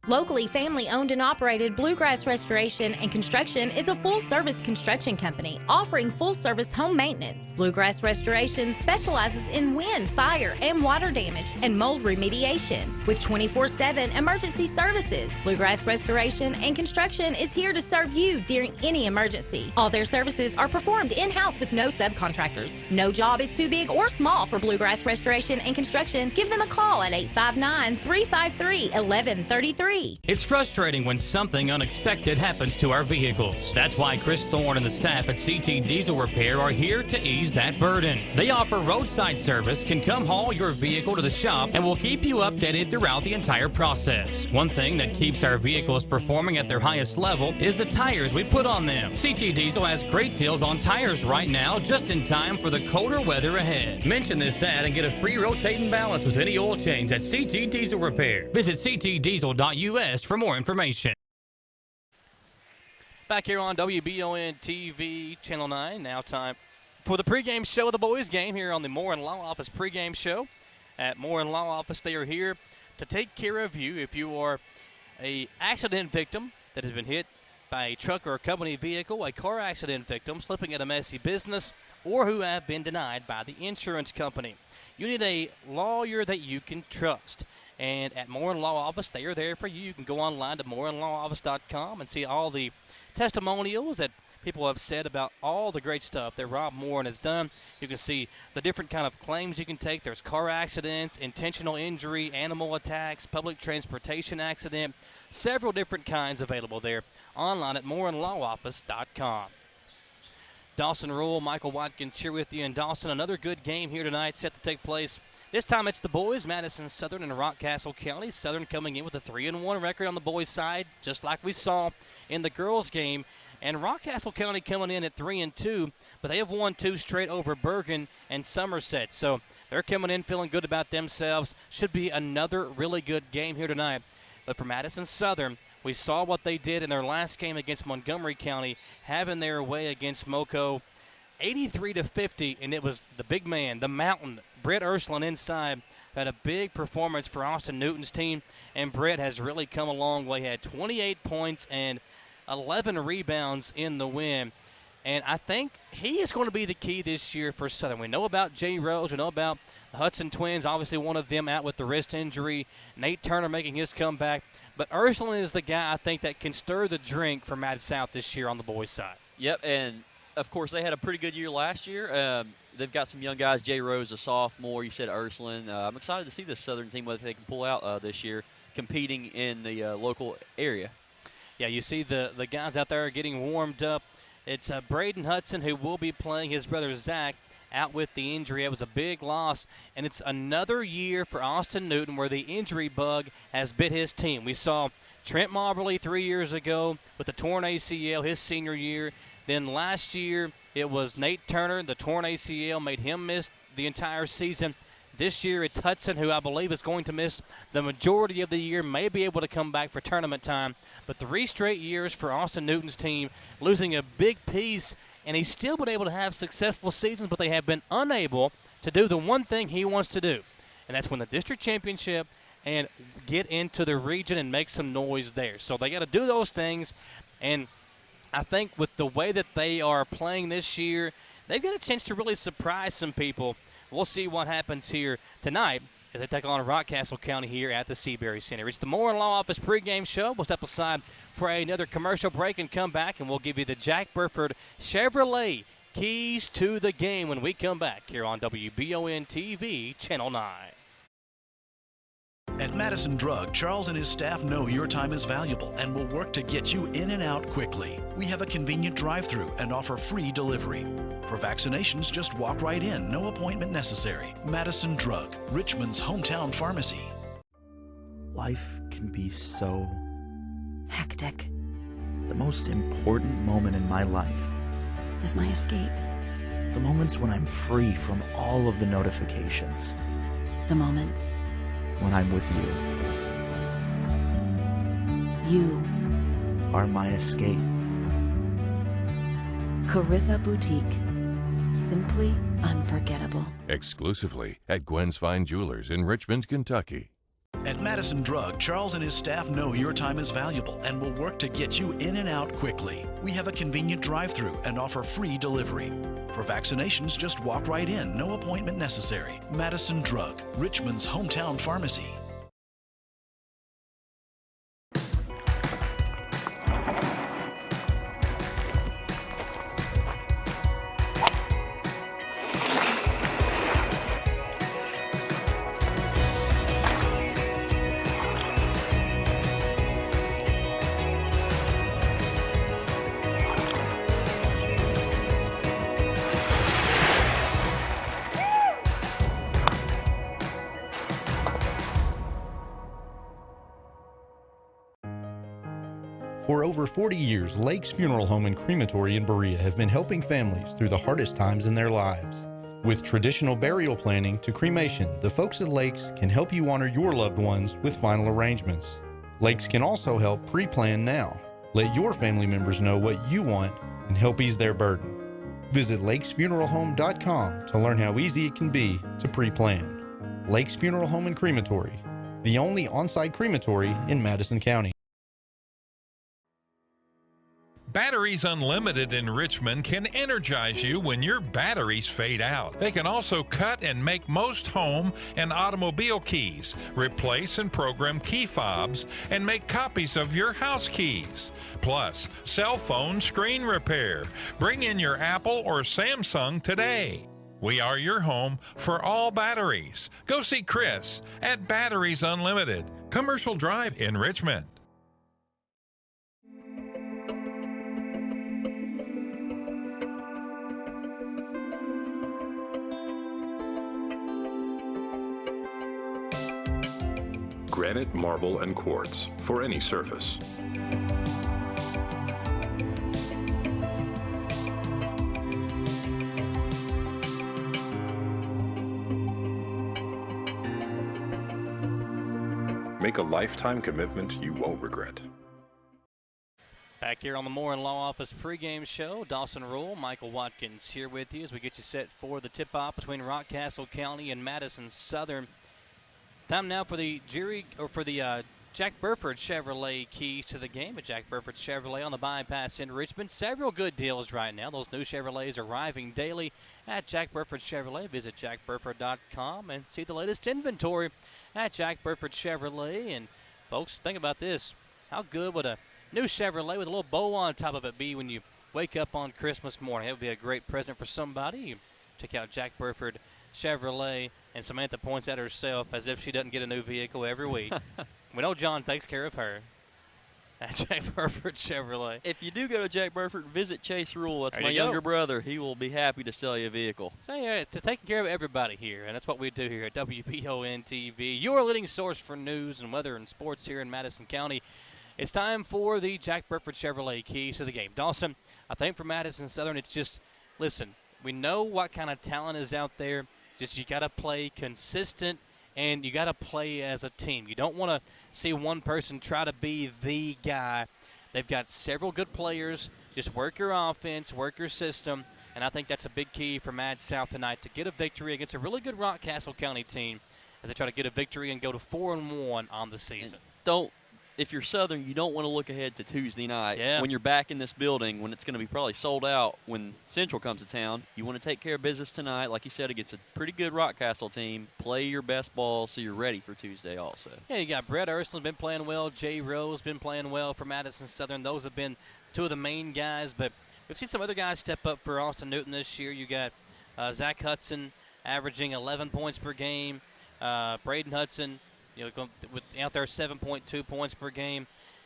Locally family-owned and operated Bluegrass Restoration and Construction is a full-service construction company offering full-service home maintenance. Bluegrass Restoration specializes in wind, fire, and water damage and mold remediation. With 24/7 emergency services, Bluegrass Restoration and Construction is here to serve you during any emergency. All their services are performed in-house with no subcontractors. No job is too big or small for Bluegrass Restoration and Construction. Give them a call at 859-353-1133. It's frustrating when something unexpected happens to our vehicles. That's why Chris Thorne and the staff at CT Diesel Repair are here to ease that burden. They offer roadside service, can come haul your vehicle to the shop, and will keep you updated throughout the entire process. One thing that keeps our vehicles performing at their highest level is the tires we put on them. CT Diesel has great deals on tires right now, just in time for the colder weather ahead. Mention this ad and get a free rotating balance with any oil change at CT Diesel Repair. Visit ctdiesel.us for more information. Back here on WBON-TV Channel 9, now time for the pregame show of the boys game here on the Moore and Law Office pregame show. At Moore and Law Office, they are here to take care of you if you are a accident victim that has been hit by a truck or a company vehicle, a car accident victim slipping at a messy business, or who have been denied by the insurance company. You need a lawyer that you can trust. And at Moore and Law Office, they are there for you. You can go online to mooreandlawoffice.com and see all the testimonials that people have said about all the great stuff that Rob Moore has done. You can see the different kind of claims you can take. There's car accidents, intentional injury, animal attacks, public transportation accident, several different kinds available there online at mooreandlawoffice.com. Dawson Rule, Michael Watkins here with you. And Dawson, another good game here tonight set to take place. This time it's the boys, Madison Southern and Rockcastle County. Southern coming in with a 3-1 record on the boys' side, just like we saw in the girls' game. And Rockcastle County coming in at 3-2, but they have won 2 straight over Bergen and Somerset. So they're coming in feeling good about themselves. Should be another really good game here tonight. But for Madison Southern, we saw what they did in their last game against Montgomery County, having their way against Moco. 83-50, and it was the big man, the mountain, Brett Ursuline inside, had a big performance for Austin Newton's team, and Brett has really come a long way. He had 28 points and 11 rebounds in the win, and I think he is going to be the key this year for Southern. We know about Jay Rose, we know about The Hudson twins, obviously one of them out with the wrist injury. Nate Turner making his comeback. But Ursuline is the guy I think that can stir the drink for Mad South this year on the boys' side. Yep, and of course they had a pretty good year last year. They've got some young guys. Jay Rose, a sophomore. You said Ursuline. I'm excited to see this Southern team, whether they can pull out this year, competing in the local area. Yeah, you see the guys out there getting warmed up. It's Braden Hudson, who will be playing his brother Zach, out with the injury. It was a big loss, and it's another year for Austin Newton where the injury bug has bit his team. We saw Trent Moberly 3 years ago with the torn ACL his senior year. Then last year it was Nate Turner. The torn ACL made him miss the entire season. This year it's Hudson, who I believe is going to miss the majority of the year, may be able to come back for tournament time. But 3 straight years for Austin Newton's team, losing a big piece, and he's still been able to have successful seasons, but they have been unable to do the one thing he wants to do, and that's win the district championship and get into the region and make some noise there. So they got to do those things, and I think with the way that they are playing this year, they've got a chance to really surprise some people. We'll see what happens here tonight as they take on Rockcastle County here at the Seabury Center. It's the Moore Law Office pregame show. We'll step aside for another commercial break and come back, and we'll give you the Jack Burford Chevrolet keys to the game when we come back here on WBON-TV, Channel 9. At Madison Drug, Charles and his staff know your time is valuable and will work to get you in and out quickly. We have a convenient drive-through and offer free delivery. For vaccinations, just walk right in, no appointment necessary. Madison Drug, Richmond's hometown pharmacy. Life can be so hectic. The most important moment in my life is my escape. The moments when I'm free from all of the notifications. The moments when I'm with you. You are my escape. Carissa Boutique. Simply unforgettable. Exclusively at Gwen's Fine Jewelers in Richmond, Kentucky. At Madison Drug, Charles and his staff know your time is valuable and will work to get you in and out quickly. We have a convenient drive-through and offer free delivery. For vaccinations, just walk right in, no appointment necessary. Madison Drug, Richmond's hometown pharmacy. For over 40 years, Lake's Funeral Home and Crematory in Berea have been helping families through the hardest times in their lives. With traditional burial planning to cremation, the folks at Lake's can help you honor your loved ones with final arrangements. Lake's can also help pre-plan now. Let your family members know what you want and help ease their burden. Visit lakesfuneralhome.com to learn how easy it can be to pre-plan. Lake's Funeral Home and Crematory, the only on-site crematory in Madison County. Batteries Unlimited in Richmond can energize you when your batteries fade out. They can also cut and make most home and automobile keys, replace and program key fobs, and make copies of your house keys. Plus, cell phone screen repair. Bring in your Apple or Samsung today. We are your home for all batteries. Go see Chris at Batteries Unlimited, Commercial Drive in Richmond. Granite, marble, and quartz for any surface. Make a lifetime commitment you won't regret. Back here on the Moore Law Office pregame show, Dawson Rule, Michael Watkins here with you as we get you set for the tip-off between Rockcastle County and Madison Southern. Time now for the Jack Burford Chevrolet keys to the game at Jack Burford Chevrolet on the bypass in Richmond. Several good deals right now. Those new Chevrolets arriving daily at Jack Burford Chevrolet. Visit jackburford.com and see the latest inventory at Jack Burford Chevrolet. And folks, think about this. How good would a new Chevrolet with a little bow on top of it be when you wake up on Christmas morning? It would be a great present for somebody. You check out Jack Burford Chevrolet, and Samantha points at herself as if she doesn't get a new vehicle every week. We know John takes care of her at Jack Burford Chevrolet. If you do go to Jack Burford, visit Chase Rule. That's There my you go. younger brother. He will be happy to sell you a vehicle. So, yeah, to taking care of everybody here, and that's what we do here at WBONTV, your leading source for news and weather and sports here in Madison County. It's time for the Jack Burford Chevrolet keys to the game. Dawson, I think for Madison Southern, it's just, listen, we know what kind of talent is out there. Just you got to play consistent, and you got to play as a team. You don't want to see one person try to be the guy. They've got several good players. Just work your offense, work your system, and I think that's a big key for Mad South tonight to get a victory against a really good Rockcastle County team as they try to get a victory and go to 4-1 on the season. If you're Southern, you don't want to look ahead to Tuesday night. Yeah. When you're back in this building, when it's going to be probably sold out when Central comes to town, you want to take care of business tonight. Like you said, against a pretty good Rockcastle team. Play your best ball so you're ready for Tuesday also. Yeah, you got Brett Urslin's been playing well. Jay Rose been playing well for Madison Southern. Those have been two of the main guys, but we've seen some other guys step up for Austin Newton this year. You got Zach Hudson averaging 11 points per game. Braden Hudson, out there 7.2 points per game.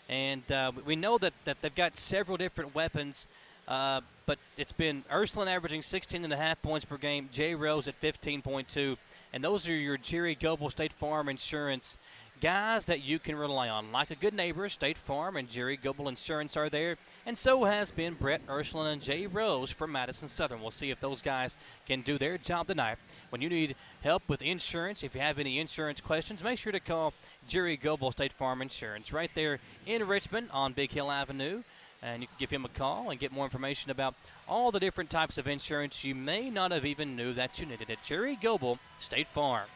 And we know that they've got several different weapons, but it's been Ursuline averaging 16.5 points per game, Jay Rose at 15.2. And those are your Jerry Goebel State Farm Insurance guys that you can rely on. Like a good neighbor, State Farm and Jerry Goebel Insurance are there. And so has been Brett Ursuline and Jay Rose from Madison Southern. We'll see if those guys can do their job tonight. When you need help with insurance, if you have any insurance questions, make sure to call Jerry Goebel State Farm Insurance right there in Richmond on Big Hill Avenue. And you can give him a call and get more information about all the different types of insurance you may not have even knew that you needed at Jerry Goebel State Farm.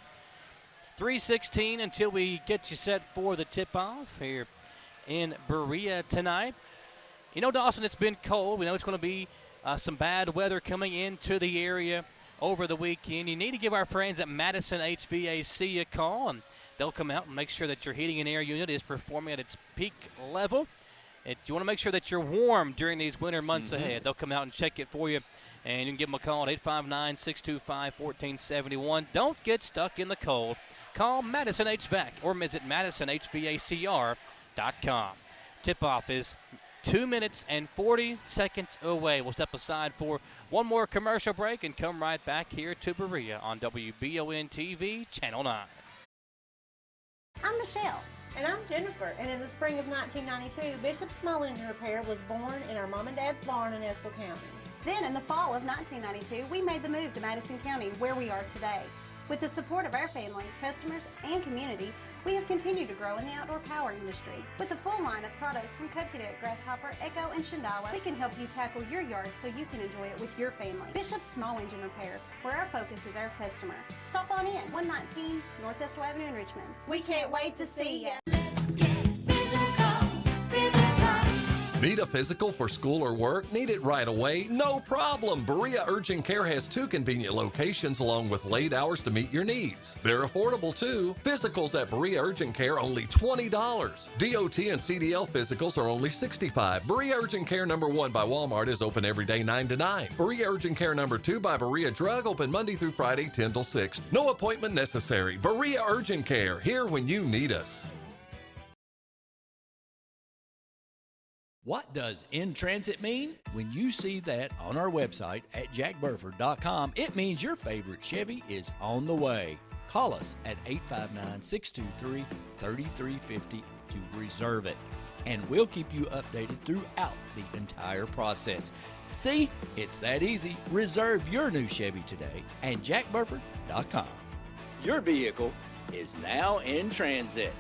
3:16 until we get you set for the tip-off here in Berea tonight. You know, Dawson, it's been cold. We know it's going to be some bad weather coming into the area over the weekend. You need to give our friends at Madison HVAC a call, and they'll come out and make sure that your heating and air unit is performing at its peak level. If you want to make sure that you're warm during these winter months ahead, they'll come out and check it for you. And you can give them a call at 859-625-1471. Don't get stuck in the cold. Call Madison HVAC or visit MadisonHVACR.com. Tip-off is 2 minutes and 40 seconds away. We'll step aside for one more commercial break and come right back here to Berea on WBON-TV, Channel 9. I'm Michelle. And I'm Jennifer. And in the spring of 1992, Bishop Small Engine Repair was born in our mom and dad's barn in Estill County. Then in the fall of 1992, we made the move to Madison County, where we are today. With the support of our family, customers, and community, we have continued to grow in the outdoor power industry. With a full line of products from Cupcadet, Grasshopper, Echo, and Shindawa, we can help you tackle your yard so you can enjoy it with your family. Bishop Small Engine Repair, where our focus is our customer. Stop on in, 119 North Estill Avenue in Richmond. We can't wait to see you. Need a physical for school or work? Need it right away? No problem. Berea Urgent Care has 2 convenient locations along with late hours to meet your needs. They're affordable too. Physicals at Berea Urgent Care only $20. DOT and CDL physicals are only $65. Berea Urgent Care number 1 by Walmart is open every day 9 to 9. Berea Urgent Care number 2 by Berea Drug open Monday through Friday 10 till 6. No appointment necessary. Berea Urgent Care, here when you need us. What does in transit mean? When you see that on our website at jackburford.com, it means your favorite Chevy is on the way. Call us at 859-623-3350 to reserve it, and we'll keep you updated throughout the entire process. See, it's that easy. Reserve your new Chevy today at jackburford.com. Your vehicle is now in transit.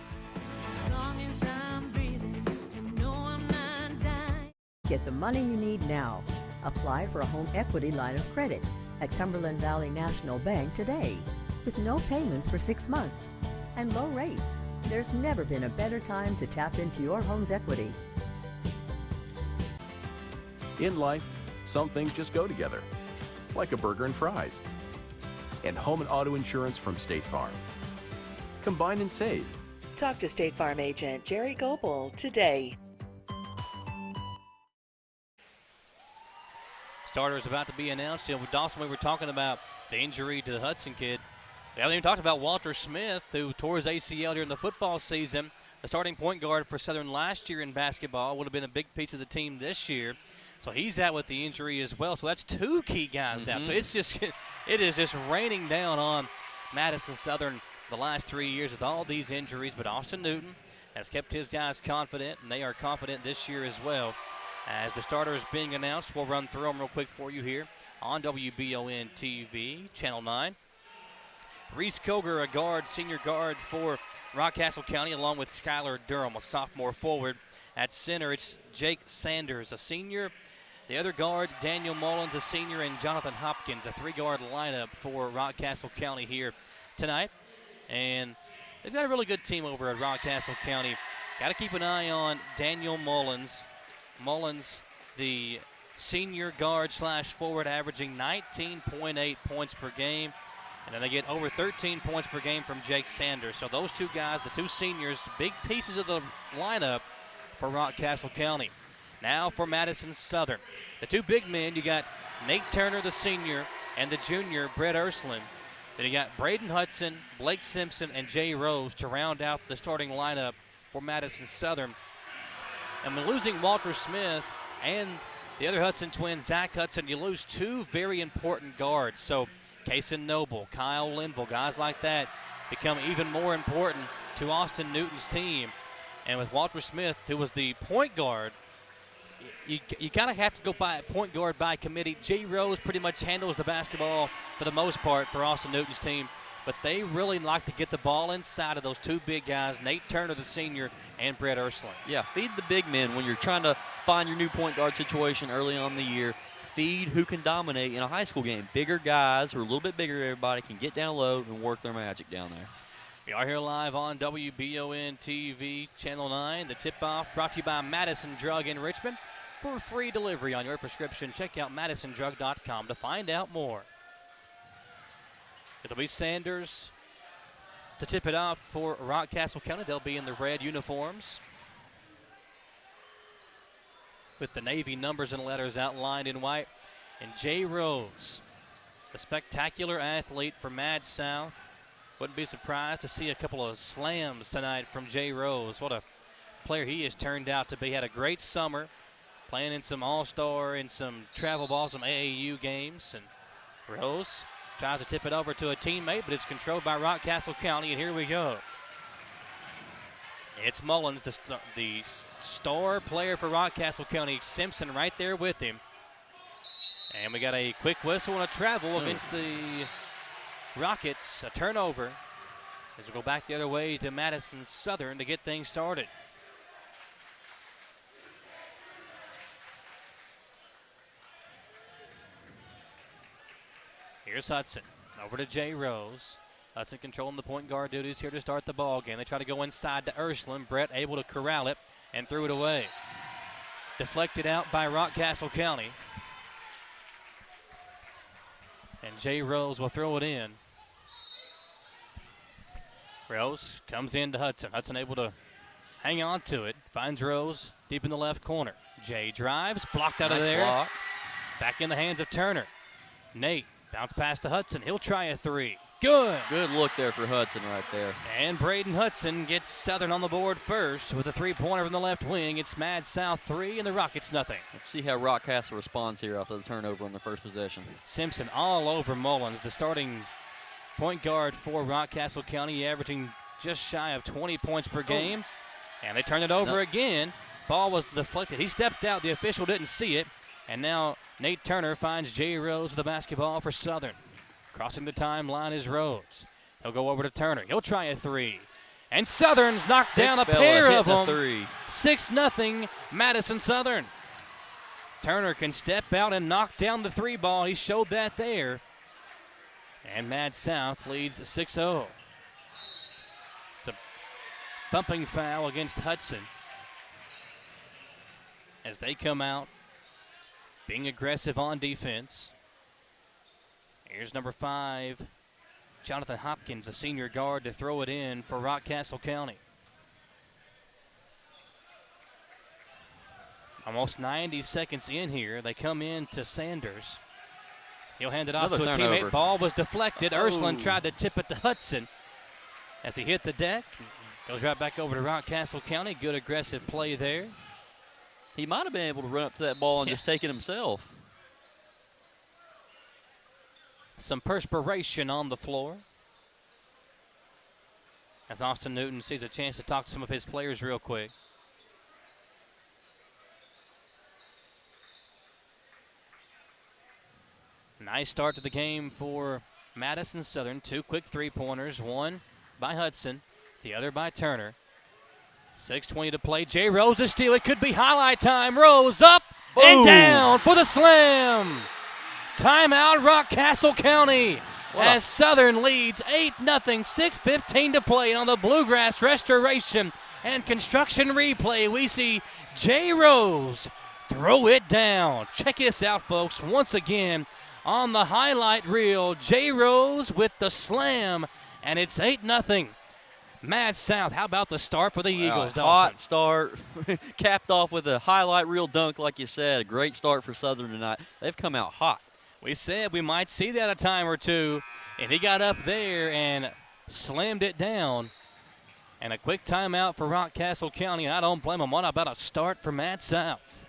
Get the money you need now. Apply for a home equity line of credit at Cumberland Valley National Bank today with no payments for 6 months and low rates. There's never been a better time to tap into your home's equity. In life, some things just go together, like a burger and fries. And home and auto insurance from State Farm. Combine and save. Talk to State Farm agent Jerry Goebel today. Starters about to be announced. And with Dawson, we were talking about the injury to the Hudson kid. We haven't even talked about Walter Smith, who tore his ACL during the football season. The starting point guard for Southern last year in basketball, would have been a big piece of the team this year. So he's out with the injury as well. So that's two key guys out. So it is just raining down on Madison Southern the last 3 years with all these injuries. But Austin Newton has kept his guys confident, and they are confident this year as well. As the starters being announced, we'll run through them real quick for you here on Wbontv, Channel 9. Reese Koger, a guard, senior guard for Rockcastle County, along with Skylar Durham, a sophomore forward. At center, it's Jake Sanders, a senior. The other guard, Daniel Mullins, a senior, and Jonathan Hopkins, a three-guard lineup for Rockcastle County here tonight. And they've got a really good team over at Rockcastle County. Got to keep an eye on Daniel Mullins. Mullins, the senior guard slash forward, averaging 19.8 points per game. And then they get over 13 points per game from Jake Sanders. So those two guys, the two seniors, big pieces of the lineup for Rockcastle County. Now for Madison Southern. The two big men, you got Nate Turner, the senior, and the junior, Brett Ursland. Then you got Braden Hudson, Blake Simpson, and Jay Rose to round out the starting lineup for Madison Southern. And when losing Walter Smith and the other Hudson twin, Zach Hudson, you lose two very important guards. So Kason Noble, Kyle Linville, guys like that become even more important to Austin Newton's team. And with Walter Smith, who was the point guard, you kind of have to go by point guard by committee. Jay Rose pretty much handles the basketball for the most part for Austin Newton's team. But they really like to get the ball inside of those two big guys, Nate Turner, the senior, and Brett Ursland. Yeah, feed the big men when you're trying to find your new point guard situation early on in the year. Feed who can dominate in a high school game. Bigger guys who are a little bit bigger than everybody can get down low and work their magic down there. We are here live on WBON-TV, Channel 9. The tip-off brought to you by Madison Drug in Richmond. For free delivery on your prescription, check out MadisonDrug.com to find out more. It'll be Sanders to tip it off for Rockcastle County. They'll be in the red uniforms with the Navy numbers and letters outlined in white. And Jay Rose, the spectacular athlete from Mad South. Wouldn't be surprised to see a couple of slams tonight from Jay Rose. What a player he has turned out to be. Had a great summer playing in some All-Star and some travel ball, some AAU games. And Rose tries to tip it over to a teammate, but it's controlled by Rockcastle County, and here we go. It's Mullins, the star player for Rockcastle County. Simpson right there with him. And we got a quick whistle and a travel against the Rockets. A turnover as we go back the other way to Madison Southern to get things started. Here's Hudson. Over to Jay Rose. Hudson controlling the point guard duties here to start the ball game. They try to go inside to Ursland. Brett able to corral it and threw it away. Deflected out by Rockcastle County. And Jay Rose will throw it in. Rose comes in to Hudson. Hudson able to hang on to it. Finds Rose deep in the left corner. Jay drives, blocked out of there. Block. Back in the hands of Turner. Nate bounce pass to Hudson. He'll try a three. Good. Good look there for Hudson right there. And Braden Hudson gets Southern on the board first with a three-pointer from the left wing. It's Mad South 3 and the Rockets nothing. Let's see how Rockcastle responds here after the turnover on the first possession. Simpson all over Mullins, the starting point guard for Rockcastle County, averaging just shy of 20 points per game. And they turn it over again. Ball was deflected. He stepped out. The official didn't see it. And now Nate Turner finds Jay Rose with the basketball for Southern. Crossing the timeline is Rose. He'll go over to Turner. He'll try a three. And Southern's knocked down a pair of them. 6-0 Madison Southern. Turner can step out and knock down the three ball. He showed that there. And Mad South leads 6-0. bumping foul against Hudson as they come out being aggressive on defense. Here's number 5, Jonathan Hopkins, a senior guard, to throw it in for Rockcastle County. Almost 90 seconds in here. They come in to Sanders. He'll hand it off to a teammate. Ball was deflected. Ursuline tried to tip it to Hudson as he hit the deck. Goes right back over to Rockcastle County. Good aggressive play there. He might have been able to run up to that ball and just take it himself. Some perspiration on the floor as Austin Newton sees a chance to talk to some of his players real quick. Nice start to the game for Madison Southern. 2 quick three-pointers, one by Hudson, the other by Turner. 6:20 to play. Jay Rose to steal. It could be highlight time. Rose up and down for the slam. Timeout, Rockcastle County, as Southern leads 8-0, 6:15 to play. On the Bluegrass Restoration and Construction replay, we see Jay Rose throw it down. Check this out, folks. Once again, on the highlight reel, Jay Rose with the slam, and it's 8-0. Mad South. How about the start for the Eagles, Dawson? Hot start, capped off with a highlight reel dunk, like you said. A great start for Southern tonight. They've come out hot. We said we might see that a time or two, and he got up there and slammed it down. And a quick timeout for Rockcastle County, and I don't blame him. What about a start for Mad South?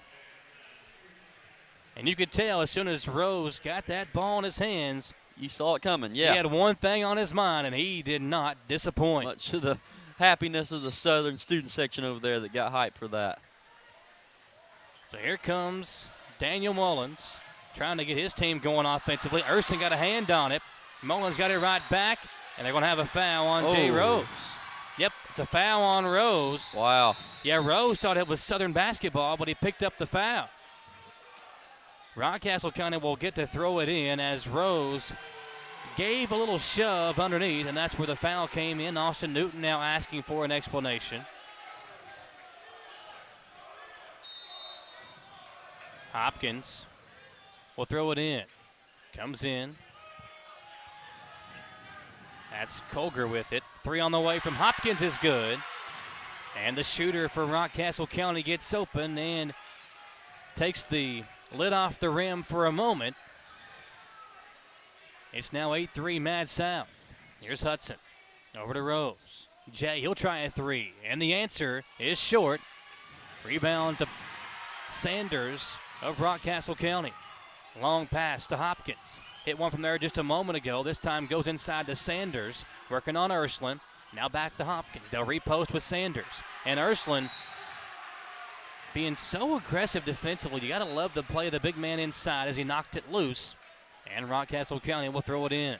And you could tell as soon as Rose got that ball in his hands, you saw it coming, yeah. He had one thing on his mind, and he did not disappoint. Much to the happiness of the Southern student section over there that got hyped for that. So here comes Daniel Mullins trying to get his team going offensively. Erskine got a hand on it. Mullins got it right back, and they're going to have a foul on Jay Rose. Yep, it's a foul on Rose. Wow. Yeah, Rose thought it was Southern basketball, but he picked up the foul. Rockcastle County will get to throw it in as Rose gave a little shove underneath, and that's where the foul came in. Austin Newton now asking for an explanation. Hopkins will throw it in. Comes in. That's Colger with it. 3 on the way from Hopkins is good. And the shooter for Rockcastle County gets open and takes the lid off the rim for a moment. It's now 8-3 Mad South. Here's Hudson. Over to Rose. Jay, he'll try a 3. And the answer is short. Rebound to Sanders of Rockcastle County. Long pass to Hopkins. Hit one from there just a moment ago. This time goes inside to Sanders. Working on Ursuline. Now back to Hopkins. They'll repost with Sanders. And Ursuline being so aggressive defensively. You got to love the play of the big man inside as he knocked it loose. And Rockcastle County will throw it in.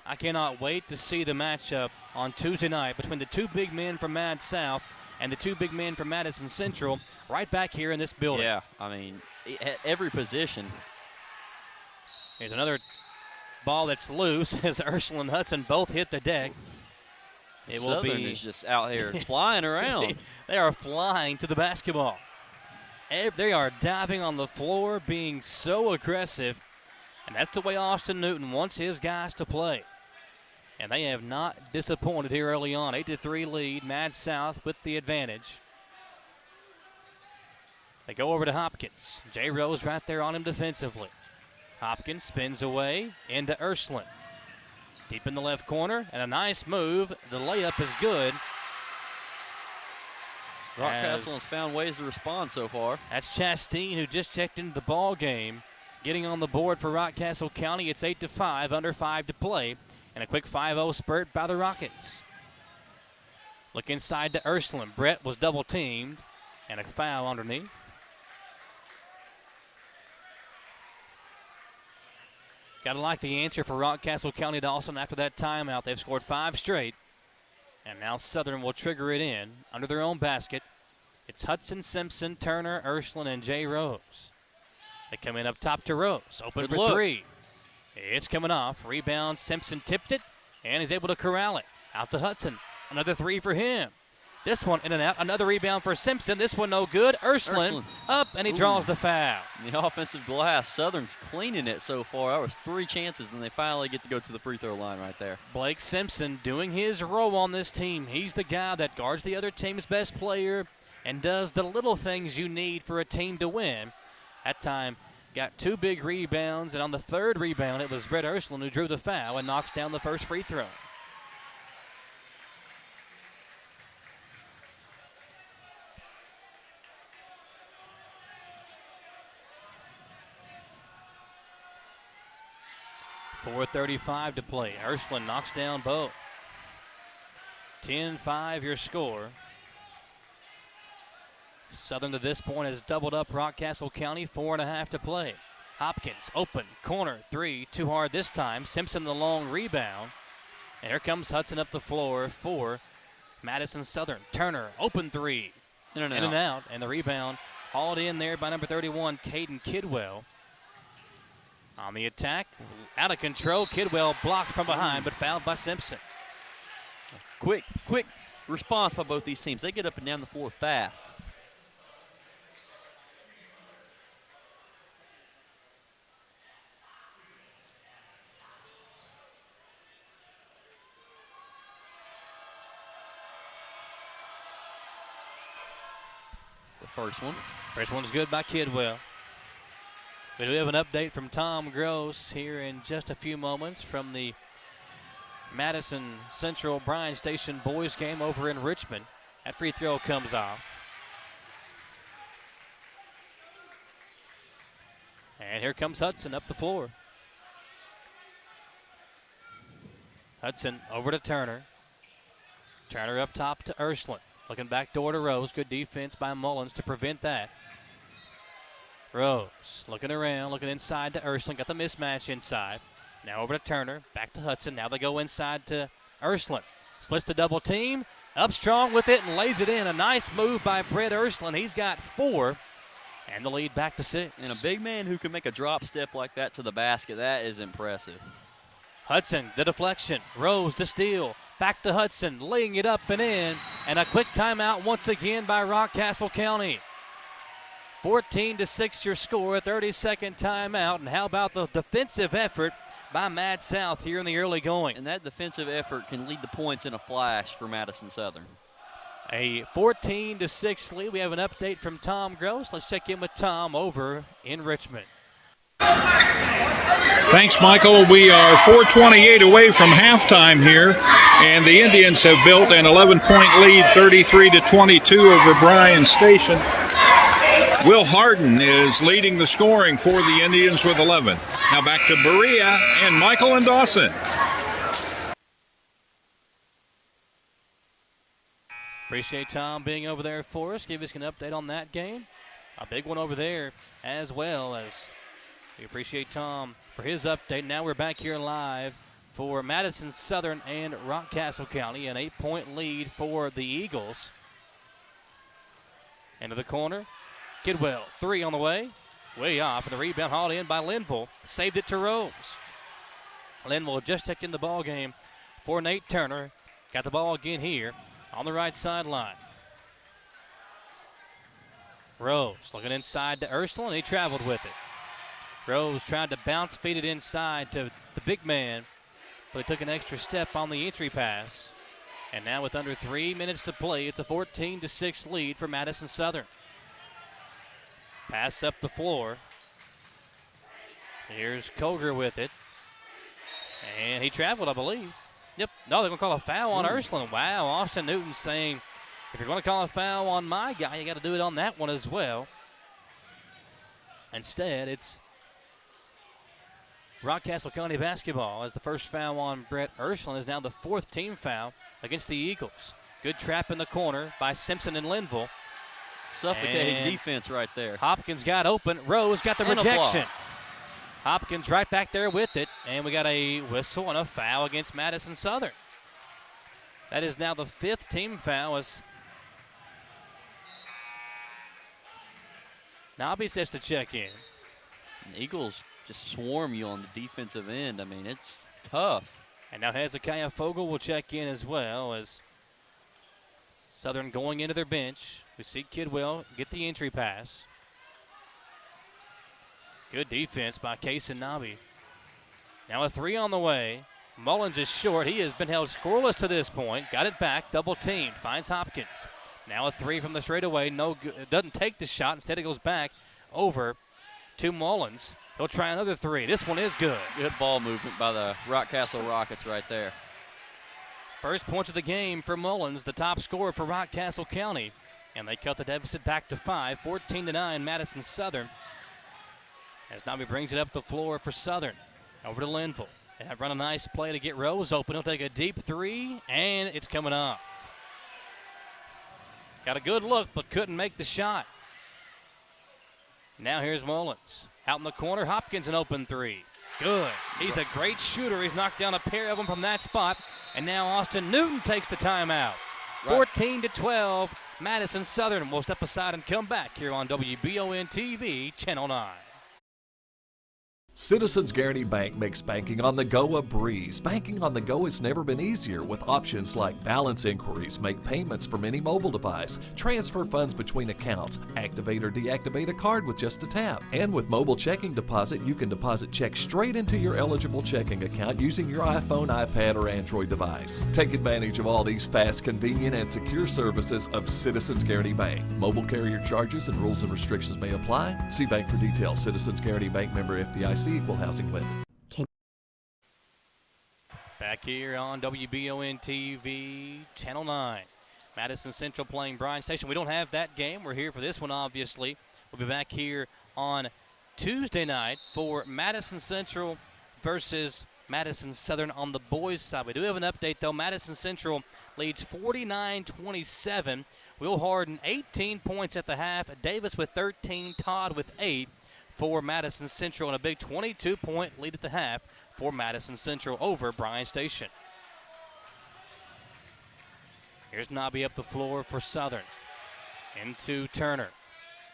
I cannot wait to see the matchup on Tuesday night between the 2 big men from Mad South and the 2 big men from Madison Central right back here in this building. Yeah, I mean, at every position. Here's another ball that's loose as Ursuline and Hudson both hit the deck. It will Southern is just out here flying around. They are flying to the basketball. They are diving on the floor, being so aggressive. And that's the way Austin Newton wants his guys to play. And they have not disappointed here early on. 8-3 lead, Mad South with the advantage. They go over to Hopkins. Jay Rose right there on him defensively. Hopkins spins away into Ursuline. Deep in the left corner, and a nice move. The layup is good. Rockcastle has found ways to respond so far. That's Chasteen, who just checked into the ball game. Getting on the board for Rockcastle County, it's 8-5, under 5 to play. And a quick 5-0 spurt by the Rockets. Look inside to Ursuline. Brett was double-teamed, and a foul underneath. Got to like the answer for Rockcastle County Dawson after that timeout. They've scored 5 straight. And now Southern will trigger it in under their own basket. It's Hudson, Simpson, Turner, Ursuline, and Jay Rose. They come in up top to Rose. Open for 3. It's coming off. Rebound. Simpson tipped it, and he's able to corral it. Out to Hudson. Another 3 for him. This one in and out. Another rebound for Simpson. This one no good. Ursuline up, and he draws the foul. The offensive glass. Southern's cleaning it so far. That was 3 chances, and they finally get to go to the free throw line right there. Blake Simpson doing his role on this team. He's the guy that guards the other team's best player and does the little things you need for a team to win. That time, got 2 big rebounds, and on the 3rd rebound, it was Brett Ursuline who drew the foul and knocks down the first free throw. .435 to play. Ursuline knocks down both. 10-5 your score. Southern to this point has doubled up Rockcastle County. 4.5 to play. Hopkins open corner 3, too hard this time. Simpson the long rebound. And here comes Hudson up the floor for Madison Southern. Turner open 3. In and out. And the rebound hauled in there by number 31, Caden Kidwell. On the attack, out of control. Kidwell blocked from behind, but fouled by Simpson. Quick response by both these teams. They get up and down the floor fast. The first one. First one's good by Kidwell. We do have an update from Tom Gross here in just a few moments from the Madison Central Bryan Station boys game over in Richmond. That free throw comes off. And here comes Hudson up the floor. Hudson over to Turner. Turner up top to Ursuline. Looking back door to Rose. Good defense by Mullins to prevent that. Rose looking around, looking inside to Ursuline. Got the mismatch inside. Now over to Turner. Back to Hudson. Now they go inside to Ursuline. Splits the double team. Up strong with it and lays it in. A nice move by Brett Ursuline. He's got 4. And the lead back to 6. And a big man who can make a drop step like that to the basket, that is impressive. Hudson, the deflection. Rose, the steal. Back to Hudson, laying it up and in. And a quick timeout once again by Rockcastle County. 14-6 your score, 30-second timeout. And how about the defensive effort by Mad South here in the early going? And that defensive effort can lead the points in a flash for Madison Southern. A 14-6 lead. We have an update from Tom Gross. Let's check in with Tom over in Richmond. Thanks, Michael. We are 4:28 away from halftime here, and the Indians have built an 11-point lead, 33-22 over Bryan Station. Will Harden is leading the scoring for the Indians with 11. Now back to Berea and Michael and Dawson. Appreciate Tom being over there for us. Give us an update on that game. A big one over there as well, as we appreciate Tom for his update. Now we're back here live for Madison Southern and Rockcastle County. An 8-point lead for the Eagles. Into the corner. Kidwell, 3 on the way. Way off, and the rebound hauled in by Linville. Saved it to Rose. Linville just checked in the ball game for Nate Turner. Got the ball again here on the right sideline. Rose looking inside to Ursuline. He traveled with it. Rose tried to bounce feed it inside to the big man, but he took an extra step on the entry pass. And now with under 3 minutes to play, it's a 14-6 lead for Madison Southern. Pass up the floor. Here's Koger with it. And he traveled, I believe. Yep. No, they're going to call a foul on Ursuline. Wow, Austin Newton saying, if you're going to call a foul on my guy, you got to do it on that one as well. Instead, it's Rockcastle County basketball, as the first foul on Brett Ursuline is now the 4th team foul against the Eagles. Good trap in the corner by Simpson and Linville. Suffocating defense right there. Hopkins got open. Rose got the rejection. Hopkins right back there with it. And we got a whistle and a foul against Madison Southern. That is now the 5th team foul. As Nobby says to check in. And the Eagles just swarm you on the defensive end. I mean, it's tough. And now Hezekiah Fogel will check in as well, as Southern going into their bench. We see Kidwell get the entry pass. Good defense by Kason Nabi. Now a three on the way. Mullins is short. He has been held scoreless to this point. Got it back, double teamed, finds Hopkins. Now a three from the straightaway. No good. It doesn't take the shot. Instead it goes back over to Mullins. He'll try another three. This one is good. Good ball movement by the Rockcastle Rockets right there. First points of the game for Mullins, the top scorer for Rockcastle County. And they cut the deficit back to 5, 14-9, Madison Southern. As Nabi brings it up the floor for Southern. Over to Linville. They have run a nice play to get Rose open. He'll take a deep three, and it's coming up. Got a good look, but couldn't make the shot. Now here's Mullins. Out in the corner, Hopkins an open three. Good. He's a great shooter. He's knocked down a pair of them from that spot. And now Austin Newton takes the timeout. 14-12, Madison Southern will step aside and come back here on WBON-TV, Channel 9. Citizens Guaranty Bank makes banking on the go a breeze. Banking on the go has never been easier with options like balance inquiries, make payments from any mobile device, transfer funds between accounts, activate or deactivate a card with just a tap. And with mobile checking deposit, you can deposit checks straight into your eligible checking account using your iPhone, iPad, or Android device. Take advantage of all these fast, convenient, and secure services of Citizens Guaranty Bank. Mobile carrier charges and rules and restrictions may apply. See bank for details. Citizens Guaranty Bank, member FDIC. Equal housing lender. Back here on WBON-TV, Channel 9. Madison Central playing Bryan Station. We don't have that game. We're here for this one, obviously. We'll be back here on Tuesday night for Madison Central versus Madison Southern on the boys' side. We do have an update, though. Madison Central leads 49-27. Will Harden, 18 points at the half. Davis with 13. Todd with 8. For Madison Central, and a big 22-point lead at the half for Madison Central over Bryan Station. Here's Nabi up the floor for Southern. Into Turner.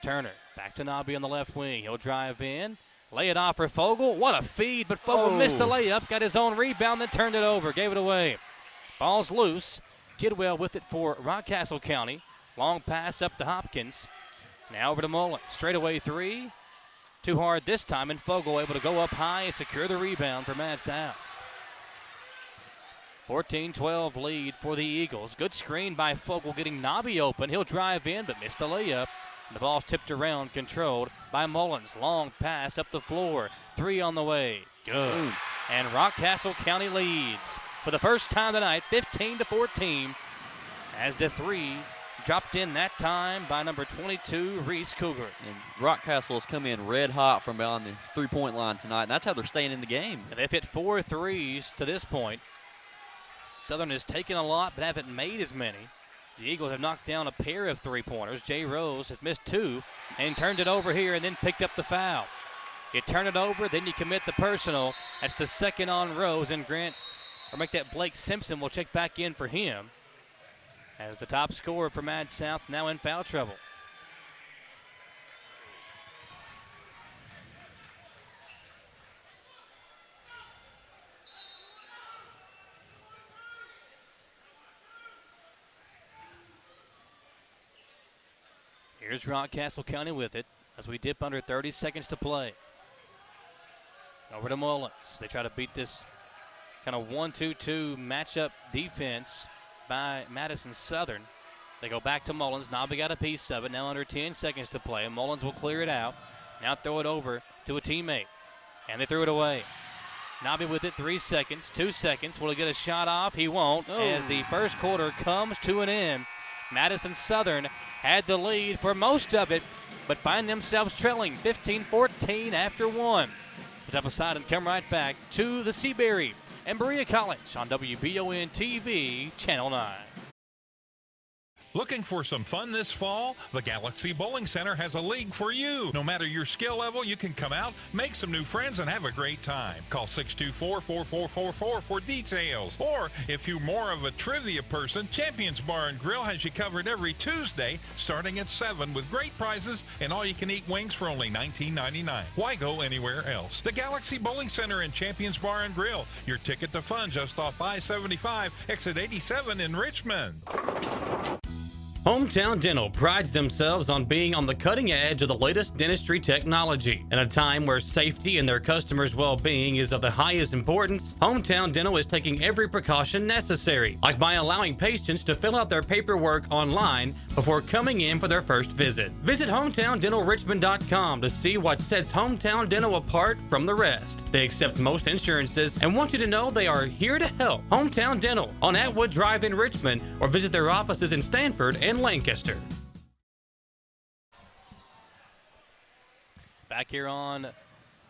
Turner back to Nabi on the left wing. He'll drive in. Lay it off for Fogle. What a feed, but Fogle missed the layup. Got his own rebound, then turned it over. Gave it away. Ball's loose. Kidwell with it for Rockcastle County. Long pass up to Hopkins. Now over to Mullen. Straightaway three. Too hard this time, and Fogle able to go up high and secure the rebound for Mad South. 14-12 lead for the Eagles. Good screen by Fogle getting Nabi open. He'll drive in, but missed the layup. The ball's tipped around, controlled by Mullins. Long pass up the floor. Three on the way. Good. And Rockcastle County leads for the first time tonight, 15-14, as the three dropped in that time by number 22, Reese Cougar. And Rockcastle has come in red hot from beyond the three-point line tonight, and that's how they're staying in the game. And they've hit 4 threes to this point. Southern has taken a lot, but haven't made as many. The Eagles have knocked down a pair of three-pointers. Jay Rose has missed 2 and turned it over here and then picked up the foul. You turn it over, then you commit the personal. That's the second on Rose, and make that Blake Simpson will check back in for him, as the top scorer for Mad South now in foul trouble. Here's Rockcastle County with it as we dip under 30 seconds to play. Over to Mullins. They try to beat this kind of 1-2-2 matchup defense by Madison Southern. They go back to Mullins. Nabi got a piece of it. Now under 10 seconds to play. Mullins will clear it out. Now throw it over to a teammate. And they threw it away. Nabi with it, 3 seconds, 2 seconds. Will he get a shot off? He won't, as the first quarter comes to an end. Madison Southern had the lead for most of it, but find themselves trailing 15-14 after 1. We'll step aside and come right back to the Seabury and Berea College on WBON-TV, Channel 9. Looking for some fun this fall? The Galaxy Bowling Center has a league for you. No matter your skill level, you can come out, make some new friends, and have a great time. Call 624-4444 for details. Or, if you're more of a trivia person, Champions Bar and Grill has you covered every Tuesday, starting at 7, with great prizes and all-you-can-eat wings for only $19.99. Why go anywhere else? The Galaxy Bowling Center and Champions Bar and Grill, your ticket to fun just off I-75, exit 87 in Richmond. Hometown Dental prides themselves on being on the cutting edge of the latest dentistry technology. In a time where safety and their customers' well-being is of the highest importance, Hometown Dental is taking every precaution necessary, like by allowing patients to fill out their paperwork online before coming in for their first visit. Visit HometownDentalRichmond.com to see what sets Hometown Dental apart from the rest. They accept most insurances and want you to know they are here to help. Hometown Dental on Atwood Drive in Richmond, or visit their offices in Stanford and Lancaster. Back here on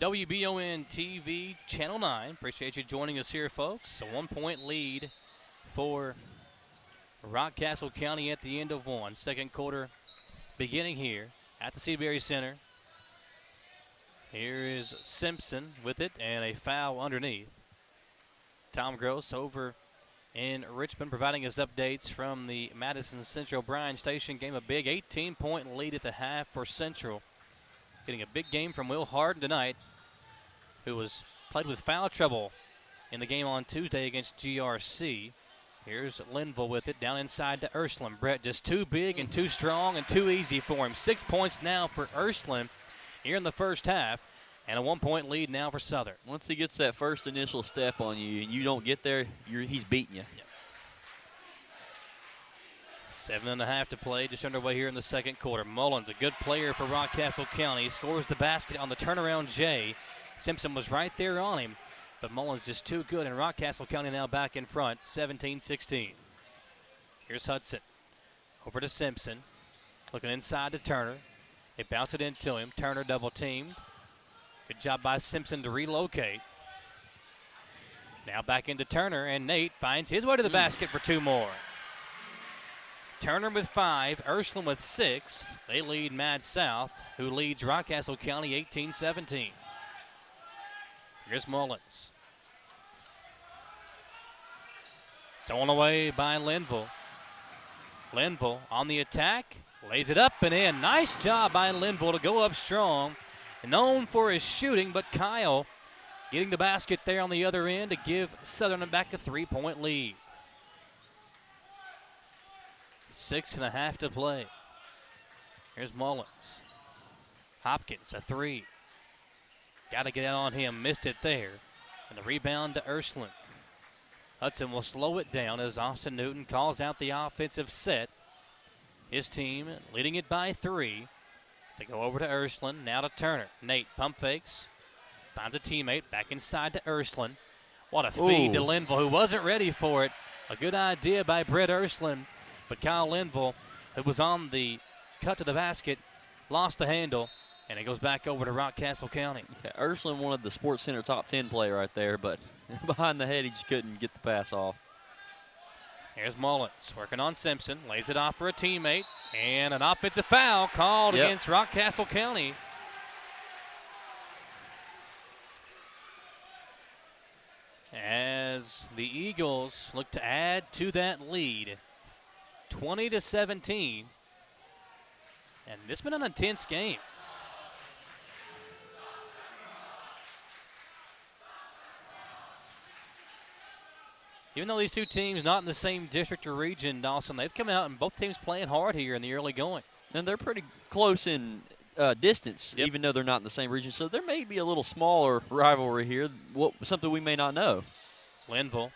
Wbontv Channel 9. Appreciate you joining us here, folks. A 1-point lead for Rockcastle County at the end of one. Second quarter beginning here at the Seabury Center. Here is Simpson with it and a foul underneath. Tom Gross over in Richmond providing us updates from the Madison Central Bryan Station game. A big 18-point lead at the half for Central. Getting a big game from Will Harden tonight, who was played with foul trouble in the game on Tuesday against GRC. Here's Linville with it down inside to Ursuline. Brett just too big and too strong and too easy for him. 6 points now for Ursuline here in the first half. And a 1-point lead now for Southern. Once he gets that first initial step on you and you don't get there, he's beating you. Yep. 7.5 to play, just underway here in the second quarter. Mullins, a good player for Rockcastle County, scores the basket on the turnaround J. Simpson was right there on him, but Mullins just too good, and Rockcastle County now back in front, 17-16. Here's Hudson. Over to Simpson. Looking inside to Turner. They bounce it into him. Turner double-teamed. Good job by Simpson to relocate. Now back into Turner, and Nate finds his way to the basket for 2 more. Turner with 5, Ursuline with 6. They lead Mad South, who leads Rockcastle County 18-17. Here's Mullins. Stolen away by Linville. Linville on the attack, lays it up and in. Nice job by Linville to go up strong. Known for his shooting, but Kyle getting the basket there on the other end to give Southern back a 3-point lead. 6.5 to play. Here's Mullins. Hopkins, a 3. Got to get out on him, missed it there. And the rebound to Ursuline. Hudson will slow it down as Austin Newton calls out the offensive set. His team leading it by 3. They go over to Ursuline, now to Turner. Nate pump fakes, finds a teammate, back inside to Ursuline. What a feed to Linville, who wasn't ready for it. A good idea by Brett Ursuline, but Kyle Linville, who was on the cut to the basket, lost the handle, and it goes back over to Rockcastle County. Yeah, Ursuline wanted the Sports Center top 10 play right there, but behind the head, he just couldn't get the pass off. Here's Mullins working on Simpson, lays it off for a teammate, and an offensive foul called against Rockcastle County. As the Eagles look to add to that lead, 20-17, and this has been an intense game. Even though these two teams not in the same district or region, Dawson, they've come out and both teams playing hard here in the early going. And they're pretty close in distance, even though they're not in the same region. So there may be a little smaller rivalry here, something we may not know. Linville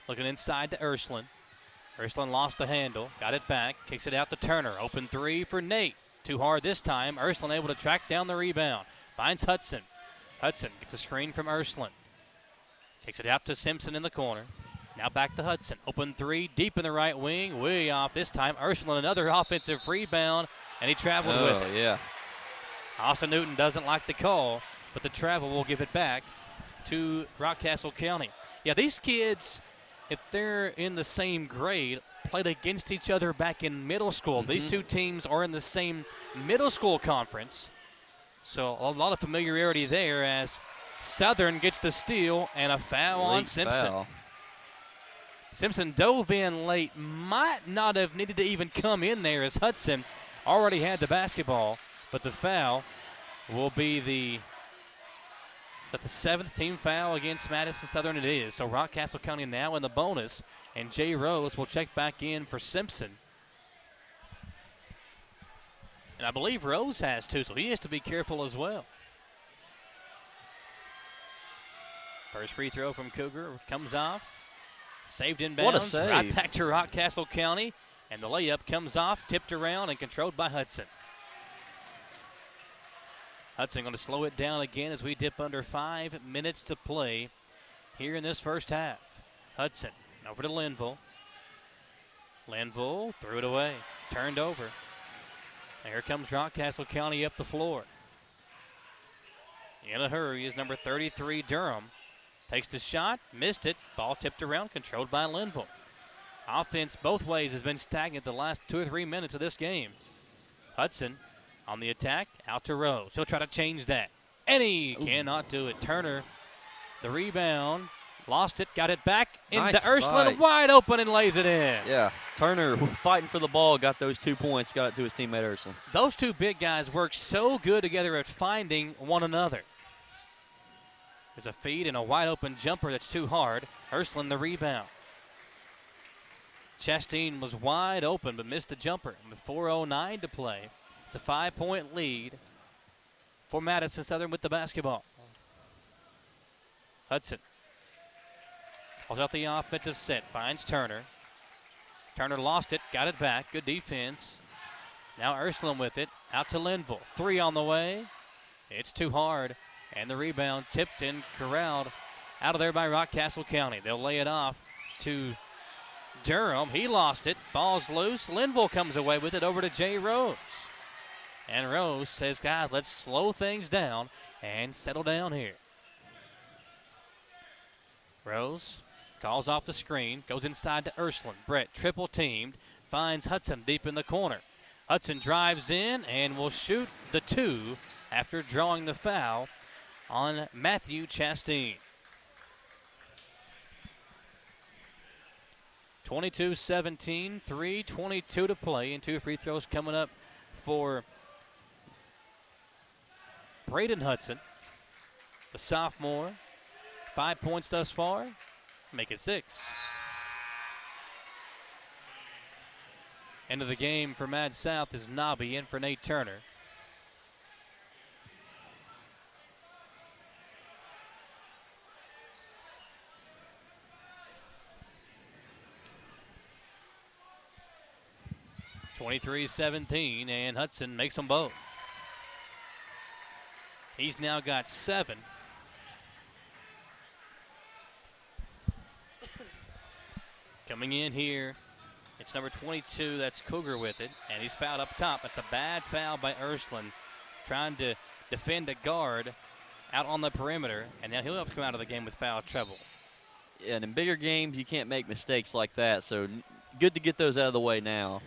looking inside to Ursuline. Ursuline lost the handle, got it back, kicks it out to Turner. Open 3 for Nate. Too hard this time. Ursuline able to track down the rebound. Finds Hudson. Hudson gets a screen from Ursuline. Kicks it out to Simpson in the corner. Now back to Hudson. Open 3, deep in the right wing. Way off this time. Ursuline, another offensive rebound, and he traveled with it. Oh, yeah. Austin Newton doesn't like the call, but the travel will give it back to Rockcastle County. Yeah, these kids, if they're in the same grade, played against each other back in middle school. These two teams are in the same middle school conference, so a lot of familiarity there as Southern gets the steal and a foul on Simpson. Foul. Simpson dove in late, might not have needed to even come in there as Hudson already had the basketball, but the foul will be the 7th team foul against Madison Southern. It is. So Rockcastle County now in the bonus, and Jay Rose will check back in for Simpson. And I believe Rose has too, so he has to be careful as well. First free throw from Cougar comes off. Saved inbounds. What a save. Right back to Rockcastle County. And the layup comes off, tipped around, and controlled by Hudson. Hudson going to slow it down again as we dip under 5 minutes to play here in this first half. Hudson over to Linville. Linville threw it away, turned over. And here comes Rockcastle County up the floor. In a hurry is number 33, Durham. Takes the shot, missed it. Ball tipped around, controlled by Linville. Offense both ways has been stagnant the last 2 or 3 minutes of this game. Hudson on the attack, out to Rose. He'll try to change that. And he cannot do it. Turner, the rebound, lost it, got it back into Nice Ursuline, fight. wide open and lays it in. Yeah, Turner fighting for the ball, got those 2 points, got it to his teammate Ursuline. Those two big guys work so good together at finding one another. There's a feed and a wide open jumper that's too hard. Ursuline the rebound. Chastain was wide open but missed the jumper. With 4:09 to play, it's a 5-point lead for Madison Southern with the basketball. Hudson calls out the offensive set, finds Turner. Turner lost it, got it back, good defense. Now Ursuline with it, out to Linville. 3 on the way, it's too hard. And the rebound tipped and corralled out of there by Rockcastle County. They'll lay it off to Durham. He lost it. Ball's loose. Linville comes away with it over to Jay Rose. And Rose says, guys, let's slow things down and settle down here. Rose calls off the screen, goes inside to Ursuline. Brett triple teamed, finds Hudson deep in the corner. Hudson drives in and will shoot the 2 after drawing the foul on Matthew Chastain. 22-17, 3:22 to play, and 2 free throws coming up for Braden Hudson, the sophomore. 5 points thus far, make it 6. End of the game for Mad South is Nobby in for Nate Turner. (23-17), and Hudson makes them both. He's now got 7. Coming in here, it's number 22, that's Cougar with it, and he's fouled up top. That's a bad foul by Ursuline, trying to defend a guard out on the perimeter, and now he'll have to come out of the game with foul trouble. Yeah, and in bigger games, you can't make mistakes like that, so good to get those out of the way now.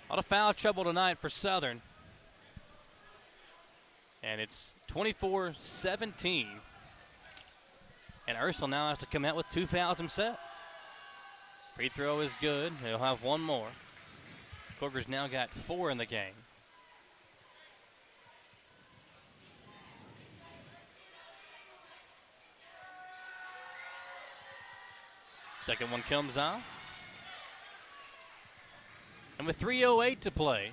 A lot of foul trouble tonight for Southern. And it's 24-17. And Ursuline now has to come out with 2 fouls himself. Free throw is good. He'll have 1 more. Cougar's now got 4 in the game. Second one comes off. And with 3:08 to play,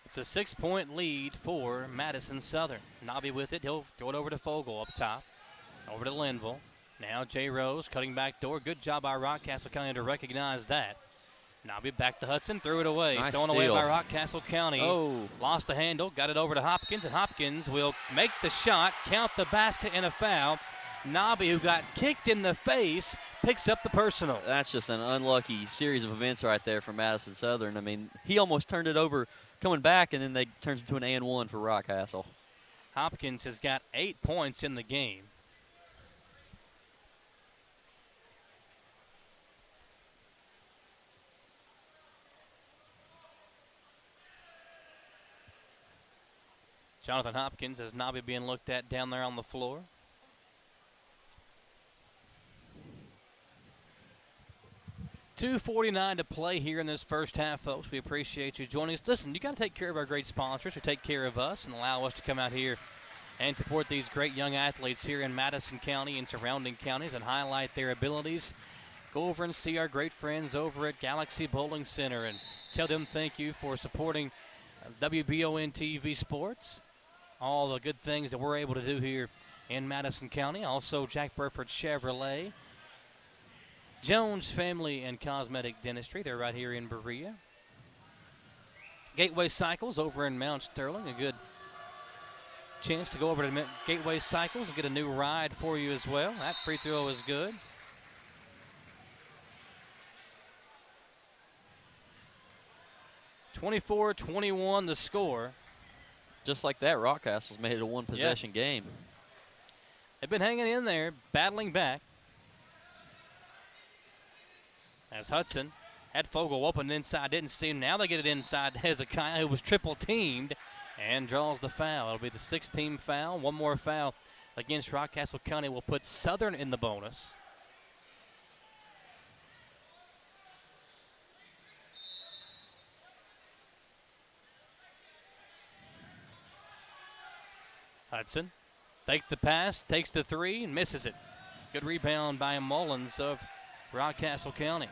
it's a 6-point lead for Madison Southern. Nobby with it. He'll throw it over to Fogle up top. Over to Linville. Now Jay Rose cutting back door. Good job by Rockcastle County to recognize that. Nobby back to Hudson. Threw it away. Nice Thrown steal. away by Rockcastle County. Oh. Lost the handle. Got it over to Hopkins. And Hopkins will make the shot. Count the basket and a foul. Nobby, who got kicked in the face, picks up the personal. That's just an unlucky series of events right there for Madison Southern. I mean, he almost turned it over coming back, and then they turns into an and-1 for Rockcastle. Hopkins has got 8 points in the game. Jonathan Hopkins as Nobby being looked at down there on the floor. $2:49 to play here in this first half, folks. We appreciate you joining us. Listen, you got to take care of our great sponsors who take care of us and allow us to come out here and support these great young athletes here in Madison County and surrounding counties and highlight their abilities. Go over and see our great friends over at Galaxy Bowling Center and tell them thank you for supporting WBONTV Sports. All the good things that we're able to do here in Madison County. Also, Jack Burford Chevrolet. Jones Family and Cosmetic Dentistry. They're right here in Berea. Gateway Cycles over in Mount Sterling. A good chance to go over to Gateway Cycles and get a new ride for you as well. That free throw is good. (24-21) the score. Just like that, Rockcastle's made it a one-possession game. They've been hanging in there, battling back. As Hudson had Fogle open inside, didn't see him. Now they get it inside to Hezekiah, who was triple-teamed, and draws the foul. It'll be the 6th-team foul. One more foul against Rockcastle County will put Southern in the bonus. Hudson takes the pass, takes the three, and misses it. Good rebound by Mullins of Rockcastle County.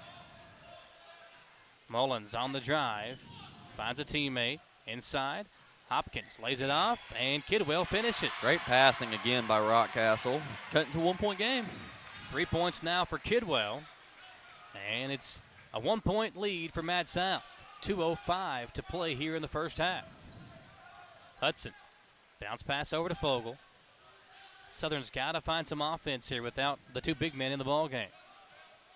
Mullins on the drive, finds a teammate inside. Hopkins lays it off, and Kidwell finishes. Great passing again by Rockcastle. Cut into a one-point game. 3 points now for Kidwell, and it's a 1-point lead for Mad South. 2:05 to play here in the first half. Hudson. Bounce pass over to Fogle. Southern's got to find some offense here without the two big men in the ballgame.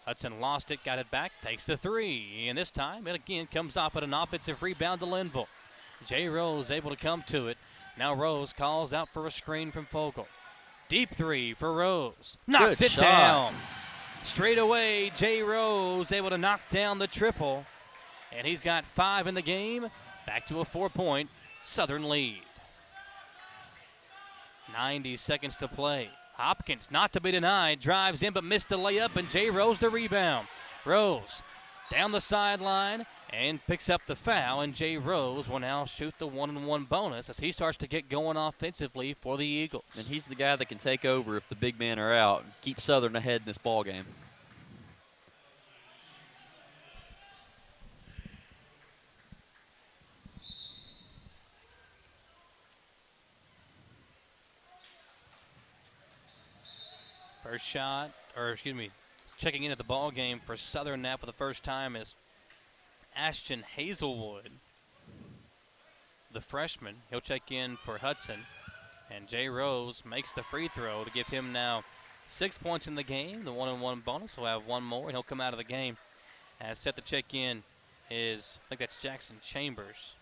Hudson lost it, got it back, takes the three. And this time, it again comes off at an offensive rebound to Linville. Jay Rose able to come to it. Now Rose calls out for a screen from Fogle. Deep three for Rose. Knocks it down. Straight away, Jay Rose able to knock down the triple. And he's got 5 in the game. Back to a 4-point Southern lead. 90 seconds to play. Hopkins, not to be denied, drives in but missed the layup, and Jay Rose the rebound. Rose down the sideline and picks up the foul, and Jay Rose will now shoot the 1-and-1 bonus as he starts to get going offensively for the Eagles. And he's the guy that can take over if the big men are out and keep Southern ahead in this ball game. First shot, checking in at the ball game for Southern now for the first time is Ashton Hazelwood, the freshman. He'll check in for Hudson, and Jay Rose makes the free throw to give him now 6 points in the game. The 1-and-1 bonus will have one more, and he'll come out of the game. As set to check in is, I think that's Jackson Chambers.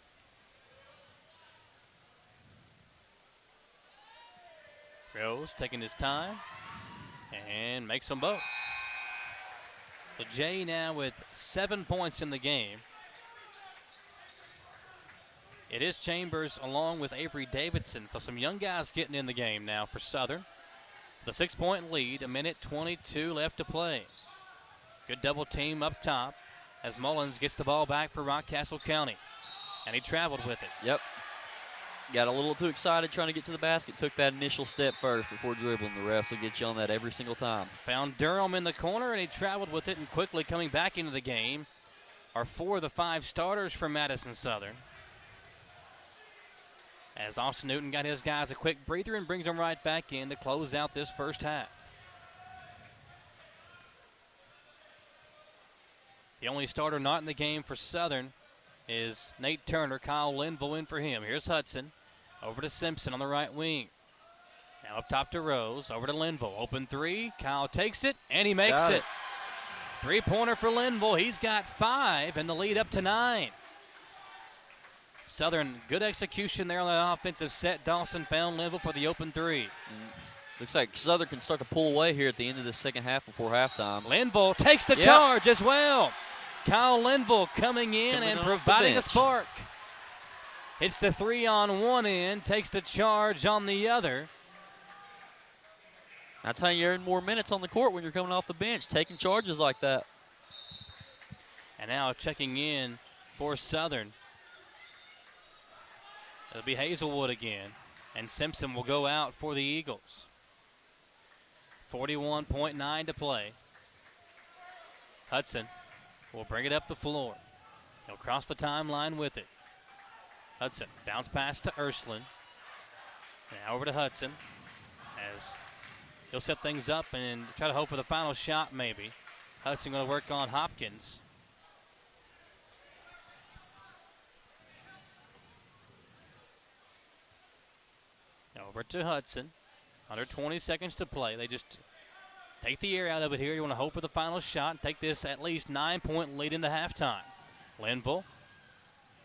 Rose taking his time and makes them both. So Jay now with 7 points in the game. It is Chambers along with Avery Davidson. So some young guys getting in the game now for Southern. The 6-point lead, 1:22 left to play. Good double team up top as Mullins gets the ball back for Rockcastle County. And he traveled with it. Yep. Got a little too excited trying to get to the basket. Took that initial step first before dribbling. The refs will get you on that every single time. Found Durham in the corner, and he traveled with it, and quickly coming back into the game are 4 of the 5 starters from Madison Southern. As Austin Newton got his guys a quick breather and brings them right back in to close out this first half. The only starter not in the game for Southern is Nate Turner. Kyle Linville in for him. Here's Hudson. Over to Simpson on the right wing. Now up top to Rose. Over to Linville. Open three. Kyle takes it, and he makes it. 3-pointer for Linville. He's got 5, and the lead up to 9. Southern, good execution there on the offensive set. Dawson found Linville for the open three. Looks like Southern can start to pull away here at the end of the second half before halftime. Linville takes the charge as well. Kyle Linville coming in and providing a spark. Hits the 3 on one end, takes the charge on the other. That's how you earn more minutes on the court when you're coming off the bench, taking charges like that. And now checking in for Southern. It'll be Hazelwood again, and Simpson will go out for the Eagles. 41.9 to play. Hudson will bring it up the floor. He'll cross the timeline with it. Hudson, bounce pass to Ursuline. Now over to Hudson as he'll set things up and try to hope for the final shot maybe. Hudson going to work on Hopkins. Over to Hudson. Under 20 seconds to play. They just take the air out of it here. You want to hope for the final shot and take this at least 9-point lead into halftime. Linville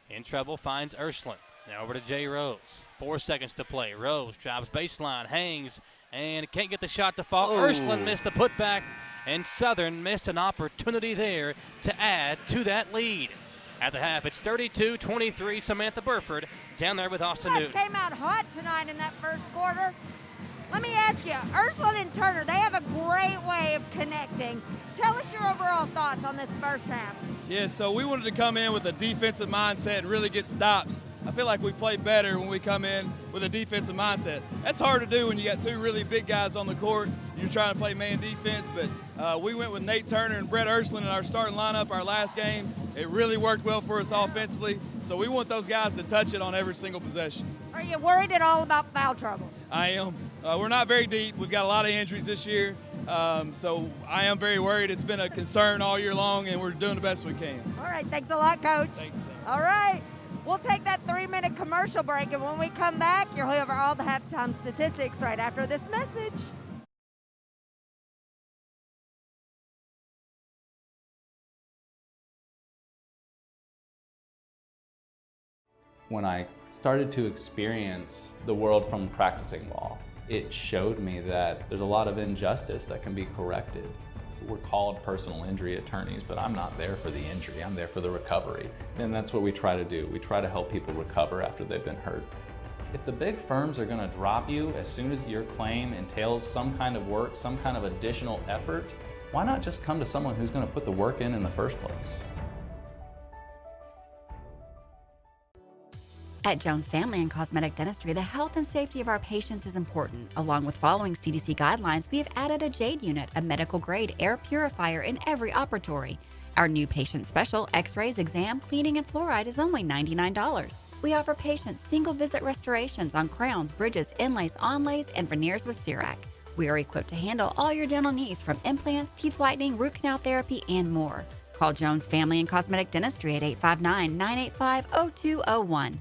in trouble, finds Ursuline. Now over to Jay Rose. 4 seconds to play. Rose drives baseline, hangs, and can't get the shot to fall. Oh. Ursuline missed the putback, and Southern missed an opportunity there to add to that lead. At the half, it's 32-23. Samantha Burford down there with Austin You Newton. guys came out hot tonight in that first quarter. Let me ask you, Ursuline and Turner, they have a great way of connecting. Tell us your overall thoughts on this first half. Yeah, so we wanted to come in with a defensive mindset and really get stops. I feel like we play better when we come in with a defensive mindset. That's hard to do when you got two really big guys on the court. You're trying to play man defense, but we went with Nate Turner and Brett Ursuline in our starting lineup our last game. It really worked well for us offensively, so we want those guys to touch it on every single possession. Are you worried at all about foul trouble? I am. We're not very deep. We've got a lot of injuries this year, so I am very worried. It's been a concern all year long, and we're doing the best we can. All right, thanks a lot, Coach. Thanks. All right, we'll take that 3-minute commercial break, and when we come back, you'll hear all the halftime statistics right after this message. When I started to experience the world from practicing law, it showed me that there's a lot of injustice that can be corrected. We're called personal injury attorneys, but I'm not there for the injury, I'm there for the recovery. And that's what we try to do. We try to help people recover after they've been hurt. If the big firms are gonna drop you as soon as your claim entails some kind of work, some kind of additional effort, why not just come to someone who's gonna put the work in the first place? At Jones Family and Cosmetic Dentistry, the health and safety of our patients is important. Along with following CDC guidelines, we have added a JADE unit, a medical-grade air purifier in every operatory. Our new patient special, X-rays, exam, cleaning, and fluoride is only $99. We offer patients single-visit restorations on crowns, bridges, inlays, onlays, and veneers with CERAC. We are equipped to handle all your dental needs from implants, teeth whitening, root canal therapy, and more. Call Jones Family and Cosmetic Dentistry at 859-985-0201.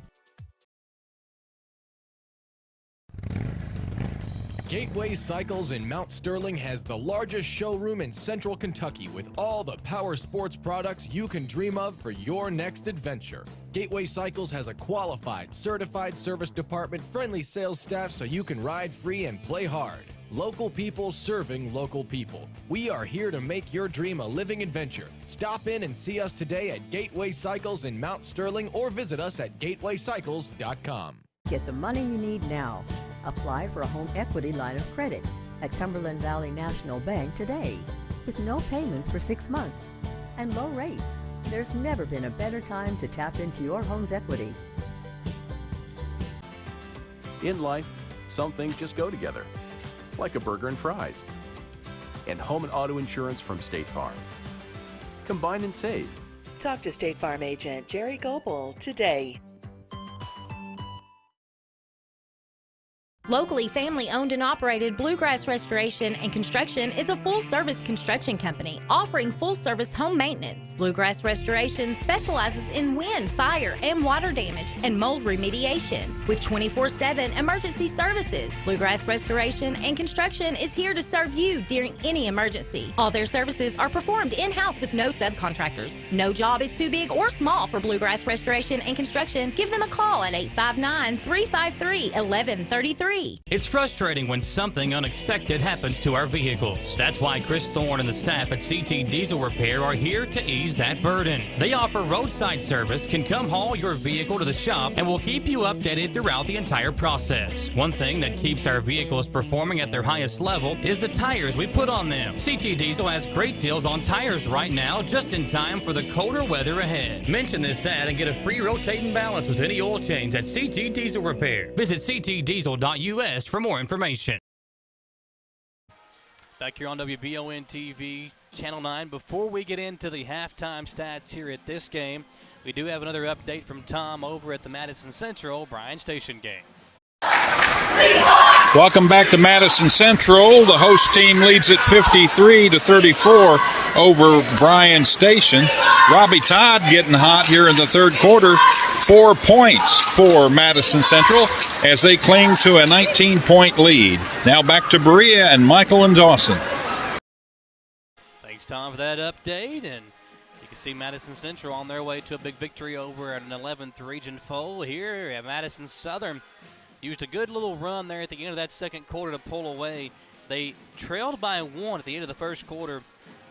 Gateway Cycles in Mount Sterling has the largest showroom in central Kentucky with all the power sports products you can dream of for your next adventure. Gateway Cycles has a qualified, certified service department, friendly sales staff so you can ride free and play hard. Local people serving local people. We are here to make your dream a living adventure. Stop in and see us today at Gateway Cycles in Mount Sterling or visit us at gatewaycycles.com. Get the money you need now. Apply for a home equity line of credit at Cumberland Valley National Bank today with no payments for 6 months and low rates. There's never been a better time to tap into your home's equity. In life, some things just go together, like a burger and fries. And home and auto insurance from State Farm. Combine and save. Talk to State Farm agent Jerry Goebel today. Locally family-owned and operated Bluegrass Restoration and Construction is a full-service construction company offering full-service home maintenance. Bluegrass Restoration specializes in wind, fire, and water damage and mold remediation. With 24/7 emergency services, Bluegrass Restoration and Construction is here to serve you during any emergency. All their services are performed in-house with no subcontractors. No job is too big or small for Bluegrass Restoration and Construction. Give them a call at 859-353-1133. It's frustrating when something unexpected happens to our vehicles. That's why Chris Thorne and the staff at CT Diesel Repair are here to ease that burden. They offer roadside service, can come haul your vehicle to the shop, and will keep you updated throughout the entire process. One thing that keeps our vehicles performing at their highest level is the tires we put on them. CT Diesel has great deals on tires right now, just in time for the colder weather ahead. Mention this ad and get a free rotating balance with any oil change at CT Diesel Repair. Visit ctdiesel.us for more information. Back here on Wbontv Channel 9. Before we get into the halftime stats here at this game, we do have another update from Tom over at the Madison Central Bryan Station game. Welcome back to Madison Central. The host team leads at 53-34 over Bryan Station. Robbie Todd getting hot here in the third quarter. 4 points for Madison Central as they cling to a 19-point lead. Now back to Berea and Michael and Dawson. Thanks, Tom, for that update. And you can see Madison Central on their way to a big victory over an 11th region foe here at Madison Southern. Used a good little run there at the end of that second quarter to pull away. They trailed by 1 at the end of the first quarter,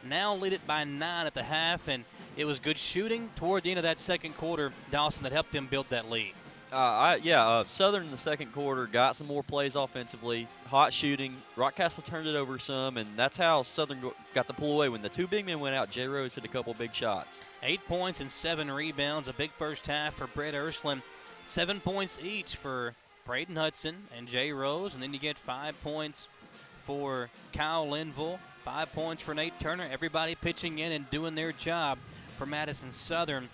now lead it by 9 at the half, and it was good shooting toward the end of that second quarter, Dawson, that helped them build that lead. Southern in the second quarter got some more plays offensively, hot shooting. Rockcastle turned it over some, and that's how Southern got the pull away. When the two big men went out, Jay Rose hit a couple big shots. 8 points and 7 rebounds, a big first half for Brett Ursuline. 7 points each for Braden Hudson and Jay Rose, and then you get 5 points for Kyle Linville, 5 points for Nate Turner. Everybody pitching in and doing their job for Madison Southern.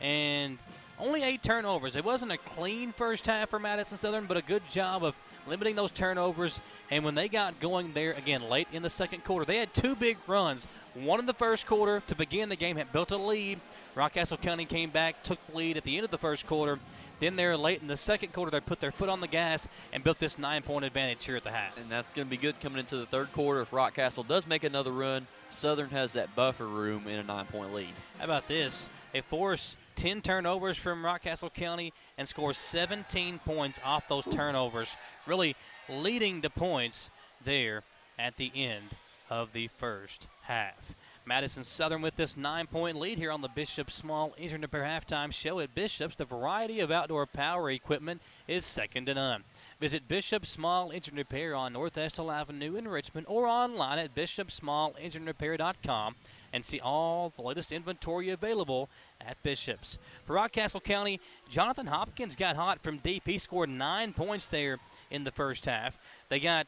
And only 8 turnovers. It wasn't a clean first half for Madison Southern, but a good job of limiting those turnovers. And when they got going there, again, late in the second quarter, they had 2 big runs. One in the first quarter to begin the game, had built a lead. Rockcastle County came back, took the lead at the end of the first quarter. Then there late in the second quarter, they put their foot on the gas and built this 9-point advantage here at the half. And that's going to be good coming into the third quarter. If Rockcastle does make another run, Southern has that buffer room in a 9-point lead. How about this? They force 10 turnovers from Rockcastle County and score 17 points off those turnovers, really leading the points there at the end of the first half. Madison Southern with this 9-point lead here on the Bishop Small Engine Repair Halftime Show. At Bishop's, the variety of outdoor power equipment is second to none. Visit Bishop Small Engine Repair on North Estill Avenue in Richmond or online at bishopsmallenginerepair.com and see all the latest inventory available at Bishop's. For Rockcastle County, Jonathan Hopkins got hot from deep. He scored 9 points there in the first half. They got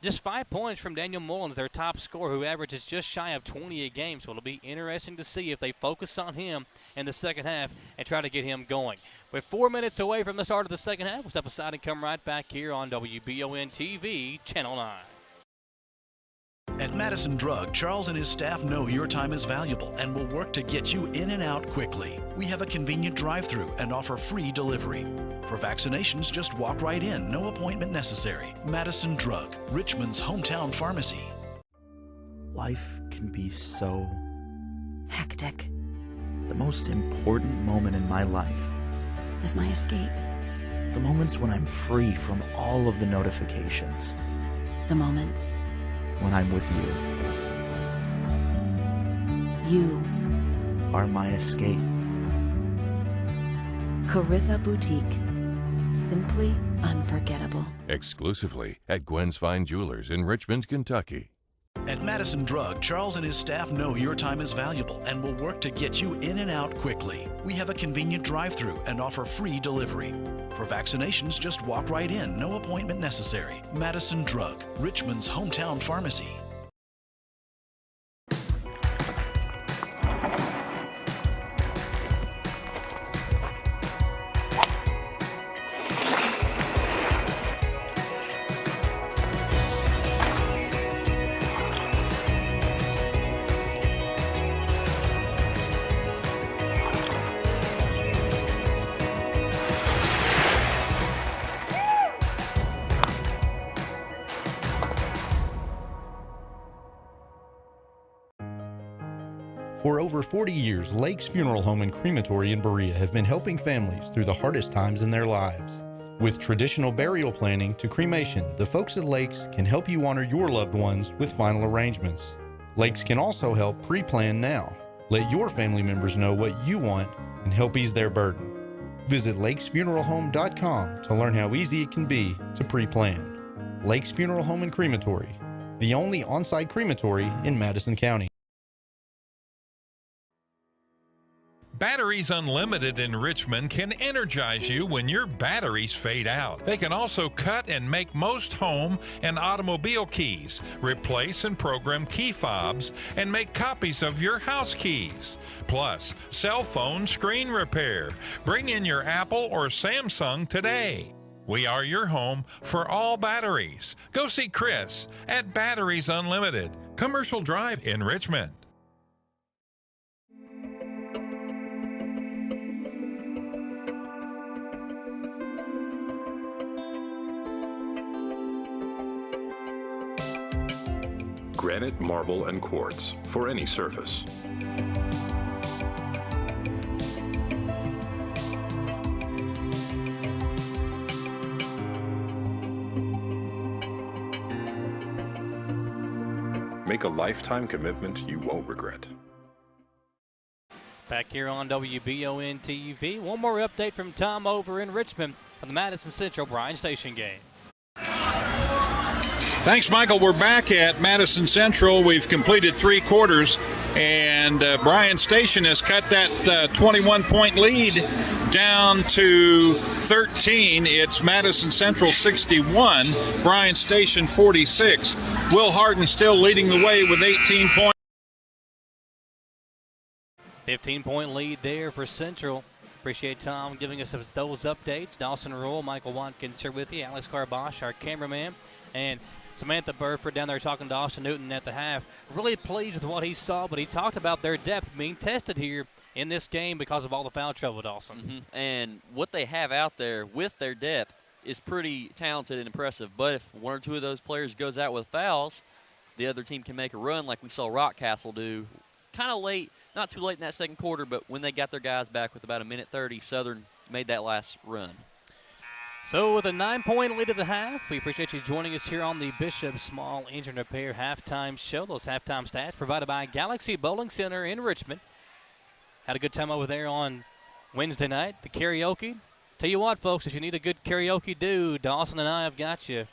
just 5 points from Daniel Mullins, their top scorer, who averages just shy of 20 a game. So it'll be interesting to see if they focus on him in the second half and try to get him going. We're 4 minutes away from the start of the second half. We'll step aside and come right back here on Wbontv, Channel 9. At Madison Drug, Charles and his staff know your time is valuable and will work to get you in and out quickly. We have a convenient drive-through and offer free delivery. For vaccinations, just walk right in, no appointment necessary. Madison Drug, Richmond's hometown pharmacy. Life can be so hectic. The most important moment in my life is my escape. The moments when I'm free from all of the notifications. The moments when I'm with you. You are my escape. Carissa Boutique. Simply unforgettable. Exclusively at Gwen's Fine Jewelers in Richmond, Kentucky. At Madison Drug, Charles and his staff know your time is valuable and will work to get you in and out quickly. We have a convenient drive-through and offer free delivery. For vaccinations, just walk right in, no appointment necessary. Madison Drug, Richmond's hometown pharmacy. For over 40 years, Lake's Funeral Home and Crematory in Berea have been helping families through the hardest times in their lives. With traditional burial planning to cremation, the folks at Lake's can help you honor your loved ones with final arrangements. Lake's can also help pre-plan now. Let your family members know what you want and help ease their burden. Visit lakesfuneralhome.com to learn how easy it can be to pre-plan. Lake's Funeral Home and Crematory, the only on-site crematory in Madison County. Batteries Unlimited in Richmond can energize you when your batteries fade out. They can also cut and make most home and automobile keys, replace and program key fobs, and make copies of your house keys. Plus, cell phone screen repair. Bring in your Apple or Samsung today. We are your home for all batteries. Go see Chris at Batteries Unlimited, Commercial Drive in Richmond. Granite, marble, and quartz for any surface. Make a lifetime commitment you won't regret. Back here on Wbontv, one more update from Tom over in Richmond on the Madison Central Bryan Station game. Thanks, Michael. We're back at Madison Central. We've completed 3 quarters, and Bryan Station has cut that 21-point lead down to 13. It's Madison Central 61, Bryan Station 46. Will Hardin still leading the way with 18 points. 15-point lead there for Central. Appreciate Tom giving us those updates. Dawson Roll, Michael Watkins here with you. Alex Carbosh, our cameraman, and Samantha Burford down there talking to Austin Newton at the half. Really pleased with what he saw, but he talked about their depth being tested here in this game because of all the foul trouble, Dawson. And what they have out there with their depth is pretty talented and impressive. But if 1 or 2 of those players goes out with fouls, the other team can make a run like we saw Rockcastle do kind of late, not too late in that second quarter, but when they got their guys back with about 1:30, Southern made that last run. So with a 9-point lead at the half, we appreciate you joining us here on the Bishop Small Engine Repair Halftime Show. Those halftime stats provided by Galaxy Bowling Center in Richmond. Had a good time over there on Wednesday night, the karaoke. Tell you what, folks, if you need a good karaoke do, Dawson and I have got you.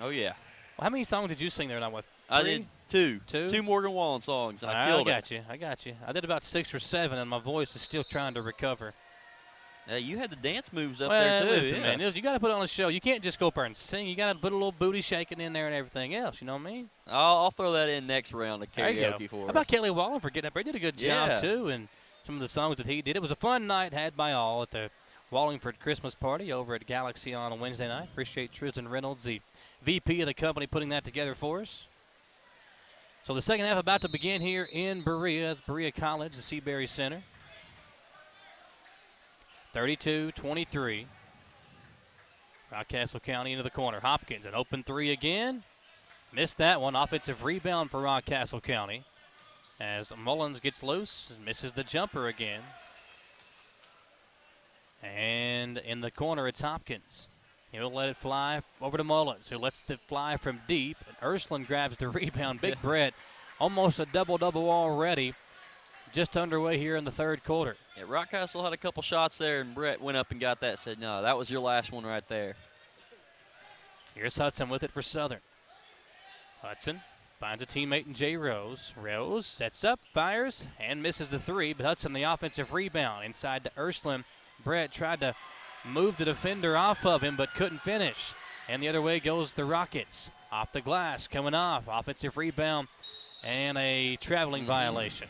Oh, yeah. Well, how many songs did you sing there? With 3? I did 2. 2? 2 Morgan Wallen songs. I killed it. I got you. I did about 6 or 7, and my voice is still trying to recover. You had the dance moves up there, too. Listen, man, you got to put on a show. You can't just go up there and sing. You got to put a little booty shaking in there and everything else. You know what I mean? I'll throw that in next round of karaoke for us. How about Kelly Wallen for getting up there? He did a good job, too, and some of the songs that he did. It was a fun night had by all at the Wallingford Christmas party over at Galaxy on a Wednesday night. Appreciate Tristan Reynolds, the VP of the company, putting that together for us. So the second half about to begin here in Berea College, the Seabury Center. 32-23. Rockcastle County into the corner. Hopkins, an open 3 again. Missed that one. Offensive rebound for Rockcastle County as Mullins gets loose and misses the jumper again. And in the corner, it's Hopkins. He'll let it fly over to Mullins, who lets it fly from deep. And Ursuline grabs the rebound. Big Brett, almost a double-double already. Just underway here in the third quarter. Yeah, Rockcastle had a couple shots there, and Brett went up and got that. Said, no, that was your last one right there. Here's Hudson with it for Southern. Hudson finds a teammate in Jay Rose. Rose sets up, fires, and misses the 3. But Hudson, the offensive rebound inside to Ursuline. Brett tried to move the defender off of him, but couldn't finish. And the other way goes the Rockets. Off the glass, coming off. Offensive rebound and a traveling violation.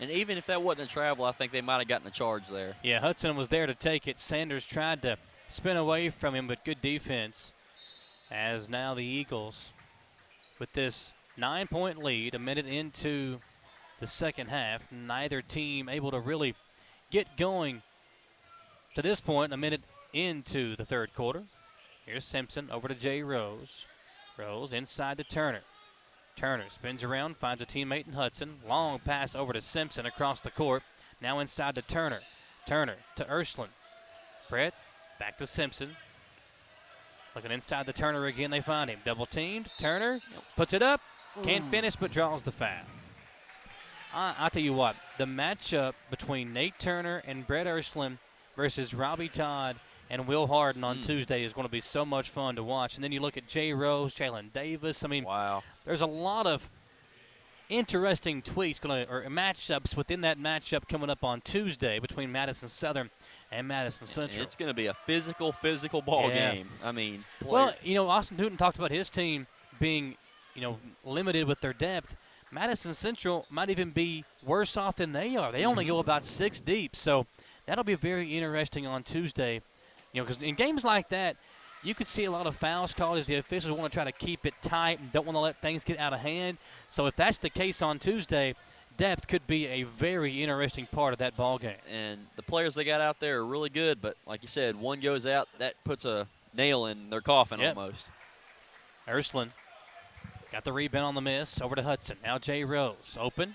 And even if that wasn't a travel, I think they might have gotten a charge there. Yeah, Hudson was there to take it. Sanders tried to spin away from him, but good defense. As now the Eagles, with this 9-point lead, a minute into the second half, neither team able to really get going to this point, a minute into the third quarter. Here's Simpson over to Jay Rose. Rose inside to Turner. Turner spins around, finds a teammate in Hudson. Long pass over to Simpson across the court. Now inside to Turner. Turner to Ursuline. Brett back to Simpson. Looking inside the Turner again, they find him. Double teamed. Turner puts it up. Can't finish, but draws the foul. I'll tell you what, the matchup between Nate Turner and Brett Ursuline versus Robbie Todd and Will Hardin on Tuesday is going to be so much fun to watch. And then you look at Jay Rose, Jalen Davis. I mean, wow. There's a lot of interesting tweaks or matchups within that matchup coming up on Tuesday between Madison Southern and Madison Central. It's going to be a physical ball game. I mean, well, Austin Newton talked about his team being, limited with their depth. Madison Central might even be worse off than they are. They only go about 6 deep, so that'll be very interesting on Tuesday. Because in games like that, you could see a lot of fouls called as the officials want to try to keep it tight and don't want to let things get out of hand. So if that's the case on Tuesday, depth could be a very interesting part of that ball game. And the players they got out there are really good, but like you said, one goes out, that puts a nail in their coffin almost. Ursuline got the rebound on the miss. Over to Hudson. Now Jay Rose. Open.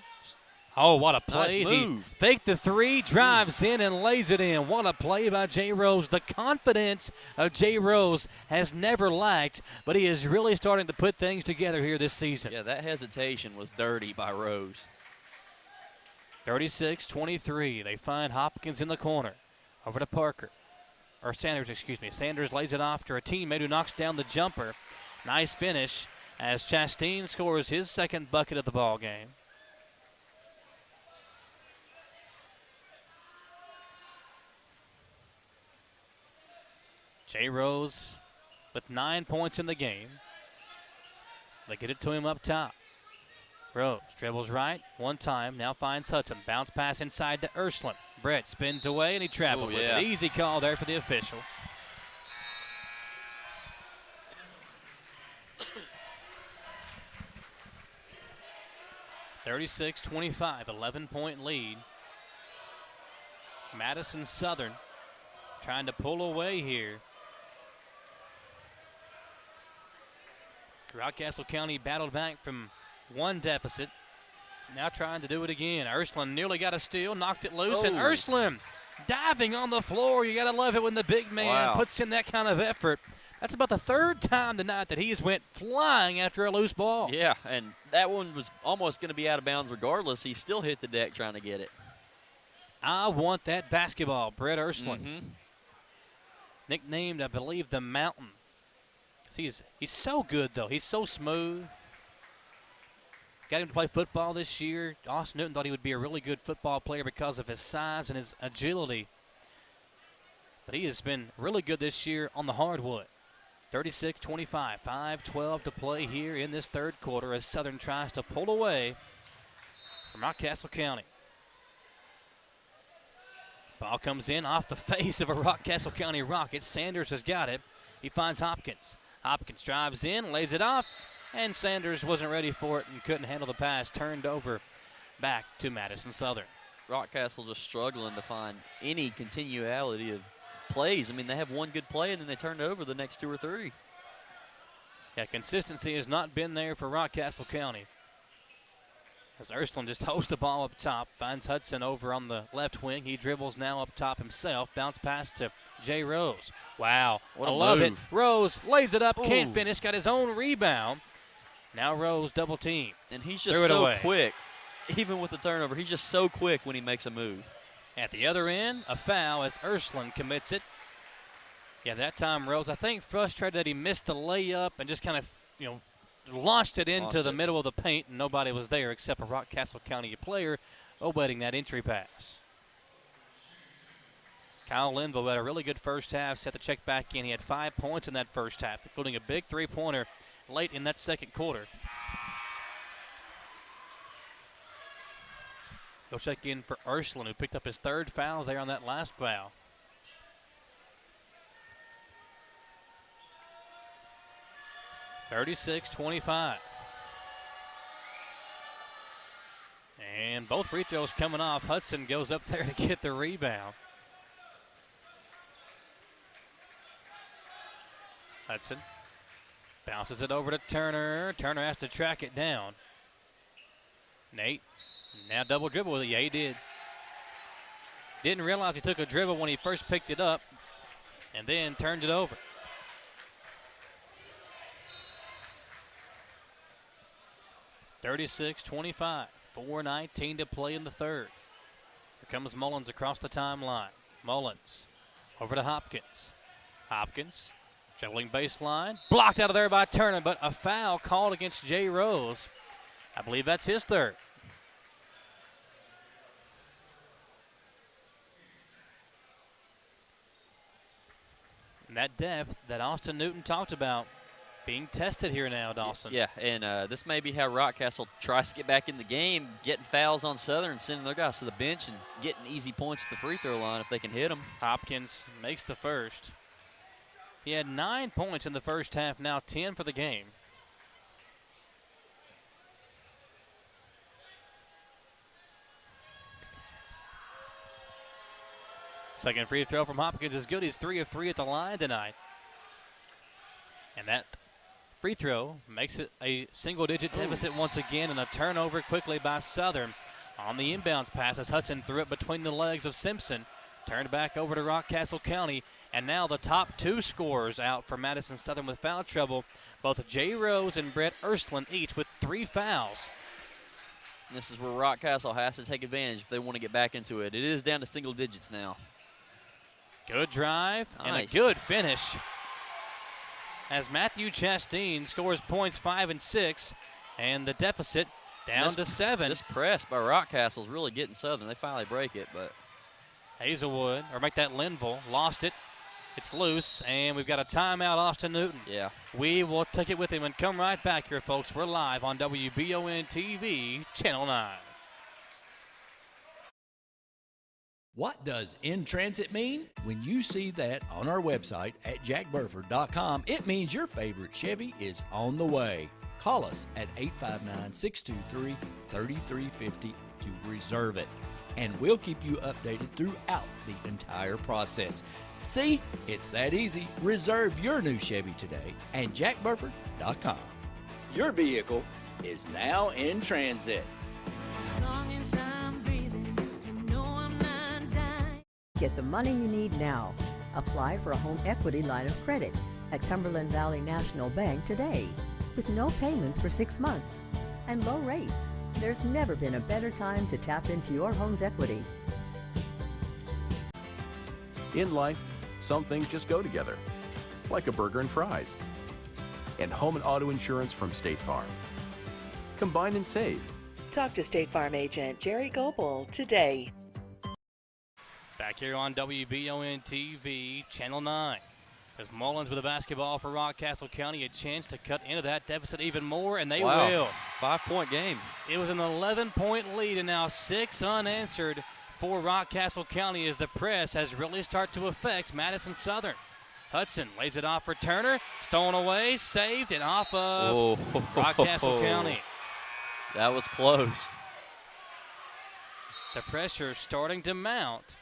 Oh, what a play. Nice move. He faked the 3, drives in, and lays it in. What a play by Jay Rose. The confidence of Jay Rose has never lacked, but he is really starting to put things together here this season. Yeah, that hesitation was dirty by Rose. 36-23. They find Hopkins in the corner. Over to Parker. Or Sanders, excuse me. Sanders lays it off to a teammate who knocks down the jumper. Nice finish as Chastain scores his second bucket of the ball game. Jay Rose with 9 points in the game. They get it to him up top. Rose dribbles right one time, now finds Hudson. Bounce pass inside to Ursuline. Brett spins away and he traveled with it. Easy call there for the official. (36-25), 11-point lead. Madison Southern trying to pull away here. Rockcastle County battled back from one deficit. Now trying to do it again. Ursuline nearly got a steal, knocked it loose, and Ursuline diving on the floor. You got to love it when the big man puts in that kind of effort. That's about the 3rd time tonight that he's went flying after a loose ball. Yeah, and that one was almost going to be out of bounds regardless. He still hit the deck trying to get it. I want that basketball, Brett Ursuline. Nicknamed, I believe, the Mountain. He's so good, though. He's so smooth. Got him to play football this year. Austin Newton thought he would be a really good football player because of his size and his agility. But he has been really good this year on the hardwood. 36-25, 5:12 to play here in this 3rd quarter as Southern tries to pull away from Rockcastle County. Ball comes in off the face of a Rockcastle County Rocket. Sanders has got it. He finds Hopkins. Hopkins drives in, lays it off, and Sanders wasn't ready for it and couldn't handle the pass. Turned over back to Madison Southern. Rockcastle just struggling to find any continuality of plays. I mean, they have one good play, and then they turn it over the next 2 or 3. Yeah, consistency has not been there for Rockcastle County. As Ursuline just holds the ball up top, finds Hudson over on the left wing. He dribbles now up top himself. Bounce pass to Jay Rose. Wow, what a love move. it. Rose lays it up, can't finish, got his own rebound. Now Rose double team. And he's just so quick. Even with the turnover, he's just so quick when he makes a move. At the other end, a foul as Ursuline commits it. Yeah, that time Rose, I think, frustrated that he missed the layup and just kind of, launched it into the middle of the paint, and nobody was there except a Rockcastle County player awaiting that entry pass. Kyle Linville had a really good first half, set the check back in. He had 5 points in that first half, including a big 3-pointer late in that 2nd quarter. He'll check in for Ursuline, who picked up his 3rd foul there on that last foul. (36-25). And both free throws coming off. Hudson goes up there to get the rebound. Hudson bounces it over to Turner. Turner has to track it down. Nate now double dribble with it. Yeah, he did. Didn't realize he took a dribble when he first picked it up and then turned it over. (36-25), 4:19 to play in the 3rd. Here comes Mullins across the timeline. Mullins over to Hopkins. Hopkins dribbling baseline. Blocked out of there by Turner, but a foul called against Jay Rose. I believe that's his third. And that depth that Austin Newton talked about being tested here now, Dawson. Yeah, and this may be how Rockcastle tries to get back in the game, getting fouls on Southern, sending their guys to the bench and getting easy points at the free throw line if they can hit them. Hopkins makes the first. He had 9 points in the first half, now 10 for the game. Second free throw from Hopkins is good. He's 3 of 3 at the line tonight. And that free throw makes it a single-digit deficit once again, and a turnover quickly by Southern on the inbounds pass as Hudson threw it between the legs of Simpson. Turned back over to Rockcastle County, and now the top 2 scorers out for Madison Southern with foul trouble. Both Jay Rose and Brett Ersland each with 3 fouls. And this is where Rockcastle has to take advantage if they want to get back into it. It is down to single digits now. Good drive and a good finish as Matthew Chastain scores points 5 and 6, and the deficit down to 7. This press by Rockcastle is really getting Southern. They finally break it, but Hazelwood, or make that Linville, lost it. It's loose, and we've got a timeout, Austin Newton. Yeah. We will take it with him and come right back here, folks. We're live on Wbontv, Channel 9. What does in transit mean? When you see that on our website at jackburford.com, it means your favorite Chevy is on the way. Call us at 859-623-3350 to reserve it, and we'll keep you updated throughout the entire process. See, it's that easy. Reserve your new Chevy today at jackburford.com. Your vehicle is now in transit. Get the money you need now. Apply for a home equity line of credit at Cumberland Valley National Bank today with no payments for 6 months and low rates. There's never been a better time to tap into your home's equity. In life, some things just go together, like a burger and fries. And home and auto insurance from State Farm. Combine and save. Talk to State Farm agent Jerry Goebel today. Back here on WBON-TV, Channel 9. As Mullins with the basketball for Rockcastle County, a chance to cut into that deficit even more, and they will. 5-point game. It was an 11-point lead, and now 6 unanswered for Rockcastle County as the press has really started to affect Madison Southern. Hudson lays it off for Turner, stolen away, saved, and off of Rockcastle County. That was close. The pressure starting to mount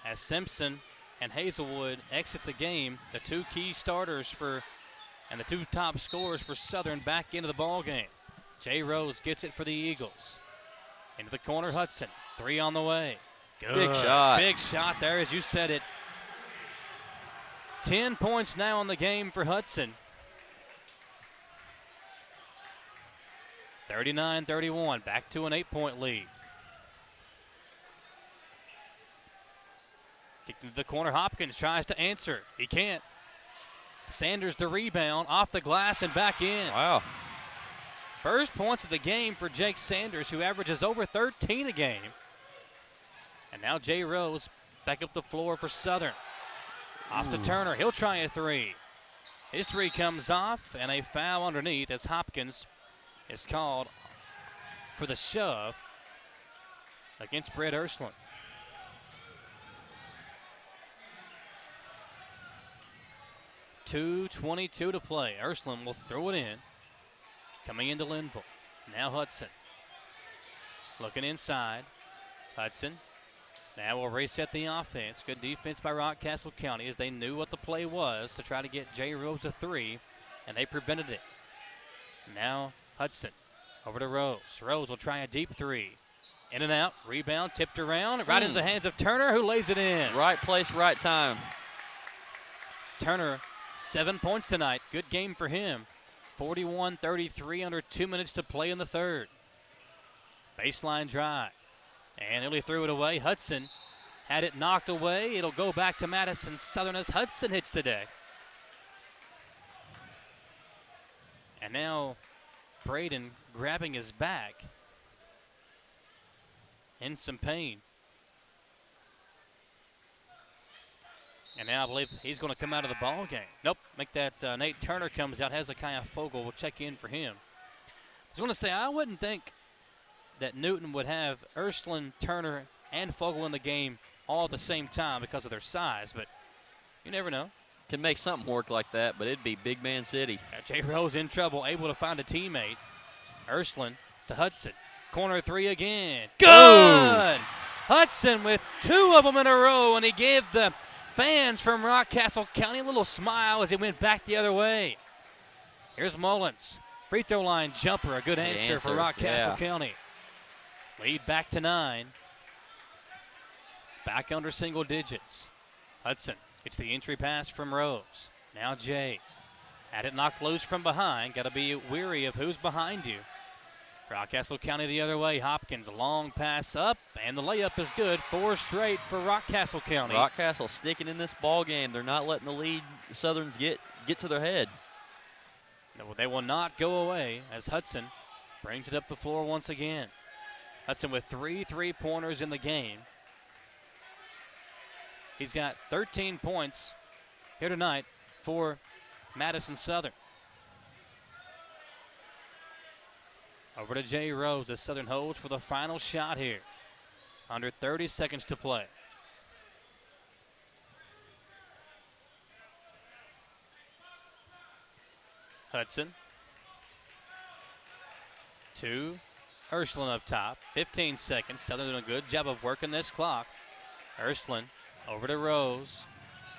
as Simpson and Hazelwood exit the game. The 2 key starters and the 2 top scorers for Southern back into the ball game. Jay Rose gets it for the Eagles. Into the corner, Hudson. 3 on the way. Good. Big shot. Big shot there, as you said it. 10 points now on the game for Hudson. 39-31, back to an 8-point lead. Kicked into the corner, Hopkins tries to answer. He can't. Sanders the rebound, off the glass and back in. Wow. First points of the game for Jake Sanders, who averages over 13 a game. And now Jay Rose back up the floor for Southern. Off to Turner, he'll try a 3. His 3 comes off, and a foul underneath as Hopkins is called for the shove against Brett Ersland. .2:22 to play. Ersland will throw it in. Coming into Linville. Now Hudson. Looking inside. Hudson. Now we'll reset the offense. Good defense by Rockcastle County as they knew what the play was to try to get Jay Rose a 3, and they prevented it. Now Hudson over to Rose. Rose will try a deep 3. In and out. Rebound tipped around. Right into the hands of Turner, who lays it in. Right place, right time. Turner, 7 points tonight. Good game for him. 41-33 under 2 minutes to play in the third. Baseline drive. And nearly threw it away. Hudson had it knocked away. It'll go back to Madison Southern as Hudson hits the deck. And now Braden grabbing his back in some pain. And now I believe he's going to come out of the ball game. Nope, make that Nate Turner comes out. Hezekiah Fogel will check in for him. I was going to say, I wouldn't think that Newton would have Ursuline, Turner, and Fogel in the game all at the same time because of their size, but you never know. Can make something work like that, but it'd be big man city. Jay Rose in trouble, able to find a teammate. Ursuline to Hudson. Corner three again. Good! Hudson with two of them in a row, and he gave the fans from Rockcastle County a little smile as he went back the other way. Here's Mullins. Free throw line jumper, a good answer for Rockcastle County. Lead back to 9. Back under single digits. Hudson gets the entry pass from Rose. Now Jay. Had it knocked loose from behind. Got to be weary of who's behind you. Rockcastle County the other way. Hopkins, long pass up, and the layup is good. 4 straight for Rockcastle County. Rockcastle sticking in this ball game. They're not letting the lead Southerns get to their head. No, they will not go away as Hudson brings it up the floor once again. Hudson with 3 3-pointers in the game. He's got 13 points here tonight for Madison Southern. Over to Jay Rose as Southern holds for the final shot here. Under 30 seconds to play. Hudson. 2. Ursuline up top. 15 seconds. Southern doing a good job of working this clock. Ursuline over to Rose.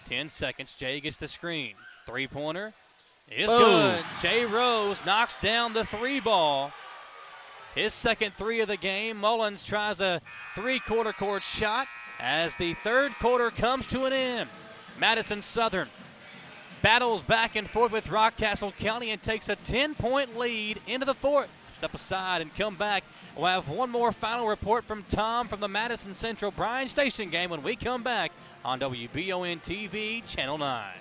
10 seconds. Jay gets the screen. 3-pointer is good. Jay Rose knocks down the 3 ball. His second 3 of the game. Mullins tries a 3-quarter court shot as the third quarter comes to an end. Madison Southern battles back and forth with Rockcastle County and takes a 10-point lead into the fourth. Step aside and come back. We'll have one more final report from Tom from the Madison Central Bryan Station game when we come back on Wbontv Channel 9.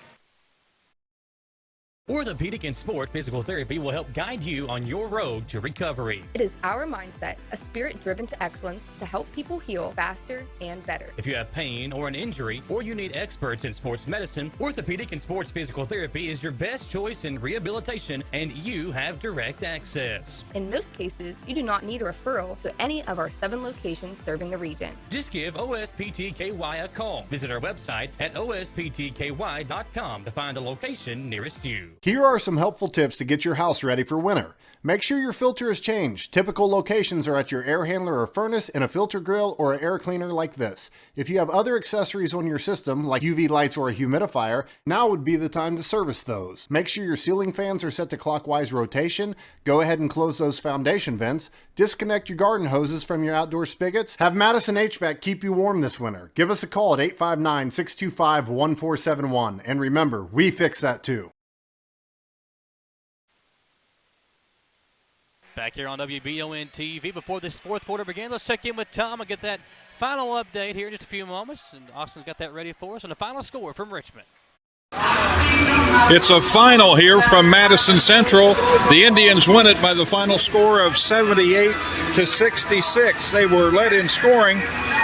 Orthopedic and Sport Physical Therapy will help guide you on your road to recovery. It is our mindset, a spirit driven to excellence to help people heal faster and better. If you have pain or an injury, or you need experts in sports medicine, Orthopedic and Sports Physical Therapy is your best choice in rehabilitation, and you have direct access. In most cases, you do not need a referral to any of our 7 locations serving the region. Just give OSPTKY a call. Visit our website at osptky.com to find the location nearest you. Here are some helpful tips to get your house ready for winter. Make sure your filter is changed. Typical locations are at your air handler or furnace, and a filter grill or an air cleaner like this. If you have other accessories on your system, like UV lights or a humidifier, now would be the time to service those. Make sure your ceiling fans are set to clockwise rotation. Go ahead and close those foundation vents. Disconnect your garden hoses from your outdoor spigots. Have Madison HVAC keep you warm this winter. Give us a call at 859-625-1471. And remember, we fix that too. Back here on WBON-TV. Before this fourth quarter begins, let's check in with Tom and get that final update here in just a few moments. And Austin's got that ready for us. And the final score from Richmond. It's a final here from Madison Central. The Indians win it by the final score of 78-66. They were led in scoring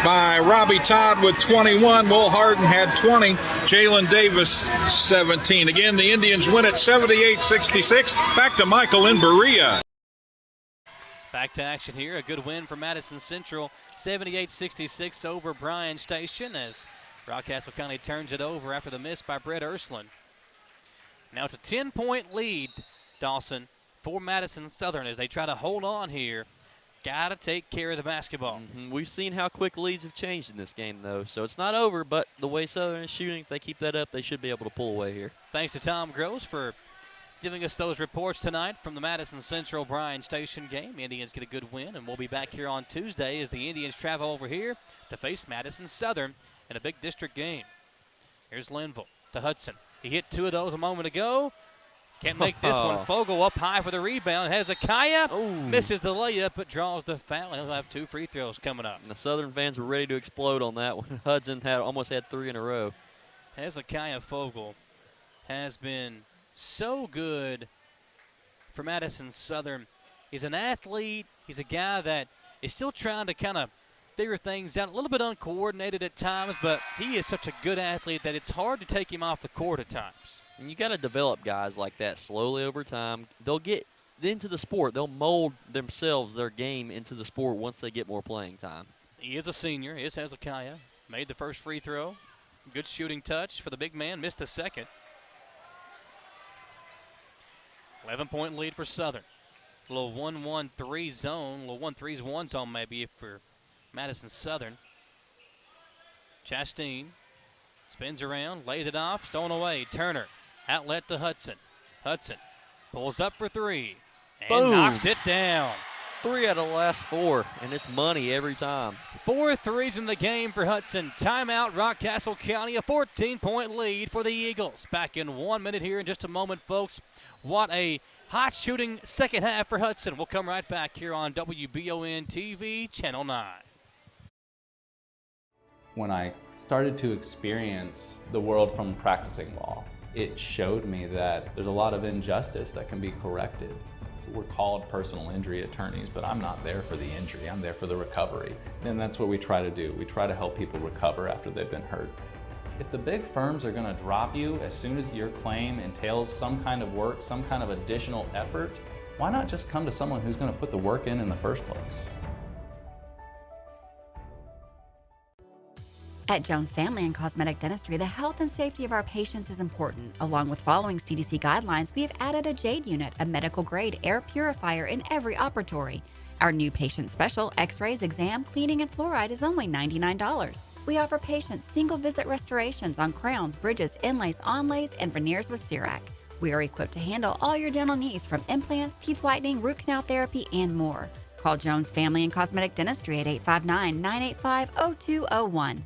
by Robbie Todd with 21. Will Harden had 20. Jalen Davis, 17. Again, the Indians win it 78-66. Back to Michael in Berea. Back to action here. A good win for Madison Central. 78-66 over Bryan Station as Rockcastle County turns it over after the miss by Brett Ursuline. Now it's a 10-point lead, Dawson, for Madison Southern as they try to hold on here. Got to take care of the basketball. We've seen how quick leads have changed in this game, though, so it's not over, but the way Southern is shooting, if they keep that up, they should be able to pull away here. Thanks to Tom Gross for giving us those reports tonight from the Madison Central Bryan Station game. Indians get a good win, and we'll be back here on Tuesday as the Indians travel over here to face Madison Southern in a big district game. Here's Linville to Hudson. He hit 2 of those a moment ago. Can't make this one. Fogel up high for the rebound. Hezekiah misses the layup but draws the foul. He'll have 2 free throws coming up. And the Southern fans were ready to explode on that one. Hudson almost had 3 in a row. Hezekiah Fogel has been so good for Madison Southern. He's an athlete. He's a guy that is still trying to kind of figure things out, a little bit uncoordinated at times, but he is such a good athlete that it's hard to take him off the court at times. And you got to develop guys like that slowly over time. They'll get into the sport. They'll mold themselves, their game, into the sport once they get more playing time. He is a senior. Is Hezekiah. Made the first free throw. Good shooting touch for the big man. Missed the second. 11-point lead for Southern. A little 1-1-3 zone. A little 1-3-1 zone maybe for Madison Southern. Chastain spins around, lays it off, stolen away. Turner, outlet to Hudson. Hudson pulls up for three and Boom. Knocks it down. 3 out of the last 4, and it's money every time. 4 threes in the game for Hudson. Timeout, Rockcastle County, a 14-point lead for the Eagles. Back in 1 minute here in just a moment, folks. What a hot shooting second half for Hudson. We'll come right back here on Wbontv, Channel 9. When I started to experience the world from practicing law, it showed me that there's a lot of injustice that can be corrected. We're called personal injury attorneys, but I'm not there for the injury. I'm there for the recovery. And that's what we try to do. We try to help people recover after they've been hurt. If the big firms are going to drop you as soon as your claim entails some kind of work, some kind of additional effort, why not just come to someone who's going to put the work in the first place? At Jones Family and Cosmetic Dentistry, the health and safety of our patients is important. Along with following CDC guidelines, we have added a JADE unit, a medical-grade air purifier in every operatory. Our new patient special, x-rays, exam, cleaning, and fluoride is only $99. We offer patients single-visit restorations on crowns, bridges, inlays, onlays, and veneers with CERAC. We are equipped to handle all your dental needs from implants, teeth whitening, root canal therapy, and more. Call Jones Family and Cosmetic Dentistry at 859-985-0201.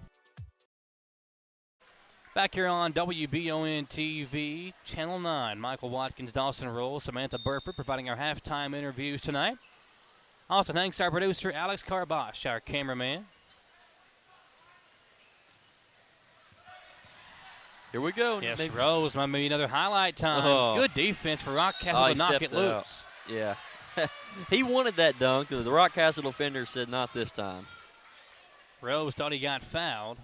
Back here on WBON-TV, Channel 9. Michael Watkins, Dawson Roll, Samantha Burford providing our halftime interviews tonight. Also, thanks our producer, Alex Carbosh, our cameraman. Here we go. Yes, Rose might be another highlight time. Oh. Good defense for Rockcastle to knock it loose. Out. Yeah. He wanted that dunk. The Rockcastle defender said not this time. Rose thought he got fouled.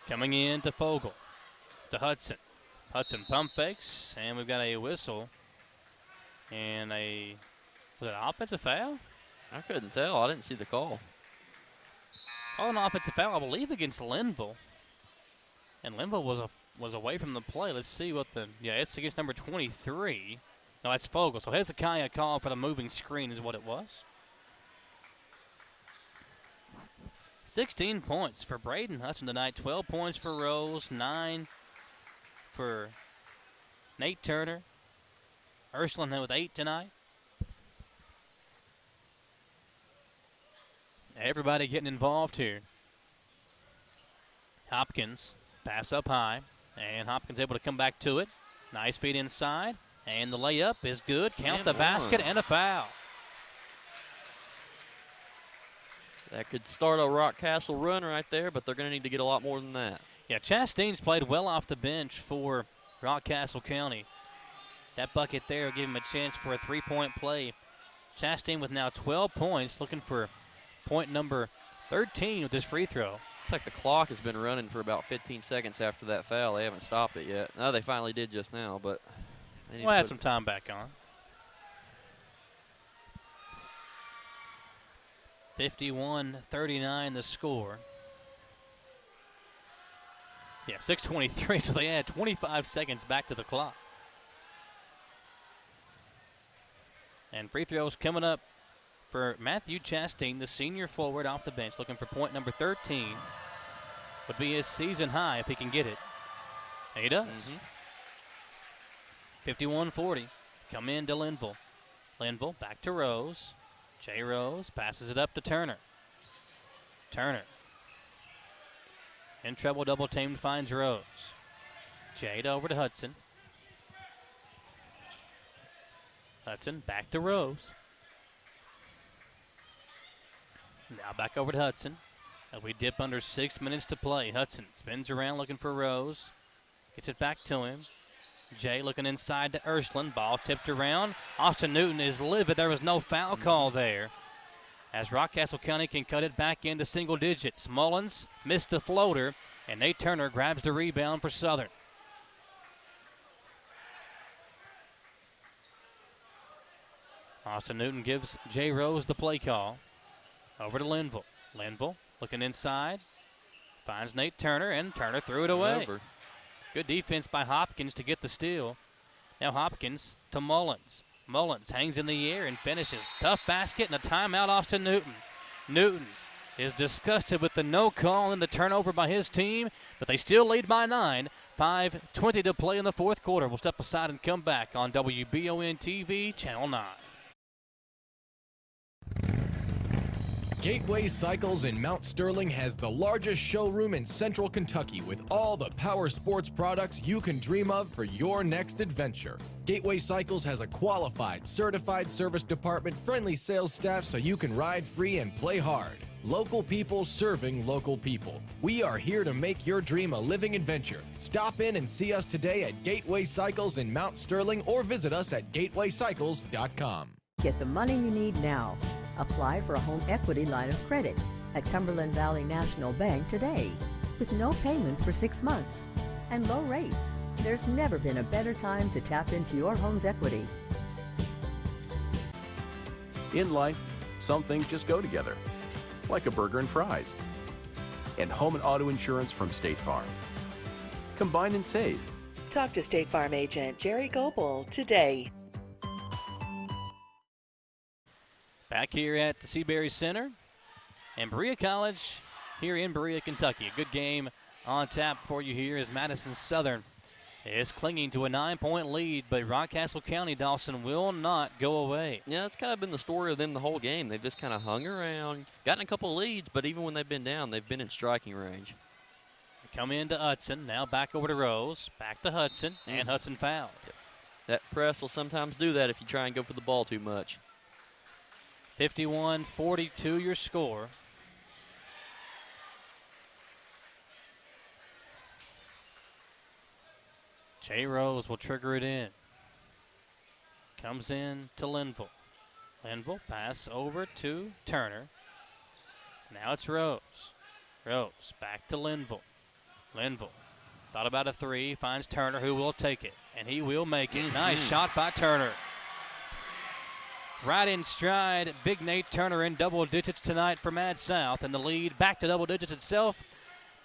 Coming in to Fogle, to Hudson. Hudson pump fakes, and we've got a whistle. And was it an offensive foul? I couldn't tell. I didn't see the call. Oh, an offensive foul, I believe, against Linville. And Linville was away from the play. Let's see what it's against number 23. No, that's Fogle. So Hezekiah called for the moving screen is what it was. 16 points for Braden Hudson tonight. 12 points for Rose. 9 for Nate Turner. Ursuline with 8 tonight. Everybody getting involved here. Hopkins, pass up high. And Hopkins able to come back to it. Nice feed inside. And the layup is good. Count the basket and a foul. That could start a Rockcastle run right there, but they're going to need to get a lot more than that. Yeah, Chastain's played well off the bench for Rockcastle County. That bucket there will give him a chance for a three-point play. Chastain with now 12 points, looking for point number 13 with this free throw. Looks like the clock has been running for about 15 seconds after that foul. They haven't stopped it yet. No, they finally did just now, but we'll add some time back on. 51-39 the score. Yeah, 6:23, so they add 25 seconds back to the clock. And free throws coming up for Matthew Chastain, the senior forward off the bench, looking for point number 13. Would be his season high if he can get it. And he does. 51-40. Come in to Linville. Linville back to Rose. Jay Rose passes it up to Turner. Turner. In trouble, double teamed, finds Rose. Jade over to Hudson. Hudson back to Rose. Now back over to Hudson. As we dip under 6 minutes to play, Hudson spins around looking for Rose. Gets it back to him. Jay looking inside to Ursuline. Ball tipped around. Austin Newton is livid. There was no foul call there. As Rockcastle County can cut it back into single digits. Mullins missed the floater, and Nate Turner grabs the rebound for Southern. Austin Newton gives Jay Rose the play call. Over to Linville. Linville looking inside. Finds Nate Turner, and Turner threw it away. Over. Good defense by Hopkins to get the steal. Now Hopkins to Mullins. Mullins hangs in the air and finishes. Tough basket and a timeout off to Newton. Newton is disgusted with the no call and the turnover by his team, but they still lead by 9. 5:20 to play in the fourth quarter. We'll step aside and come back on WBON-TV, Channel 9. Gateway Cycles in Mount Sterling has the largest showroom in central Kentucky with all the power sports products you can dream of for your next adventure. Gateway Cycles has a qualified, certified service department, friendly sales staff so you can ride free and play hard. Local people serving local people. We are here to make your dream a living adventure. Stop in and see us today at Gateway Cycles in Mount Sterling or visit us at gatewaycycles.com. Get the money you need now. Apply for a home equity line of credit at Cumberland Valley National Bank today with no payments for 6 months and low rates. There's never been a better time to tap into your home's equity. In life, some things just go together, like a burger and fries. And home and auto insurance from State Farm. Combine and save. Talk to State Farm agent Jerry Goebel today. Back here at the Seabury Center and Berea College here in Berea, Kentucky. A good game on tap for you here as Madison Southern is clinging to a 9-point lead, but Rockcastle County, Dawson, will not go away. Yeah, that's kind of been the story of them the whole game. They've just kind of hung around, gotten a couple of leads, but even when they've been down, they've been in striking range. They come into Hudson, now back over to Rose, back to Hudson, and Hudson fouled. Yep. That press will sometimes do that if you try and go for the ball too much. 51-42 your score. Jay Rose will trigger it in. Comes in to Linville. Linville pass over to Turner. Now it's Rose. Rose back to Linville. Linville thought about a three, finds Turner, who will take it, and he will make it. Nice shot by Turner. Right in stride, big Nate Turner in double digits tonight for Mad South, and the lead back to double digits itself.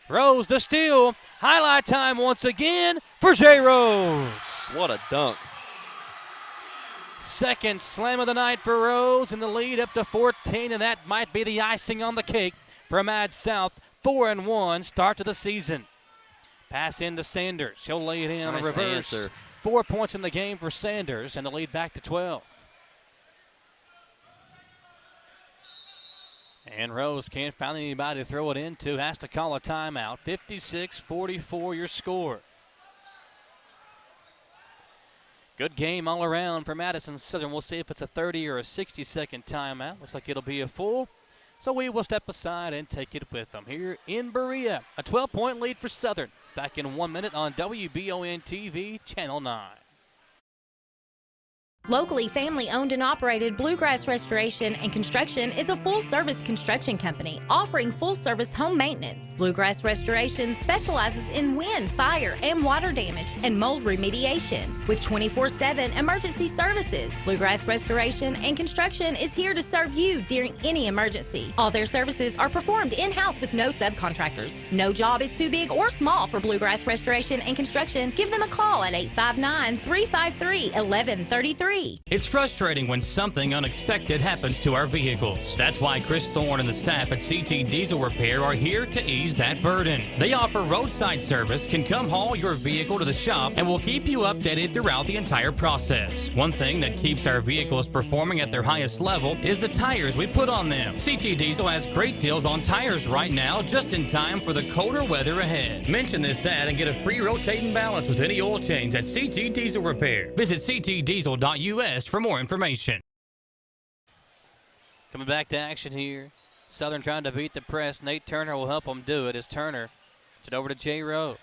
Rose the steal. Highlight time once again for Jay Rose. What a dunk. Second slam of the night for Rose, and the lead up to 14, and that might be the icing on the cake for Mad South. 4-1 start to the season. Pass into Sanders. She'll lay it in on a reverse. Answer. 4 points in the game for Sanders, and the lead back to 12. And Rose can't find anybody to throw it into. Has to call a timeout. 56-44 your score. Good game all around for Madison Southern. We'll see if it's a 30 or a 60-second timeout. Looks like it'll be a full. So we will step aside and take it with them here in Berea. A 12-point lead for Southern. Back in 1 minute on WBON-TV, Channel 9. Locally family-owned and operated Bluegrass Restoration and Construction is a full-service construction company offering full-service home maintenance. Bluegrass Restoration specializes in wind, fire, and water damage and mold remediation. With 24/7 emergency services, Bluegrass Restoration and Construction is here to serve you during any emergency. All their services are performed in-house with no subcontractors. No job is too big or small for Bluegrass Restoration and Construction. Give them a call at 859-353-1133. It's frustrating when something unexpected happens to our vehicles. That's why Chris Thorne and the staff at CT Diesel Repair are here to ease that burden. They offer roadside service, can come haul your vehicle to the shop, and will keep you updated throughout the entire process. One thing that keeps our vehicles performing at their highest level is the tires we put on them. CT Diesel has great deals on tires right now, just in time for the colder weather ahead. Mention this ad and get a free rotating balance with any oil change at CT Diesel Repair. Visit ctdiesel.us for more information. Coming back to action here Southern trying to beat the press. Nate Turner will help them do it as Turner gets it over to Jay Rose.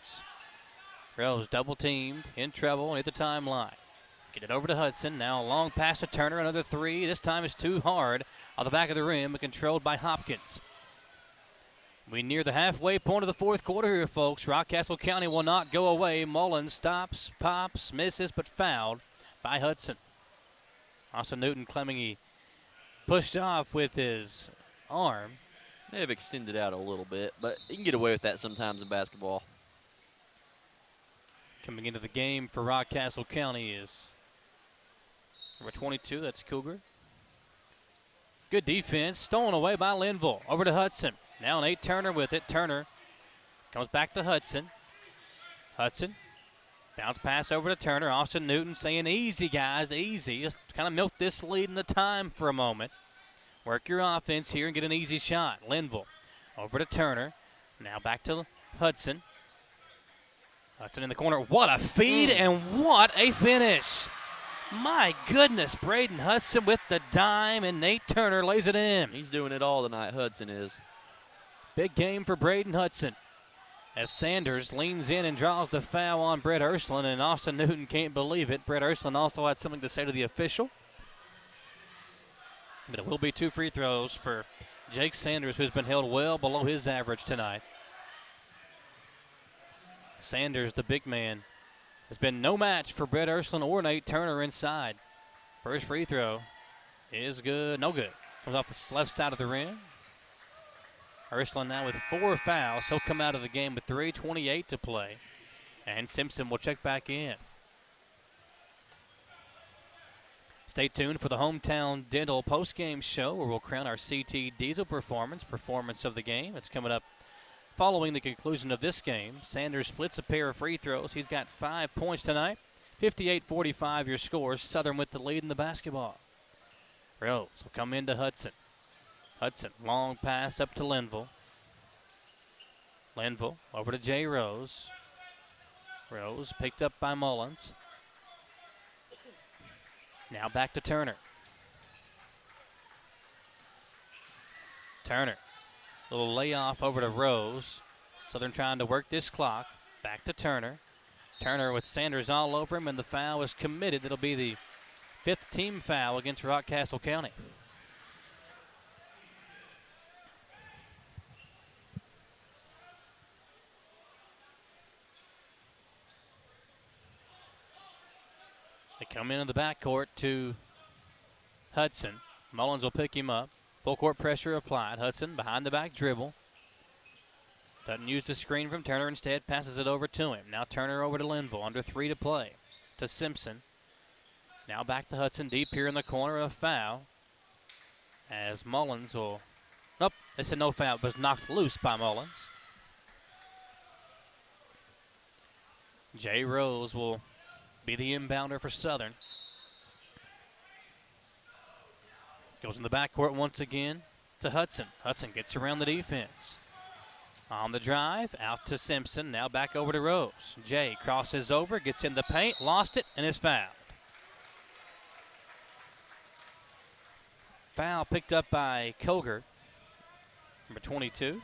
Rose double teamed, in trouble, hit the timeline. Get it over to Hudson. Now a long pass to Turner. Another three. This time it's too hard on the back of the rim, but controlled by Hopkins. We near the halfway point of the fourth quarter here, folks. Rockcastle County will not go away. Mullins stops, pops, misses, but fouled by Hudson. Austin Newton claiming he pushed off with his arm. May have extended out a little bit, but you can get away with that sometimes in basketball. Coming into the game for Rockcastle County is number 22, that's Cougar. Good defense, stolen away by Linville. Over to Hudson. Now Nate Turner with it. Turner comes back to Hudson. Hudson, bounce pass over to Turner. Austin Newton saying, easy, guys, easy. Just kind of milk this lead in the time for a moment. Work your offense here and get an easy shot. Linville over to Turner. Now back to Hudson. Hudson in the corner. What a feed and what a finish. My goodness, Braden Hudson with the dime, and Nate Turner lays it in. He's doing it all tonight, Hudson is. Big game for Braden Hudson as Sanders leans in and draws the foul on Brett Ursuline, and Austin Newton can't believe it. Brett Ursuline also had something to say to the official. But it will be 2 free throws for Jake Sanders, who's been held well below his average tonight. Sanders, the big man, has been no match for Brett Ursuline or Nate Turner inside. First free throw is good. No good. Comes off the left side of the rim. Ursuline now with 4 fouls. He'll come out of the game with 3:28 to play. And Simpson will check back in. Stay tuned for the Hometown Dental postgame show where we'll crown our CT Diesel performance of the game. It's coming up following the conclusion of this game. Sanders splits a pair of free throws. He's got 5 points tonight. 58-45 your score. Southern with the lead in the basketball. Rose will come into Hudson. Hudson, long pass up to Linville. Linville over to Jay Rose. Rose picked up by Mullins. Now back to Turner. Turner, little layoff over to Rose. Southern trying to work this clock. Back to Turner. Turner with Sanders all over him, and the foul is committed. It'll be the 5th team foul against Rockcastle County. They come into the backcourt to Hudson. Mullins will pick him up. Full court pressure applied. Hudson behind the back dribble. Doesn't use the screen from Turner. Instead passes it over to him. Now Turner over to Linville. Under 3 to play. To Simpson. Now back to Hudson. Deep here in the corner. A foul. As Mullins will... Nope. They said no foul. It was knocked loose by Mullins. Jay Rose will be the inbounder for Southern. Goes in the backcourt once again to Hudson. Hudson gets around the defense. On the drive, out to Simpson. Now back over to Rose. Jay crosses over, gets in the paint, lost it, and is fouled. Foul picked up by Koger, number 22.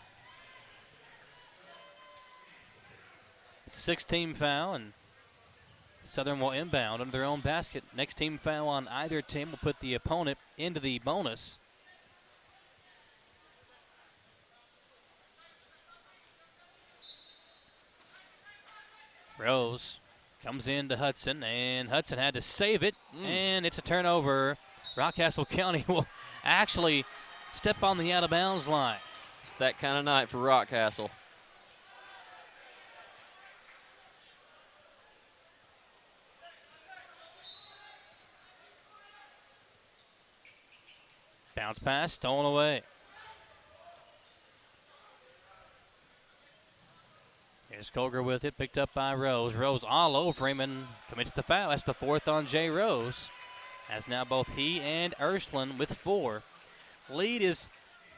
It's a 6-team foul, and Southern will inbound under their own basket. Next team foul on either team will put the opponent into the bonus. Rose comes in to Hudson, and Hudson had to save it, and it's a turnover. Rockcastle County will actually step on the out-of-bounds line. It's that kind of night for Rockcastle. Bounce pass, stolen away. Here's Koger with it, picked up by Rose. Rose all over him and commits the foul. That's the 4th on Jay Rose. As now both he and Ursuline with 4. Lead is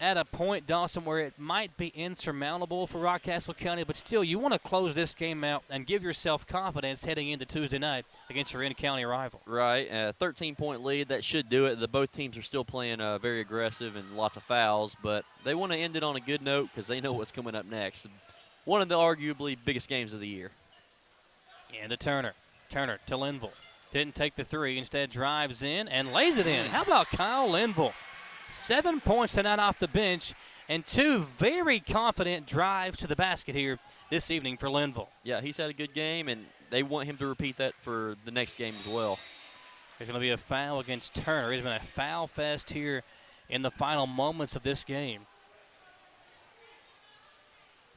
at a point, Dawson, where it might be insurmountable for Rockcastle County, but still, you want to close this game out and give yourself confidence heading into Tuesday night against your in-county rival. Right, 13-point lead, that should do it. Both teams are still playing very aggressive and lots of fouls, but they want to end it on a good note because they know what's coming up next. One of the arguably biggest games of the year. And to Turner. Turner to Linville. Didn't take the three, instead drives in and lays it in. How about Kyle Linville? 7 points tonight off the bench and 2 very confident drives to the basket here this evening for Linville. Yeah, he's had a good game, and they want him to repeat that for the next game as well. There's going to be a foul against Turner. It's been a foul fest here in the final moments of this game.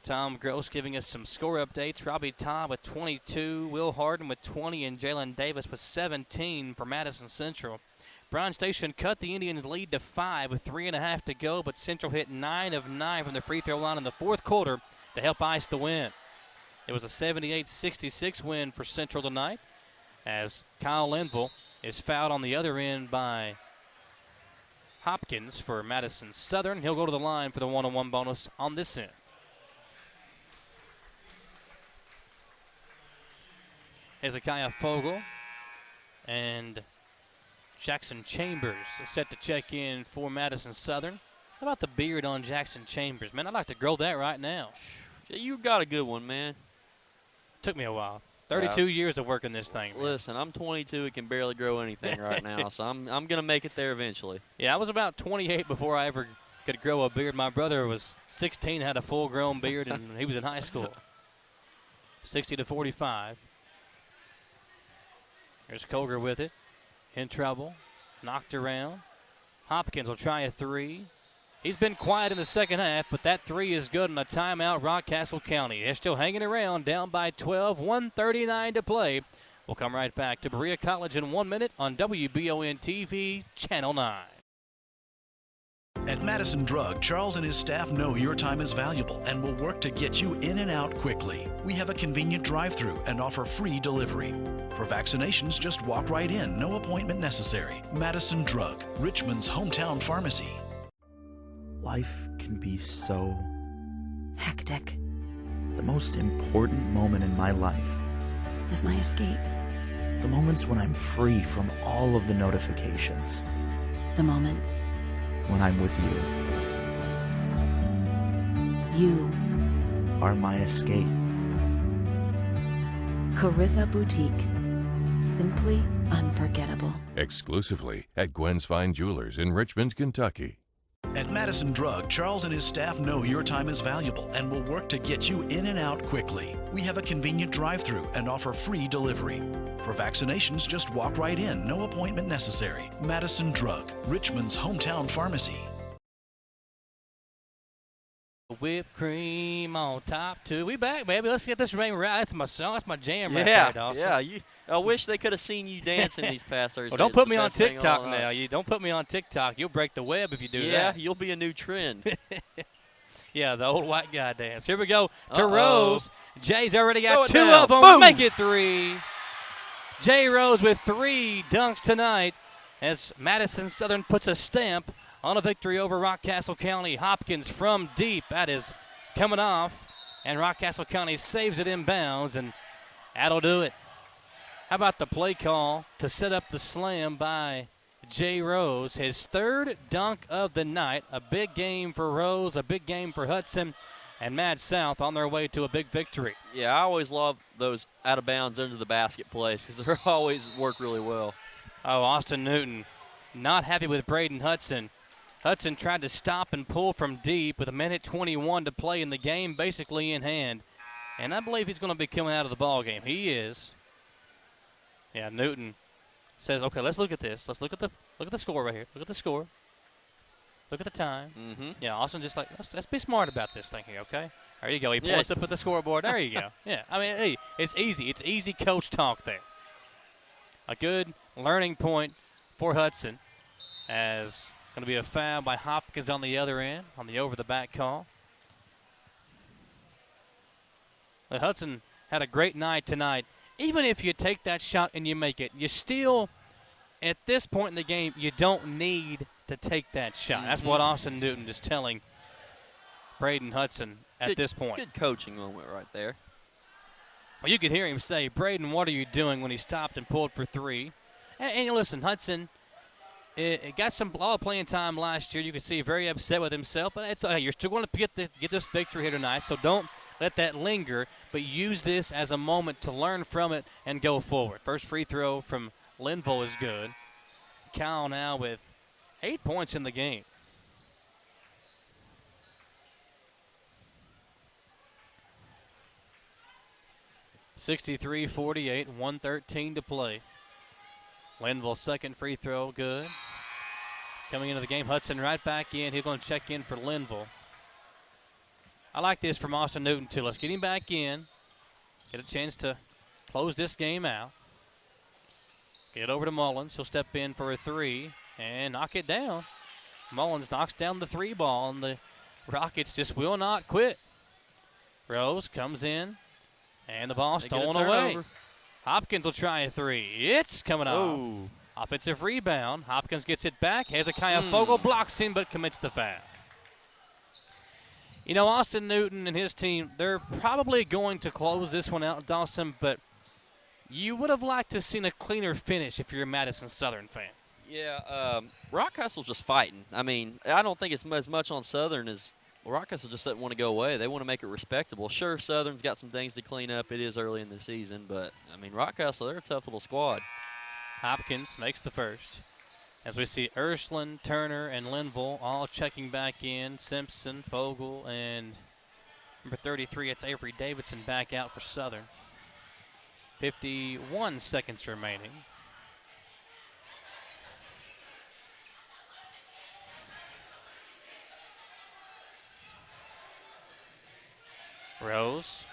Tom Gross giving us some score updates. Robbie Todd with 22, Will Harden with 20, and Jalen Davis with 17 for Madison Central. Bryan Station cut the Indians' lead to 5 with 3.5 to go, but Central hit 9 of 9 from the free throw line in the fourth quarter to help ice the win. It was a 78-66 win for Central tonight, as Kyle Linville is fouled on the other end by Hopkins for Madison Southern. He'll go to the line for the one-on-one bonus on this end. Hezekiah Fogel and Jackson Chambers is set to check in for Madison Southern. How about the beard on Jackson Chambers? Man, I'd like to grow that right now. You got a good one, man. Took me a while. 32 years of working this thing, man. Listen, I'm 22 and can barely grow anything right now, so I'm going to make it there eventually. Yeah, I was about 28 before I ever could grow a beard. My brother was 16, had a full-grown beard, and he was in high school. 60-45. There's Koger with it. In trouble. Knocked around. Hopkins will try a three. He's been quiet in the second half, but that three is good on a timeout, Rockcastle County. They're still hanging around, down by 12, 1:39 to play. We'll come right back to Berea College in 1 minute on Wbontv Channel 9. At Madison Drug, Charles and his staff know your time is valuable and will work to get you in and out quickly. We have a convenient drive-thru and offer free delivery. For vaccinations, just walk right in, no appointment necessary. Madison Drug, Richmond's hometown pharmacy. Life can be so hectic. The most important moment in my life Is my escape. the moments when I'm free from all of the notifications, The moments. when I'm with you. You. Are my escape. Carissa Boutique. Simply unforgettable. Exclusively at Gwen's Fine Jewelers in Richmond, Kentucky. At Madison Drug, Charles and his staff know your time is valuable and will work to get you in and out quickly. We have a convenient drive-thru and offer free delivery. For vaccinations, just walk right in, no appointment necessary. Madison Drug, Richmond's hometown pharmacy. Whipped cream on top two. We back, baby. Let's get this ring right. That's my song. That's my jam right Yeah, there, Dawson. yeah. I wish they could have seen you dancing these past Thursdays. Well, don't put me on It's the best thing TikTok all now. night. You don't put me on TikTok. You'll break the web if you do that. Yeah, you'll be a new trend. Yeah, the old white guy dance. Here we go to Uh-oh. Rose. Jay's already Throw got it 2 down. of them. Boom. Make it 3. Jay Rose with 3 dunks tonight as Madison Southern puts a stamp on a victory over Rockcastle County. Hopkins from deep. That is coming off, and Rockcastle County saves it inbounds, and that'll do it. How about the play call to set up the slam by Jay Rose, his 3rd dunk of the night. A big game for Rose, a big game for Hudson, and Mad South on their way to a big victory. Yeah, I always love those out of bounds under the basket plays because they always work really well. Oh, Austin Newton not happy with Braden Hudson. Hudson tried to stop and pull from deep with 1:21 to play in the game, basically in hand. And I believe he's going to be coming out of the ball game. He is. Yeah, Newton says, okay, let's look at this. Let's look at the score right here. Look at the score. Look at the time. Mm-hmm. Yeah, Austin just like, let's be smart about this thing here, okay? There you go. He points up at the scoreboard. There you go. Yeah, I mean, hey, it's easy. It's easy coach talk there. A good learning point for Hudson as going to be a foul by Hopkins on the other end on the over-the-back call. But Hudson had a great night tonight. Even if you take that shot and you make it, you still, at this point in the game, you don't need to take that shot. That's what Austin Newton is telling Braden Hudson at this point. Good coaching moment right there. Well, you could hear him say, Braden, what are you doing, when he stopped and pulled for three. And listen, Hudson it got some all playing time last year. You could see very upset with himself, but it's you're still going to get this victory here tonight, so don't let that linger, but use this as a moment to learn from it and go forward. First free throw from Linville is good. Cal now with 8 points in the game. (63-48), 1:13 to play. Linville's second free throw, good. Coming into the game, Hudson right back in. He's going to check in for Linville. I like this from Austin Newton, too. Let's get him back in. Get a chance to close this game out. Get it over to Mullins. He'll step in for a three and knock it down. Mullins knocks down the three ball, and the Rockets just will not quit. Rose comes in, and the ball stolen away. Hopkins will try a three. It's coming off. Offensive rebound. Hopkins gets it back. Hezekiah Fogle blocks him, but commits the foul. You know, Austin Newton and his team, they're probably going to close this one out, Dawson, but you would have liked to have seen a cleaner finish if you're a Madison Southern fan. Yeah, Rockcastle's just fighting. I mean, I don't think it's as much on Southern as Rockcastle just doesn't want to go away. They want to make it respectable. Sure, Southern's got some things to clean up. It is early in the season, but, I mean, Rockcastle, they're a tough little squad. Hopkins makes the first. As we see Ursuline, Turner, and Linville all checking back in. Simpson, Fogle, and number 33, it's Avery Davidson back out for Southern. 51 seconds remaining. Rose,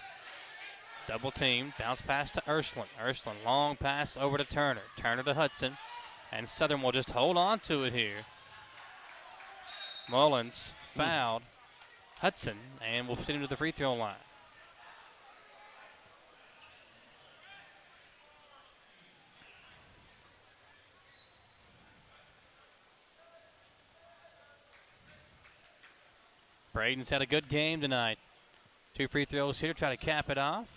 double team, bounce pass to Ursuline. Ursuline, long pass over to Turner. Turner to Hudson. And Southern will just hold on to it here. Mullins fouled Hudson, and will send him to the free throw line. Braden's had a good game tonight. 2 free throws here to try to cap it off.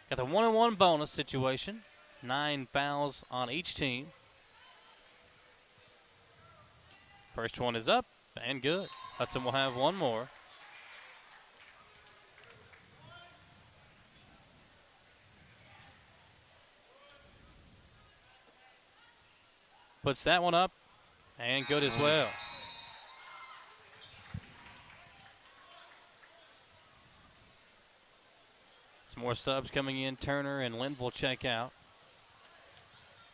Got the 1-on-1 bonus situation. 9 fouls on each team. First one is up and good. Hudson will have one more. Puts that one up and good as well. Some more subs coming in. Turner and Linville check out.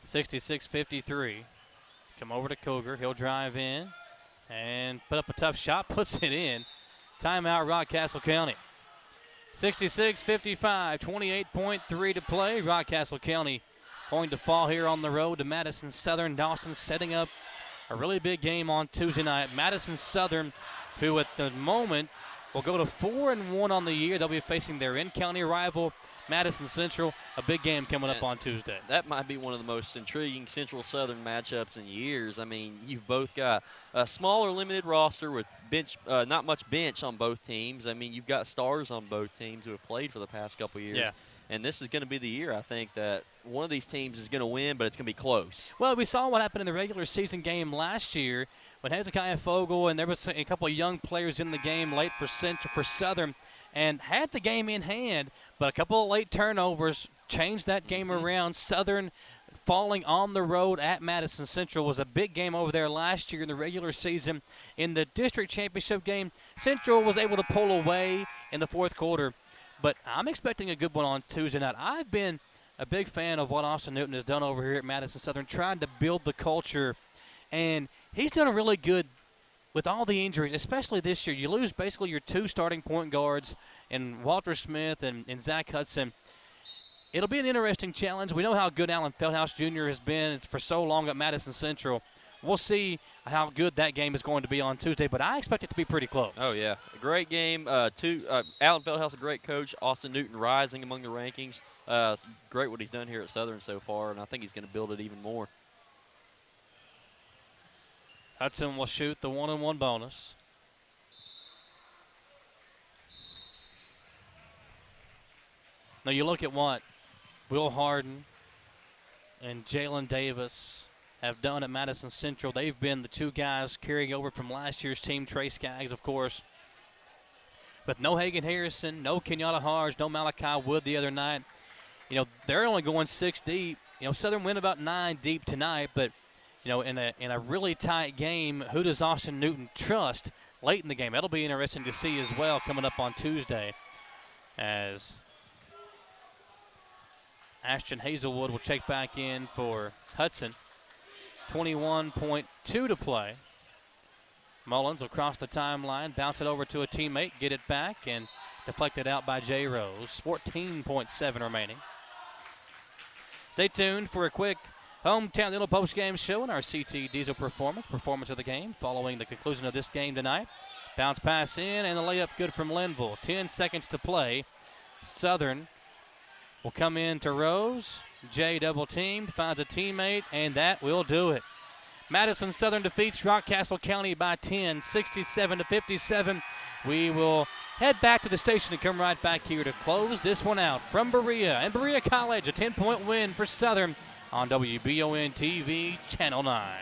66-53. Come over to Cougar. He'll drive in and put up a tough shot. Puts it in. Timeout, Rockcastle County. 66-55. 28.3 to play. Rockcastle County going to fall here on the road to Madison Southern. Dawson setting up a really big game on Tuesday night. Madison Southern, who at the moment will go to 4-1 on the year. They'll be facing their in-county rival, Madison Central. A big game coming up on Tuesday. That might be one of the most intriguing Central Southern matchups in years. I mean, you've both got a smaller, limited roster with bench, not much bench on both teams. I mean, you've got stars on both teams who have played for the past couple years. Yeah. And this is going to be the year, I think, that one of these teams is going to win, but it's going to be close. Well, we saw what happened in the regular season game last year when Hezekiah Fogle, and there was a couple of young players in the game late for Southern, and had the game in hand, but a couple of late turnovers changed that game around. Southern falling on the road at Madison Central was a big game over there last year in the regular season. In the district championship game, Central was able to pull away in the fourth quarter, but I'm expecting a good one on Tuesday night. I've been a big fan of what Austin Newton has done over here at Madison Southern, trying to build the culture, and he's done a really good with all the injuries, especially this year. You lose basically your 2 starting point guards in Walter Smith and Zach Hudson. It'll be an interesting challenge. We know how good Alan Feldhouse Jr. has been for so long at Madison Central. We'll see how good that game is going to be on Tuesday, but I expect it to be pretty close. Oh, yeah. A great game. Alan Feldhouse, a great coach. Austin Newton rising among the rankings. Great what he's done here at Southern so far, and I think he's going to build it even more. Hudson will shoot the 1-on-1 bonus. Now you look at what Will Harden and Jalen Davis have done at Madison Central. They've been the two guys carrying over from last year's team. Trey Skaggs, of course. But no Hagan Harrison, no Kenyatta Harge, no Malachi Wood the other night. You know, they're only going 6 deep. You know, Southern went about 9 deep tonight, but, you know, in a really tight game, who does Austin Newton trust late in the game? That'll be interesting to see as well coming up on Tuesday, as Ashton Hazelwood will check back in for Hudson. 21.2 to play. Mullins will cross the timeline, bounce it over to a teammate, get it back, and deflected out by Jay Rose. 14.7 remaining. Stay tuned for a quick Hometown Dental postgame show in our CT Diesel performance of the game following the conclusion of this game tonight. Bounce pass in, and the layup good from Linville. 10 seconds to play. Southern will come in to Rose. Jay double teamed, finds a teammate, and that will do it. Madison Southern defeats Rockcastle County by 10, 67-57. We will head back to the station and come right back here to close this one out from Berea. And Berea College, a 10-point win for Southern on Wbontv Channel 9.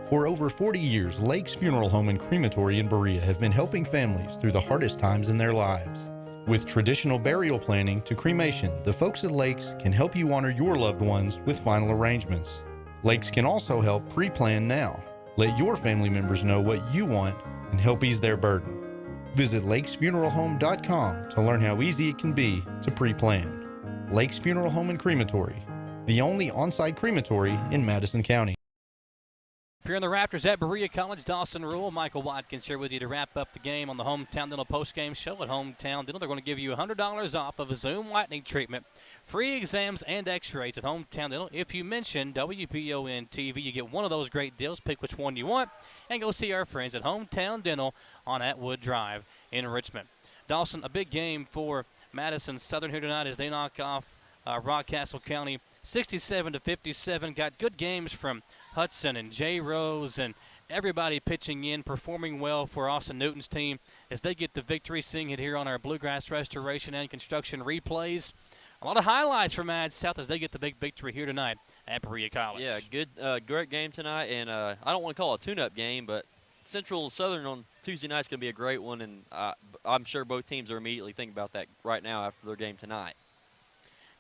For over 40 years, Lake's Funeral Home and Crematory in Berea have been helping families through the hardest times in their lives. With traditional burial planning to cremation, the folks at Lakes can help you honor your loved ones with final arrangements. Lakes can also help pre-plan now. Let your family members know what you want and help ease their burden. Visit lakesfuneralhome.com to learn how easy it can be to pre-plan. Lakes Funeral Home and Crematory, the only on-site crematory in Madison County. Here in the Raptors at Berea College, Dawson Rule, Michael Watkins here with you to wrap up the game on the Hometown Dental postgame show at Hometown Dental. They're going to give you $100 off of a Zoom whitening treatment, free exams and x-rays at Hometown Dental. If you mention WBON-TV, you get one of those great deals. Pick which one you want and go see our friends at Hometown Dental on Atwood Drive in Richmond. Dawson, a big game for Madison Southern here tonight as they knock off Rockcastle County 67-57. Got good games from Hudson and Jay Rose and everybody pitching in, performing well for Austin Newton's team as they get the victory. Seeing it here on our Bluegrass Restoration and Construction replays. A lot of highlights from Mad South as they get the big victory here tonight at Berea College. Yeah, good, great game tonight, and I don't want to call it a tune-up game, but Central Southern on Tuesday night is going to be a great one, and I'm sure both teams are immediately thinking about that right now after their game tonight.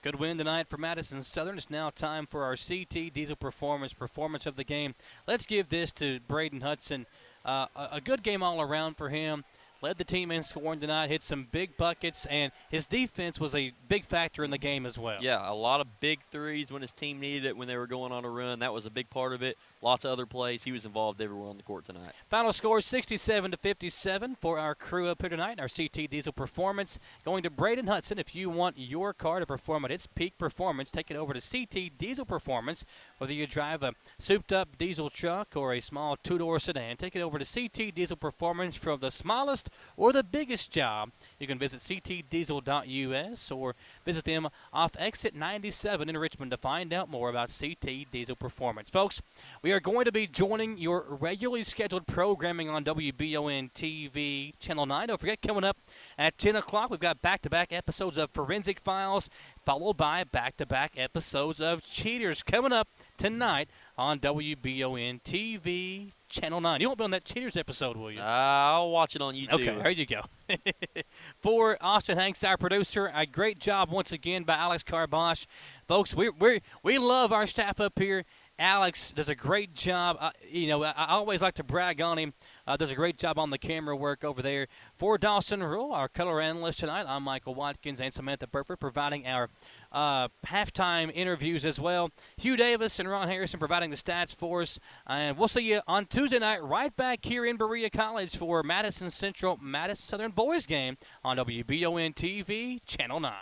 Good win tonight for Madison Southern. It's now time for our CT Diesel performance of the game. Let's give this to Braden Hudson. A good game all around for him. Led the team in scoring tonight, hit some big buckets, and his defense was a big factor in the game as well. Yeah, a lot of big threes when his team needed it when they were going on a run. That was a big part of it. Lots of other plays. He was involved everywhere on the court tonight. Final score 67-57 for our crew up here tonight. Our CT Diesel performance going to Braden Hudson. If you want your car to perform at its peak performance, take it over to CT Diesel Performance. Whether you drive a souped-up diesel truck or a small two-door sedan, take it over to CT Diesel Performance for the smallest or the biggest job. You can visit ctdiesel.us or visit them off exit 97 in Richmond to find out more about CT Diesel Performance. Folks, we are going to be joining your regularly scheduled programming on WBON-TV Channel 9. Don't forget, coming up at 10 o'clock, we've got back-to-back episodes of Forensic Files, followed by back-to-back episodes of Cheaters coming up tonight on WBON-TV Channel 9. You won't be on that Cheaters episode, will you? I'll watch it on YouTube. Okay, there you go. For Austin Hanks, our producer, a great job once again by Alex Carbosh. Folks, we love our staff up here Alex does a great job. I always like to brag on him. Does a great job on the camera work over there. For Dawson Rule, our color analyst tonight, I'm Michael Watkins and Samantha Burford providing our halftime interviews as well. Hugh Davis and Ron Harrison providing the stats for us. And we'll see you on Tuesday night right back here in Berea College for Madison Central, Madison Southern Boys game on Wbontv, Channel 9.